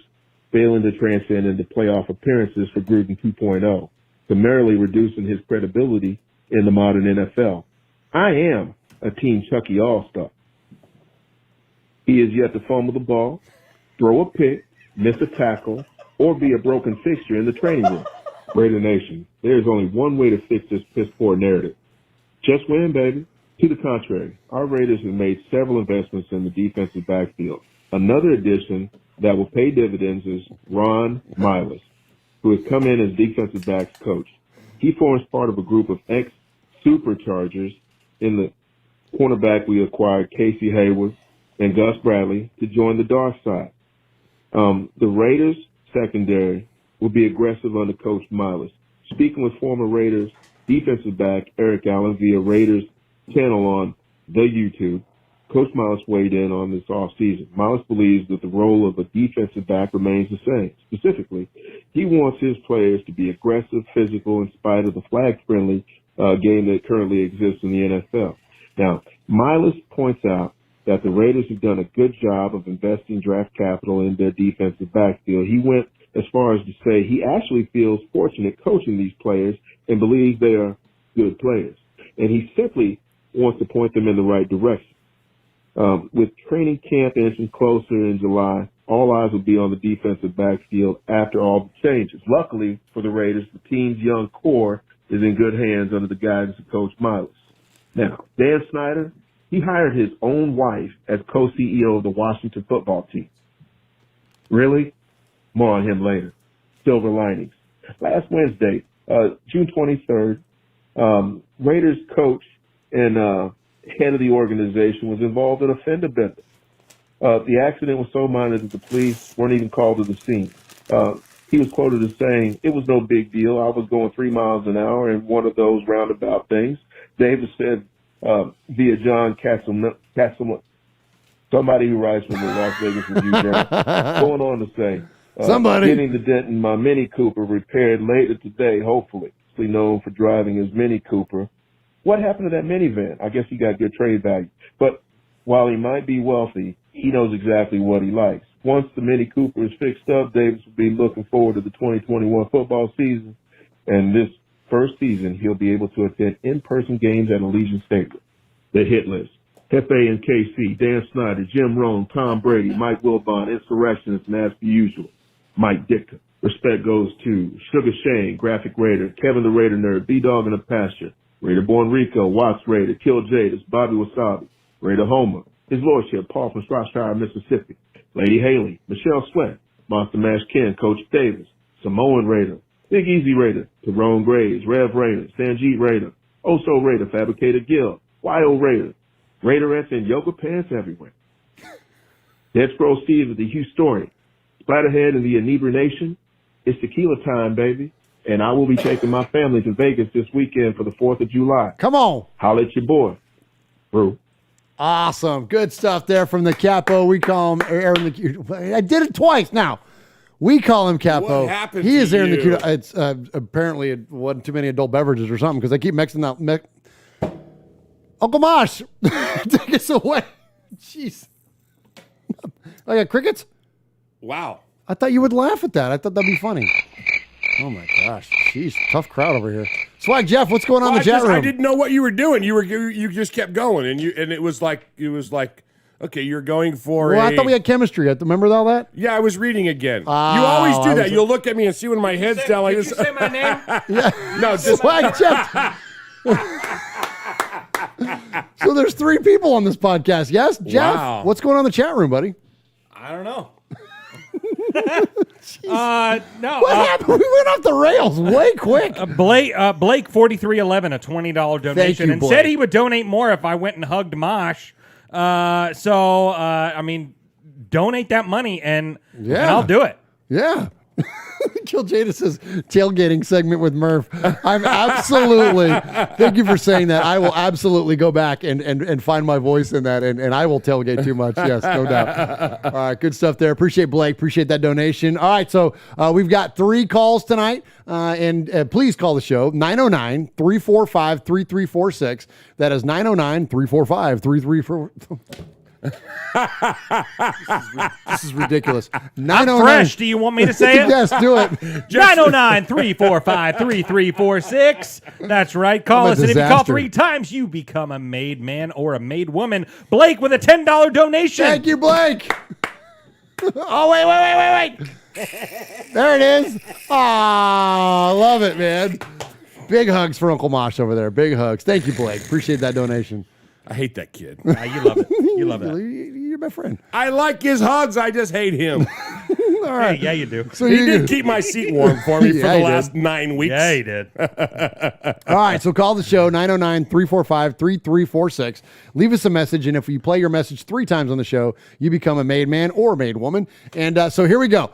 failing to transcend into playoff appearances for Gruden 2.0, summarily reducing his credibility in the modern NFL. I am a Team Chucky All-Star. He is yet to fumble the ball, throw a pick, miss a tackle, or be a broken fixture in the training room. Raider Nation, there is only one way to fix this piss-poor narrative. Just win, baby. To the contrary, our Raiders have made several investments in the defensive backfield. Another addition that will pay dividends is Ron Miles, who has come in as defensive backs coach. He forms part of a group of ex-Superchargers in the cornerback we acquired, Casey Hayward and Gus Bradley, to join the dark side. The Raiders secondary will be aggressive under Coach Miles. Speaking with former Raiders defensive back Eric Allen via Raiders channel on the YouTube, Coach Miles weighed in on this offseason. Miles believes that the role of a defensive back remains the same. Specifically, he wants his players to be aggressive, physical, in spite of the flag-friendly game that currently exists in the NFL. Now, Miles points out that the Raiders have done a good job of investing draft capital in their defensive backfield. He went as far as to say he actually feels fortunate coaching these players and believes they are good players. And he simply wants to point them in the right direction. With training camp inching closer in July, all eyes will be on the defensive backfield after all the changes. Luckily for the Raiders, the team's young core is in good hands under the guidance of Coach Miles. Now, Dan Snyder, he hired his own wife as co-CEO of the Washington football team. Really? More on him later. Silver linings. Last Wednesday, June 23rd, Raiders coach and head of the organization was involved in a fender bender. The accident was so minor that the police weren't even called to the scene. He was quoted as saying, "It was no big deal. I was going 3 miles an hour in one of those roundabout things." Davis said via John Castle, somebody who writes for the Las Vegas Review Journal, going on to say, getting the dent in my Mini Cooper repaired later today, hopefully. Known for driving his Mini Cooper. What happened to that minivan? I guess he got good trade value. But while he might be wealthy, he knows exactly what he likes. Once the Mini Cooper is fixed up, Davis will be looking forward to the 2021 football season. And this first season, he'll be able to attend in-person games at Allegiant Stadium. The hit list. Hefe and KC, Dan Snyder, Jim Rome, Tom Brady, Mike Wilbon, Insurrectionist, and as per usual, Mike Ditka. Respect goes to Sugar Shane, Graphic Raider, Kevin the Raider Nerd, B-Dog in the Pasture, Raider Born Rico, Watts Raider, Kill Jadis, Bobby Wasabi, Raider Homer, His Lordship, Paul from Shropshire, Mississippi, Lady Haley, Michelle Sweat, Monster Mash Ken, Coach Davis, Samoan Raider, Big Easy Raider, Tyrone Graves, Rev Raider, Sanjeet Raider, Oso Raider, Fabricator Gill, Y.O. Raider, Raiderettes and yoga pants everywhere. Dead Scroll Steve of the Historian, Splatterhead and the Inebri Nation. It's tequila time, baby. And I will be taking my family to Vegas this weekend for the 4th of July. Come on. Holla at your boy, bro. Awesome. Good stuff there from the Capo. We call him Aaron the I did it twice now. We call him Capo. What happened He is to Aaron you? the It's apparently it wasn't too many adult beverages or something because I keep mixing up. Uncle Mosh, take us away. Jeez. I got crickets? Wow. I thought you would laugh at that. I thought that'd be funny. Oh my gosh. Jeez, tough crowd over here. Swag Jeff, what's going on in the chat room? I didn't know what you were doing. You just kept going, and it was like okay, you're going for. Well, I thought we had chemistry. Remember all that? Yeah, I was reading again. You always do that. You'll look at me and see when my head's down like this. Did you say my name? Yeah. No, just Swag Jeff. So there's 3 people on this podcast. Yes, Jeff. Wow. What's going on in the chat room, buddy? I don't know. No. What happened? We went off the rails way quick. Blake 4311, a $20 donation, you, and Blake. said he would donate more if I went and hugged Mosh. I mean, donate that money and I'll do it. Yeah. Kill Jadis' tailgating segment with Murf. I'm absolutely, thank you for saying that. I will absolutely go back and find my voice in that, and I will tailgate too much. Yes, no doubt. All right, good stuff there. Appreciate Blake. Appreciate that donation. All right, so we've got 3 calls tonight, and please call the show, 909-345-3346. That is 909-345-3346. This is ridiculous. 909. I'm fresh. Do you want me to say it? Yes, do it. 909-345-3346. That's right. Call I'm a us, and if you call disaster. 3 times, you become a made man or a made woman. Blake with a $10 donation. Thank you, Blake. Oh, wait. There it is. Ah, love it, man. Big hugs for Uncle Mosh over there. Big hugs. Thank you, Blake. Appreciate that donation. I hate that kid. You love it. You love that. You're my friend. I like his hugs. I just hate him. All right. Yeah, you do. So He you did keep my seat warm for me for Yeah, the he last did. 9 weeks. Yeah, he did. All right, so call the show, 909-345-3346. Leave us a message, and if you play your message 3 times on the show, you become a made man or a made woman. And so here we go.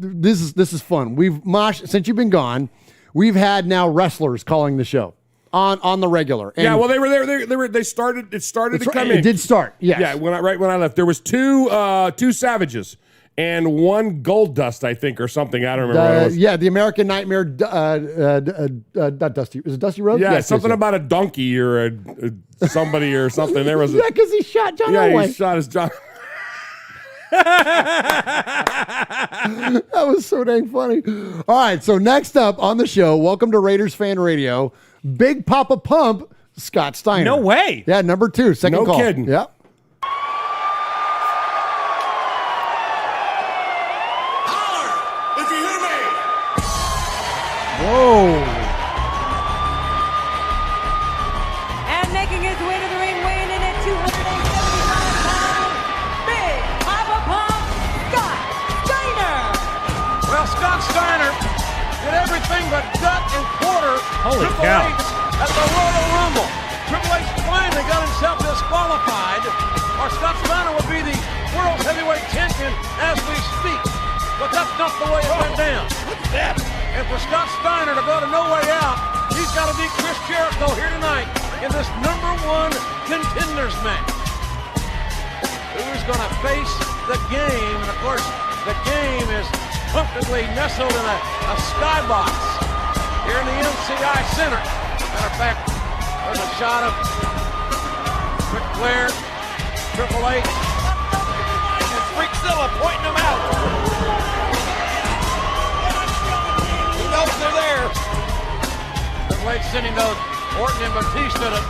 This is fun. Mosh, since you've been gone, we've had now wrestlers calling the show on the regular. And yeah, well, they were there. They started. It started to come in. It did start. Yes. Yeah, when I left, there was two Savages and 1 Gold Dust, I think, or something. I don't remember what it was. Yeah, the American Nightmare. Not Dusty. Is it Dusty Rhodes? Yeah, Yes, something yes. about a donkey or somebody or something. There was. Yeah, because he shot John Yeah, Elway. he shot his John. That was so dang funny. All right, so next up on the show, welcome to Raiders Fan Radio, Big Papa Pump, Scott Steiner. No way. Yeah, number 2, second No call. kidding. Yep. If you hear me. Whoa. And making his way to the ring, weighing in at 275 pounds, Big Papa Pump, Scott Steiner. Well, Scott Steiner did everything but gut and quarter Holy Triple cow. H at the Royal Rumble. Triple H finally got himself disqualified, or Scott Steiner would be the world heavyweight champion as we speak. But that's not the way it went down. What's that? And for Scott Steiner to go to no way out, he's got to beat Chris Jericho here tonight in this #1 contenders match. Who's going to face the game? And of course, the game is comfortably nestled in a skybox here in the NCI Center. Matter of fact, there's a shot of Ric Flair, Triple H, and Freakzilla pointing them out. He knows they're there. Triple H sending those Orton and Batista to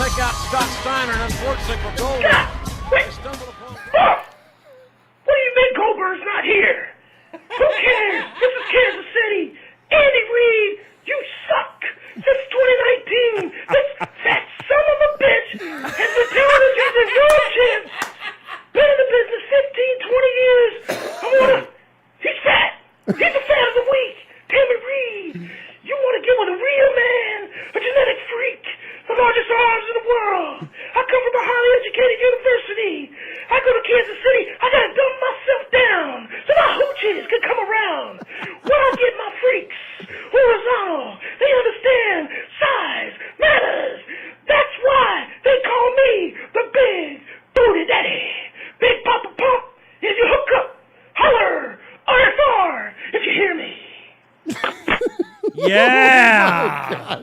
take out Scott Steiner, and unfortunately for Goldberg, they stumbled upon. What do you mean Goldberg's not here? Who cares? This is Kansas City. Andy Reid, you suck. Since 2019, this fat son of a bitch has been telling us he's a real champ. Been in the business 15, 20 years. He's fat. He's the fat of the week. Tammy Reid, you want to get with a real man, a genetic freak, the largest arms in the world. I come from a highly educated university. I go to Kansas City. I gotta dumb myself down so my hoochies can come around. When I get my freaks horizontal, they understand size matters. That's why they call me the Big Booty Daddy. Big Papa Pump, if you hook up, holler, RFR, if you hear me. Yeah.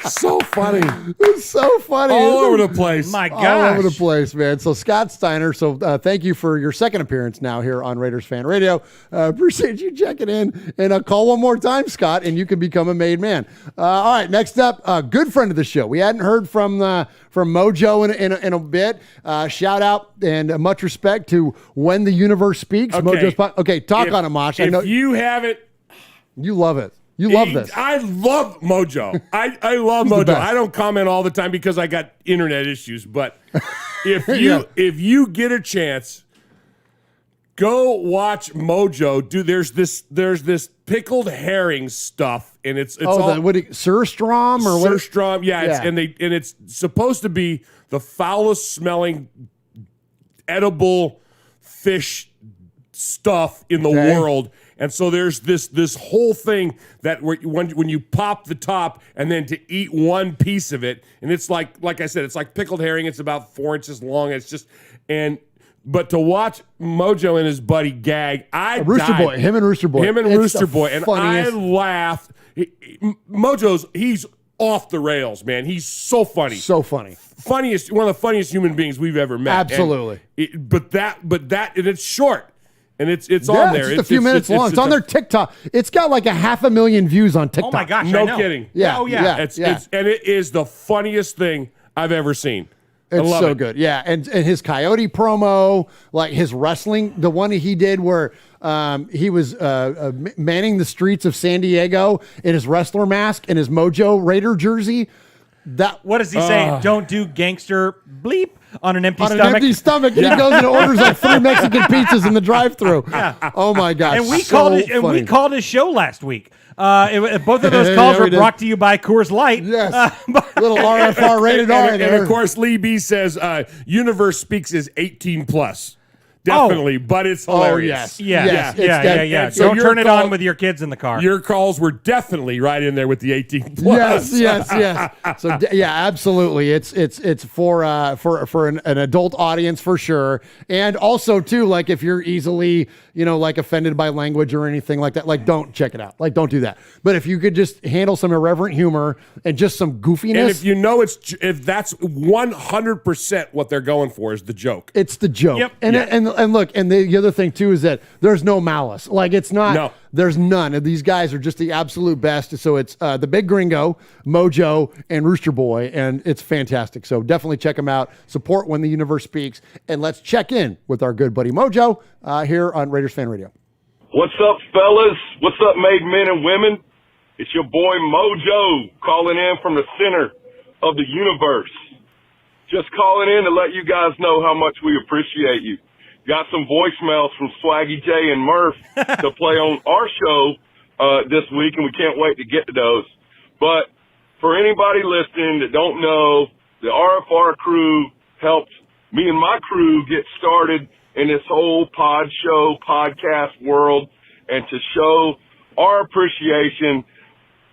So funny. It's so funny. All over the place. My gosh. All over the place, man. So Scott Steiner, thank you for your second appearance now here on Raiders Fan Radio. Appreciate you checking in. And call one more time, Scott, and you can become a made man. All right, next up, good friend of the show. We hadn't heard from Mojo in a bit. Shout out and much respect to When the Universe Speaks. Okay. Mojo's talk on it, Mosh. I know you haven't. You love it. You love this. I love Mojo. I love Mojo. I don't comment all the time because I got internet issues. But if you get a chance, go watch Mojo. There's this pickled herring stuff, and it's all Surstrom or what? Surstrom. Yeah, it's supposed to be the foulest smelling edible fish stuff in the world. And so there's this whole thing that when you pop the top and then to eat one piece of it, and it's like I said, it's like pickled herring. It's about 4 inches long. It's just but to watch Mojo and his buddy gag, Rooster Boy, him and Rooster Boy, and I laughed. He's off the rails, man. He's so funny, one of the funniest human beings we've ever met. Absolutely. But and it's short. And it's on there. It's a few minutes long. It's on their TikTok. It's got like 500,000 views on TikTok. Oh my gosh! No kidding. Yeah. Oh yeah. And it is the funniest thing I've ever seen. It's so good. Yeah. And his Coyote promo, like his wrestling, the one he did where he was manning the streets of San Diego in his wrestler mask and his Mojo Raider jersey. What does he say? Don't do gangster bleep on an empty stomach. On an empty stomach, and he goes and orders like 3 Mexican pizzas in the drive-thru. Yeah. Oh my gosh! And we called his show last week. Both of those calls were brought to you by Coors Light. Yes, little RFR rated R there. And of course, Lee B says Universe Speaks is 18 plus. Definitely, but it's hilarious. Yeah. So don't turn it on with your kids in the car. Your calls were definitely right in there with the 18 plus. Yes. So absolutely. It's for an adult audience for sure, and also too, like if you're easily like offended by language or anything like that, like don't check it out. Like don't do that. But if you could just handle some irreverent humor and just some goofiness, and if that's 100% what they're going for is the joke. It's the joke. Yep. And And look, and the other thing too is that there's no malice. Like it's not. No. There's none. And these guys are just the absolute best. So it's the Big Gringo, Mojo, and Rooster Boy, and it's fantastic. So definitely check them out. Support When the Universe Speaks, and let's check in with our good buddy Mojo here on Raiders Fan Radio. What's up, fellas? What's up, made men and women? It's your boy Mojo calling in from the center of the universe. Just calling in to let you guys know how much we appreciate you. Got some voicemails from Swaggy J and Murf to play on our show this week, and we can't wait to get to those. But for anybody listening that don't know, the RFR crew helped me and my crew get started in this whole podcast world, and to show our appreciation,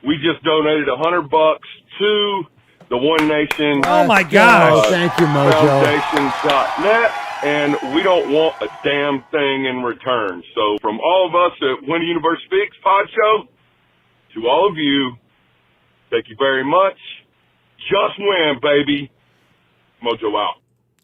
we just donated $100 to the One Nation. Oh my gosh! Thank you, Mojo. Foundation.net, and we don't want a damn thing in return. So from all of us at When the Universe Speaks Pod Show, to all of you, thank you very much. Just win, baby. Mojo out.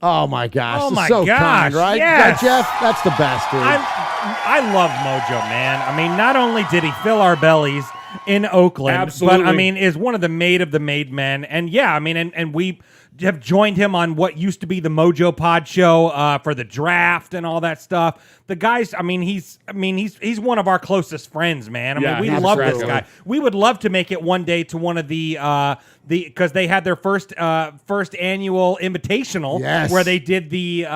Oh my gosh! Oh my so gosh! kind, right? Yes. Yeah, Jeff, that's the best, dude. I love Mojo, man. I mean, not only did he fill our bellies in Oakland, Absolutely. but I mean, is one of the made men. And yeah, I mean, and we have joined him on what used to be the Mojo Pod show for the draft and all that stuff. The guy's, he's one of our closest friends, man. I mean, we love this guy. We would love to make it one day to one of the because they had their first annual invitational where they did the it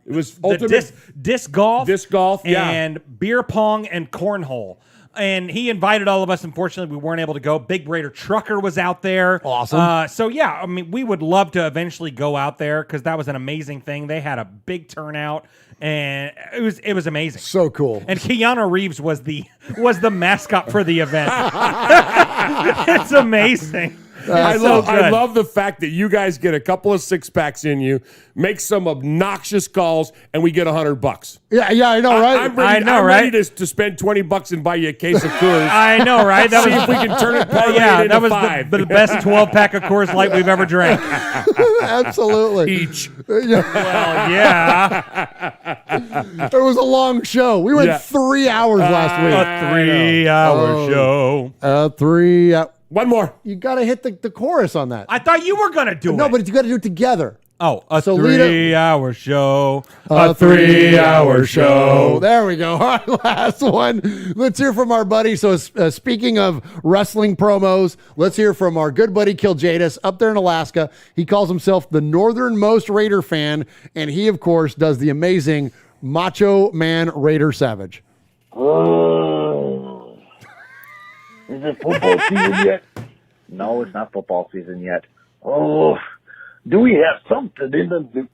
was the ultimate disc golf, and beer pong and cornhole. And he invited all of us. Unfortunately, we weren't able to go. Big Raider Trucker was out there. Awesome. So yeah, I mean, we would love to eventually go out there because that was an amazing thing. They had a big turnout, and it was amazing. So cool. And Keanu Reeves was the mascot for the event. It's amazing. I love the fact that you guys get a couple of six-packs in you, make some obnoxious calls, and we get $100. Yeah, I know, right? I'm ready to spend $20 and buy you a case of Coors. I know, right? See if we can turn it that was five. the best 12-pack of Coors Light we've ever drank. Absolutely. Each. Well, yeah. It was a long show. We went 3 hours last week. A 3-hour show. 3 hours. One more. You got to hit the chorus on that. I thought you were going to do it. No, but you got to do it together. Oh, a So 3-hour show. A 3-hour show. There we go. All right, last one. Let's hear from our buddy. So speaking of wrestling promos, let's hear from our good buddy Kiljadis up there in Alaska. He calls himself the northernmost Raider fan, and he, of course, does the amazing Macho Man Raider Savage. Oh. Is it football season yet? No, it's not football season yet. Oh, do we have something in the news?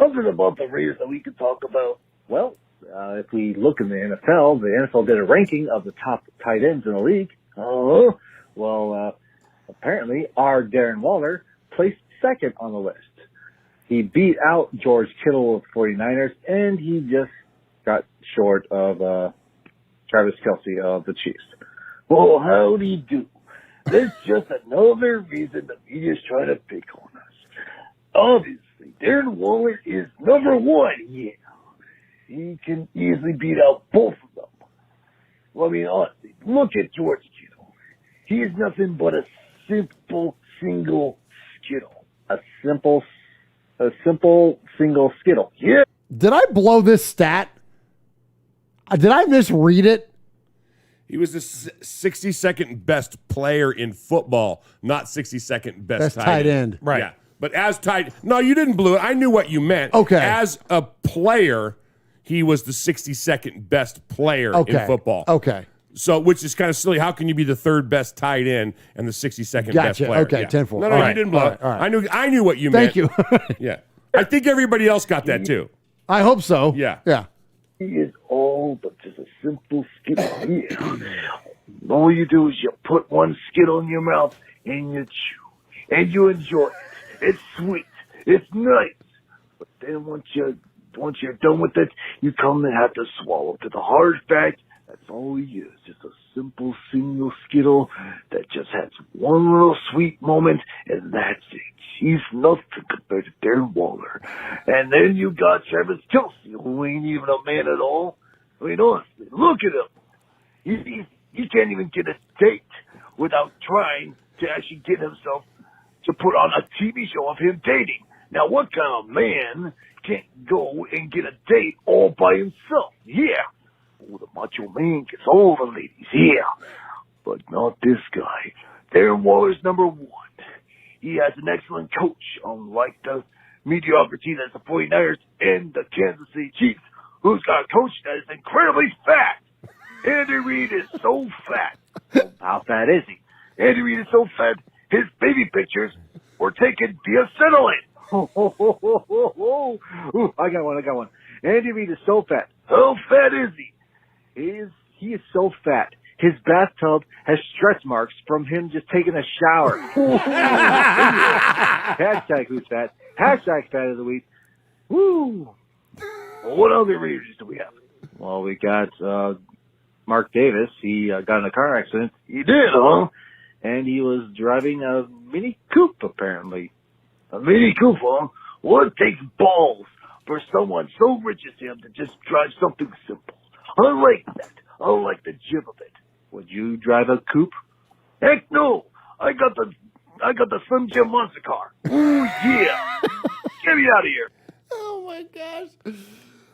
Something about the Raiders that we could talk about? Well, if we look in the NFL did a ranking of the top tight ends in the league. Oh, well, apparently our Darren Waller placed second on the list. He beat out George Kittle of 49ers, and he just got short of Travis Kelce of the Chiefs. Well, howdy you do? There's just another reason the media's trying to pick on us. Obviously, Darren Waller is number one. Yeah, he can easily beat out both of them. Well, I mean, honestly, look at George Kittle. He is nothing but a simple single skittle. A simple single skittle. Yeah. Did I blow this stat? Did I misread it? He was the 62nd best player in football, not 62nd best tight end. Right. Yeah. But as tight, no, you didn't blow it. I knew what you meant. Okay. As a player, he was the 62nd best player in football. Okay. So, which is kind of silly. How can you be the third best tight end and the 62nd best player? Okay, 10-4. No, All you right. didn't blow it. All right. I knew what you meant. Thank you. Yeah. I think everybody else got that too. I hope so. Yeah. Yeah. He is all but just a simple skittle. Yeah. All you do is you put one skittle in your mouth and you chew. And you enjoy it. It's sweet. It's nice. But then once you're done with it, you come and have to swallow to the hard fact That's all he is, just a simple single Skittle that just has one little sweet moment, and that's it. He's nothing compared to Darren Waller. And then you got Travis Kelce, who ain't even a man at all. I mean, honestly, look at him. He can't even get a date without trying to actually get himself to put on a TV show of him dating. Now, what kind of man can't go and get a date all by himself? Yeah. Oh, the macho man gets all the ladies. Yeah. But not this guy. Darren Waller's number one. He has an excellent coach, unlike the mediocrity that's the 49ers and the Kansas City Chiefs, who's got a coach that is incredibly fat. Andy Reid is so fat. Well, how fat is he? Andy Reid is so fat, his baby pictures were taken via satellite. Ooh, I got one. Andy Reid is so fat. How fat is he? He is so fat. His bathtub has stretch marks from him just taking a shower. Hashtag who's fat. Hashtag fat of the week. Woo. Well, what other Raiders do we have? Well, we got Mark Davis. He got in a car accident. He did, huh? And he was driving a Mini Coupe, apparently. A Mini Coupe, huh? What takes balls for someone so rich as him to just drive something simple? I like that. I like the jib of it. Would you drive a coupe? Heck no! I got the Slim Jim monster car. Ooh yeah! Get me out of here! Oh my gosh!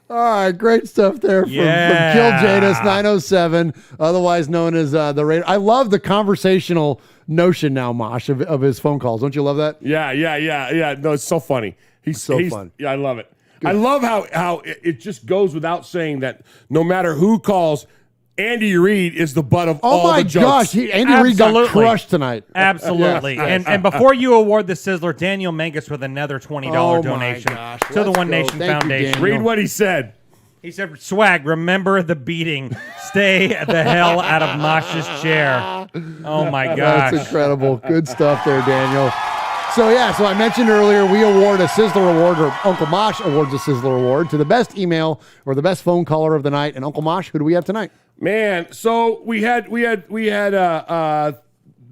All right, great stuff there from Kill Jadis 907, otherwise known as the Raider. I love the conversational notion now, Mosh, of his phone calls. Don't you love that? Yeah. No, it's so funny. He's fun. Yeah, I love it. Good. I love how it just goes without saying that no matter who calls, Andy Reid is the butt of all the jokes. Oh my gosh, Andy Reid got crushed tonight. Absolutely. Yes. And before you award the Sizzler, Daniel Mangus with another $20 donation to the One Nation Foundation. Read what he said. He said, Swag, remember the beating. Stay the hell out of Mosh's chair. Oh my gosh. That's incredible. Good stuff there, Daniel. So I mentioned earlier, we award a Sizzler Award, or Uncle Mosh awards a Sizzler Award to the best email or the best phone caller of the night. And Uncle Mosh, who do we have tonight? Man, so we had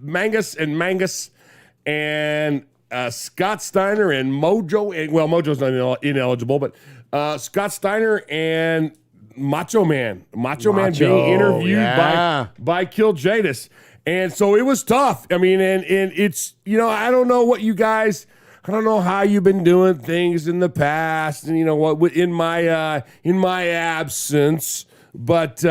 Mangus and Scott Steiner and Mojo, and Mojo's not ineligible, but Scott Steiner and Macho Man being interviewed by Kill Jadis. And so it was tough. I mean, and it's, I don't know what you guys, I don't know how you've been doing things in the past, and what in my absence, but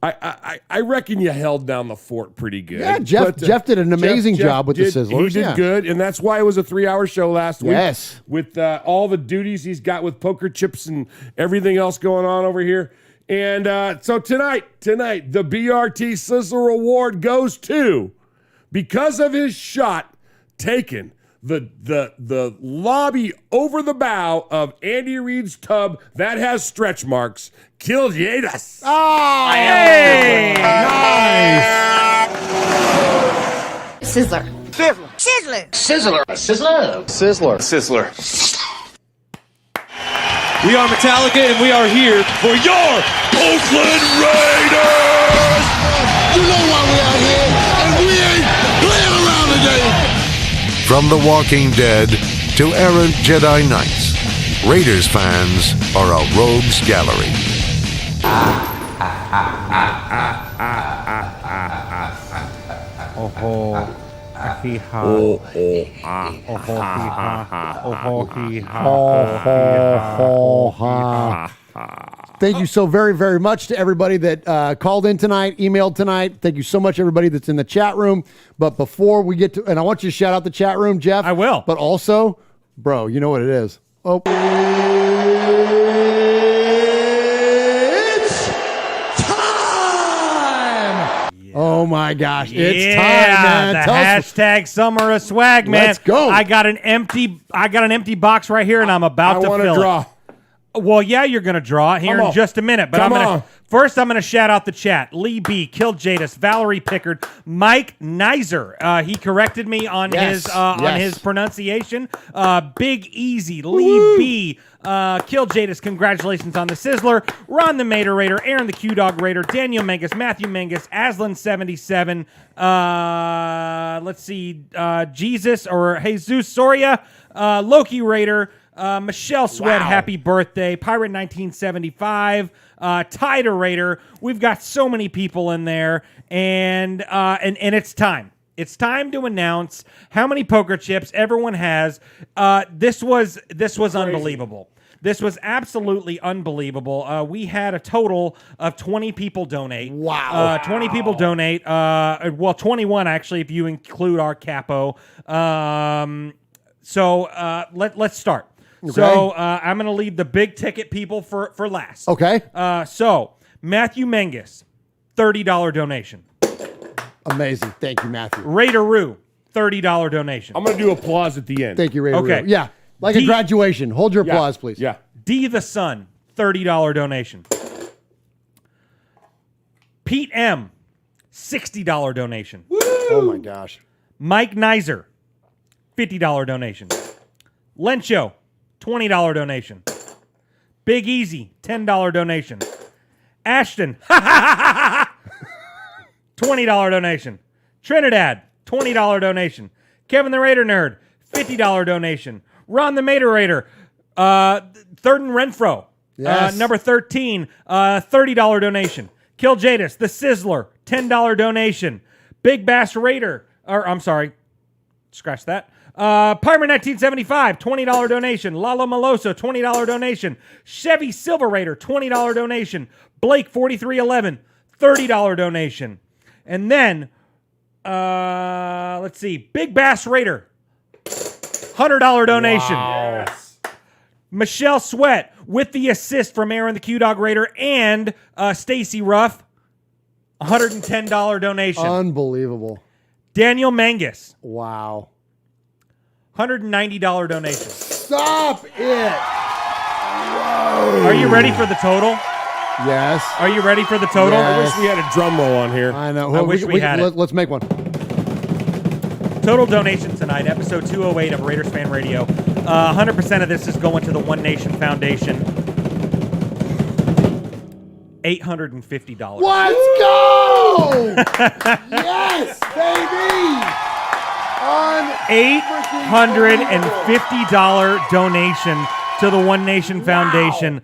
I reckon you held down the fort pretty good. Yeah, Jeff did an amazing job with the Sizzlers. He did good, and that's why it was a 3-hour show last week. Yes. With all the duties he's got with poker chips and everything else going on over here. And so tonight, the BRT Sizzler Award goes to, because of his shot taken, the lobby over the bow of Andy Reid's tub that has stretch marks, Kill Jadis. Oh, hey! Nice. Sizzler. We are Metallica, and we are here for your Oakland Raiders! You know why we out here, and we ain't playing around today! From The Walking Dead to errant Jedi Knights, Raiders fans are a rogues gallery. Thank you so very, very much to everybody that called in tonight, emailed tonight. Thank you so much, everybody that's in the chat room. But before we get to, and I want you to shout out the chat room, Jeff. I will. But also, bro, you know what it is. Oh. Oh my gosh, it's time, man. The hashtag Summer of Swag, man. Let's go. I got an empty box right here, and I'm about to fill it. Well, yeah, you're going to draw it here in just a minute. But I'm going to shout out the chat. Lee B, Kill Jadis, Valerie Pickard, Mike Nizer. He corrected me on his pronunciation. Big Easy, Lee B, Kill Jadis, congratulations on the Sizzler. Ron the Mater Raider, Aaron the Q-Dog Raider, Daniel Mengus, Matthew Mengus, Aslan77. Let's see, Jesus or Jesus Soria, Loki Raider, Michelle Sweat, happy birthday. Pirate 1975, Tider Raider. We've got so many people in there, and it's time. It's time to announce how many poker chips everyone has. This was unbelievable. This was absolutely unbelievable. We had a total of 20 people donate. Wow. 20 people donate. Well, 21 actually, if you include our capo. So let's start. Okay. So I'm going to leave the big ticket people for last. Okay. So Matthew Mengus, $30 donation. Amazing. Thank you, Matthew. Raideroo, $30 donation. I'm going to do applause at the end. Thank you, Raideroo. Okay. Yeah. Like a graduation. Hold your applause, please. Yeah. D the Sun, $30 donation. Pete M, $60 donation. Oh my gosh. Mike Nizer, $50 donation. Lencho, $20 donation. Big Easy, $10 donation. Ashton, $20 donation. Trinidad, $20 donation. Kevin the Raider Nerd, $50 donation. Ron the Mater Raider, Third and Renfro, number 13, $30 donation. Kill Jadis, the Sizzler, $10 donation. Big Bass Raider, scratch that. Pirate 1975, $20 donation. Lalo Maloso, $20 donation. Chevy Silver Raider, $20 donation. Blake 4311, $30 donation. And then, let's see, Big Bass Raider, $100 donation. Wow. Yes. Michelle Sweat with the assist from Aaron the Q-Dog Raider and Stacy Ruff, $110 donation. Unbelievable. Daniel Mengus. Wow. $190 donation. Stop it. Whoa. Are you ready for the total? Yes. Are you ready for the total? Yes. I wish we had a drum roll on here. I know. I wish we had it. Let's make one. Total donation tonight, episode 208 of Raiders Fan Radio. 100% of this is going to the One Nation Foundation. $850. Let's go! Yes, baby! $850 donation to the One Nation Foundation.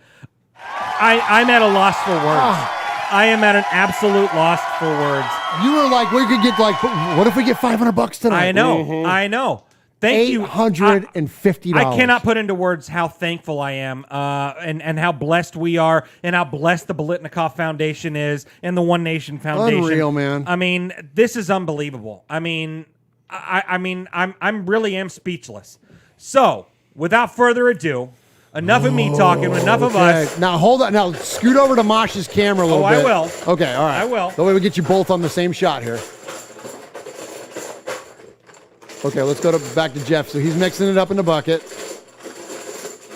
I'm at a loss for words. I am at an absolute loss for words. You were like, we could get what if we get $500 tonight? I know. I know. Thank you. $850. I cannot put into words how thankful I am and how blessed we are and how blessed the Bolitnikoff Foundation is and the One Nation Foundation. Unreal, man. I mean, this is unbelievable. I mean, I'm really am speechless. So, without further ado, enough of me talking, enough of us. Now, hold on. Now, scoot over to Mosh's camera a little bit. I will. Okay, all right. I will. That way we get you both on the same shot here. Okay, let's go back to Jeff. So he's mixing it up in the bucket.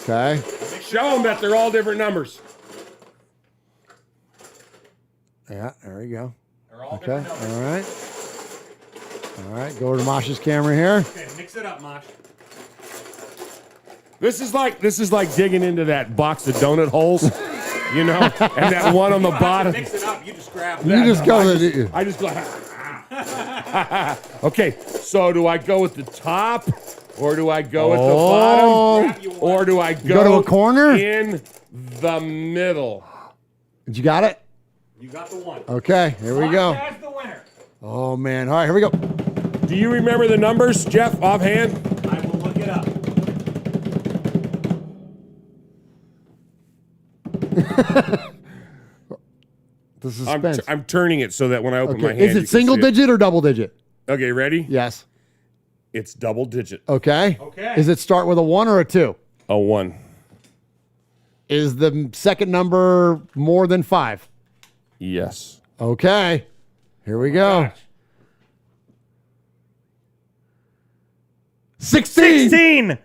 Okay. Show them that they're all different numbers. Yeah, there we go. They're all okay, all right. All right, go over to Mosh's camera here. Okay, mix it up, Mosh. This is like digging into that box of donut holes, you know, and that one on the bottom. Mix it up. You just grab. You just go. I just go. Okay, so do I go at the top, or do I go at the bottom, or do I go to a corner in the middle? Did you got it? You got the one. Okay, here we go. That's the winner. Oh man! All right, here we go. Do you remember the numbers, Jeff, offhand? I will look it up. The suspense. I'm turning it so that when I open my hand, is it single digit or double digit? Okay, ready? Yes. It's double digit. Okay. Okay. Does it start with a 1 or a 2? A 1. Is the second number more than 5? Yes. Okay. Here we go. Gosh. 16.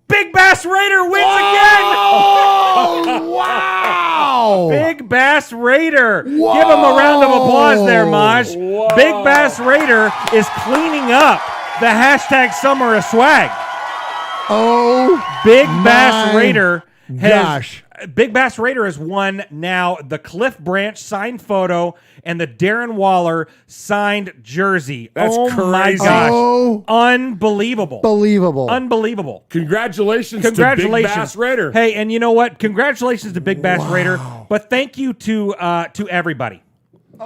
Big Bass Raider wins Oh, Wow. Big Bass Raider. Whoa. Give him a round of applause there, Maj. Whoa. Big Bass Raider is cleaning up the hashtag Summer of Swag. Oh, Big Bass Raider gosh. Big Bass Raider has won now the Cliff Branch signed photo and the Darren Waller signed jersey. That's crazy. My gosh. Oh. Unbelievable. Unbelievable. Congratulations to Big Bass Raider. Hey, and you know what? Congratulations to Big Bass Raider. But thank you to everybody.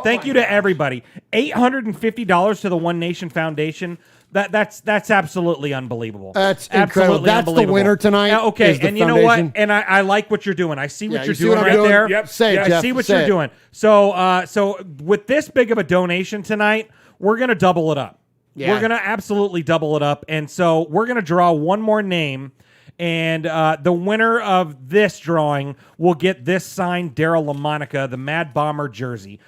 Thank you to everybody. $850 to the One Nation Foundation. That's absolutely unbelievable. That's incredible. That's the winner tonight. Okay, and you know what? And I like what you're doing. I see what you're doing right there. Yep. Say it, I Jeff. see what Say you're it. doing. So with this big of a donation tonight, we're gonna double it up. Yeah. We're gonna absolutely double it up, and so we're gonna draw one more name. And the winner of this drawing will get this signed Daryl LaMonica, the Mad Bomber jersey,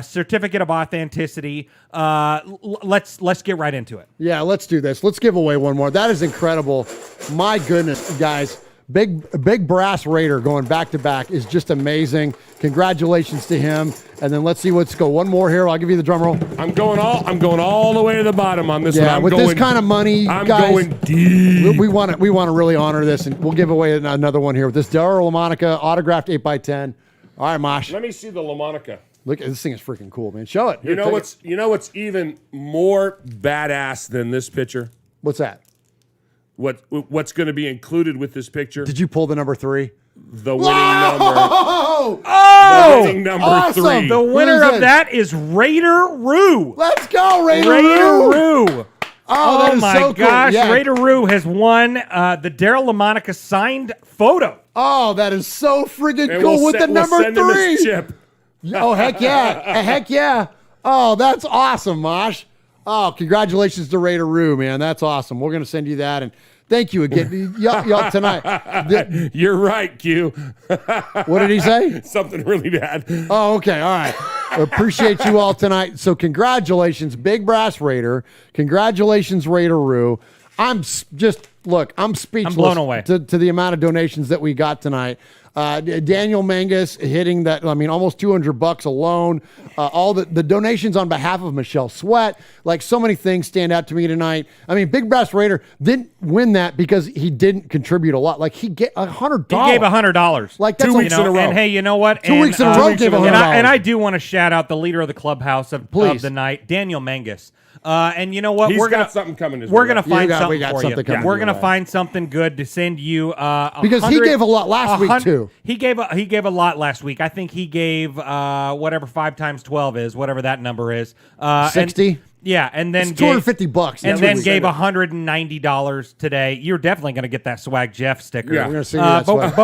certificate of authenticity. Let's get right into it. Yeah, let's do this. Let's give away one more. That is incredible. My goodness, guys. Big Brass Raider going back to back is just amazing. Congratulations to him. And then let's see what's go. One more here. I'll give you the drum roll. I'm going all the way to the bottom on this one. Yeah, with this kind of money, I'm guys, going deep. We want to really honor this, and we'll give away another one here with this Daryl LaMonica autographed 8x10. All right, Mosh. Let me see the LaMonica. Look, this thing is freaking cool, man. Show it. You know what's even more badass than this picture? What's that? What's going to be included with this picture? Did you pull the number 3? The winning number. Oh! The winning number awesome. 3. The winner of that is Raider Roo. Let's go, Raider Roo. Oh, that is my so cool. gosh. Yeah. Raider Roo has won the Daryl LaMonica signed photo. Oh, that is so freaking And cool with the we'll number send him 3. his chip. Oh, heck yeah. Heck yeah. Oh, that's awesome, Mosh. Oh, congratulations to Raider Roo, man. That's awesome. We're going to send you that. And thank you again. Y'all tonight. You're right, Q. What did he say? Something really bad. Oh, okay. All right. Appreciate you all tonight. So congratulations, Big Brass Raider. Congratulations, Raider Roo. I'm speechless. I'm blown away. to the amount of donations that we got tonight. Daniel Mangus hitting that, almost $200 alone. All the donations on behalf of Michelle Sweat, like so many things stand out to me tonight. Big Brass Raider didn't win that because he didn't contribute a lot. Like he gave $100. He gave $100. Like that's 2 weeks in a row. And hey, you know what? 2 weeks in a row gave $100. And I do want to shout out the leader of the clubhouse of the night, Daniel Mangus. And you know what? We're got something coming. We're gonna find something we got for something you. coming We're your gonna way. find something good to send you. Because he gave a lot last week too. He gave a lot last week. I think he gave whatever 5 times 12 is, whatever that number is. 60. Yeah, and then It's $250. and then gave $190 today. You're definitely going to get that Swag Jeff sticker. Yeah, we're gonna send you that swag.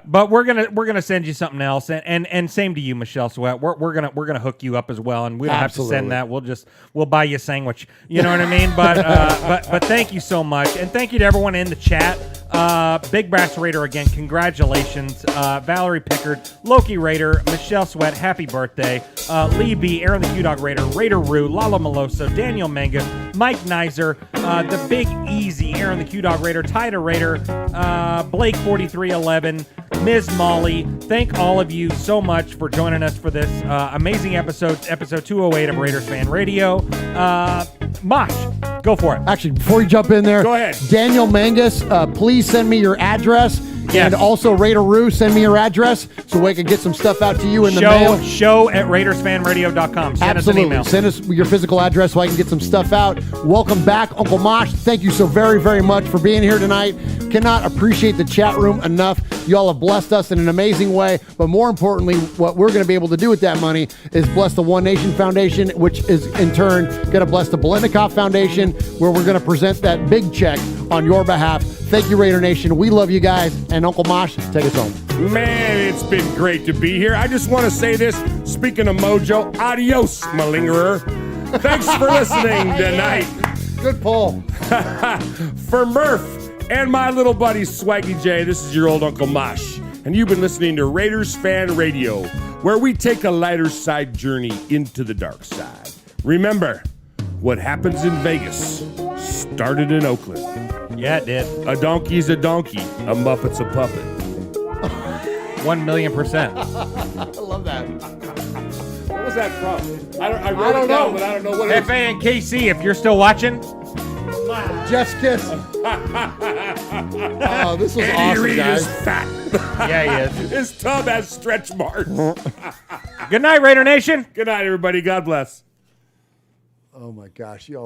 but we're gonna send you something else, and same to you, Michelle Sweat. We're gonna hook you up as well, and we don't have to send that. We'll buy you a sandwich. You know what I mean? But thank you so much, and thank you to everyone in the chat. Big Brass Raider again, congratulations. Valerie Pickard, Loki Raider, Michelle Sweat, happy birthday. Lee B, Aaron the Q-Dog Raider, Raider Roo, Lala Meloso, Daniel Manga, Mike Nizer, the Big Easy, Aaron the Q-Dog Raider, Tyda Raider, Blake 4311, Ms. Molly. Thank all of you so much for joining us for this amazing episode 208 of Raiders Fan Radio. Mosh, go for it. Actually, before you jump in there, go ahead. Daniel Mangus, please send me your address. Yes. And also, Raider Roo, send me your address so we can get some stuff out to you in the mail. Show at RaidersFanRadio.com. Send us an Absolutely. email. Send us your physical address so I can get some stuff out. Welcome back, Uncle Mosh. Thank you so very, very much for being here tonight. Cannot appreciate the chat room enough. Y'all have blessed us in an amazing way. But more importantly, what we're going to be able to do with that money is bless the One Nation Foundation, which is in turn going to bless the Belenikoff Foundation, where we're going to present that big check on your behalf. Thank you, Raider Nation. We love you guys. And Uncle Mosh, take us home. Man, it's been great to be here. I just want to say this. Speaking of mojo, adios, malingerer. Thanks for listening tonight. Good pull. For Murf and my little buddy Swaggy J, this is your old Uncle Mosh. And you've been listening to Raiders Fan Radio, where we take a lighter side journey into the dark side. Remember, what happens in Vegas started in Oakland. Yeah, it did. A donkey's a donkey, a Muppet's a puppet. 1,000,000%. I love that. What was that from? I wrote don't it down, know. but I don't know what it FA and KC, if you're still watching. Jeff's kiss. Oh, this was Andy awesome, Reid guys. is fat. Yeah, he is. His tub has stretch marks. Good night, Raider Nation. Good night, everybody. God bless. Oh my gosh, y'all.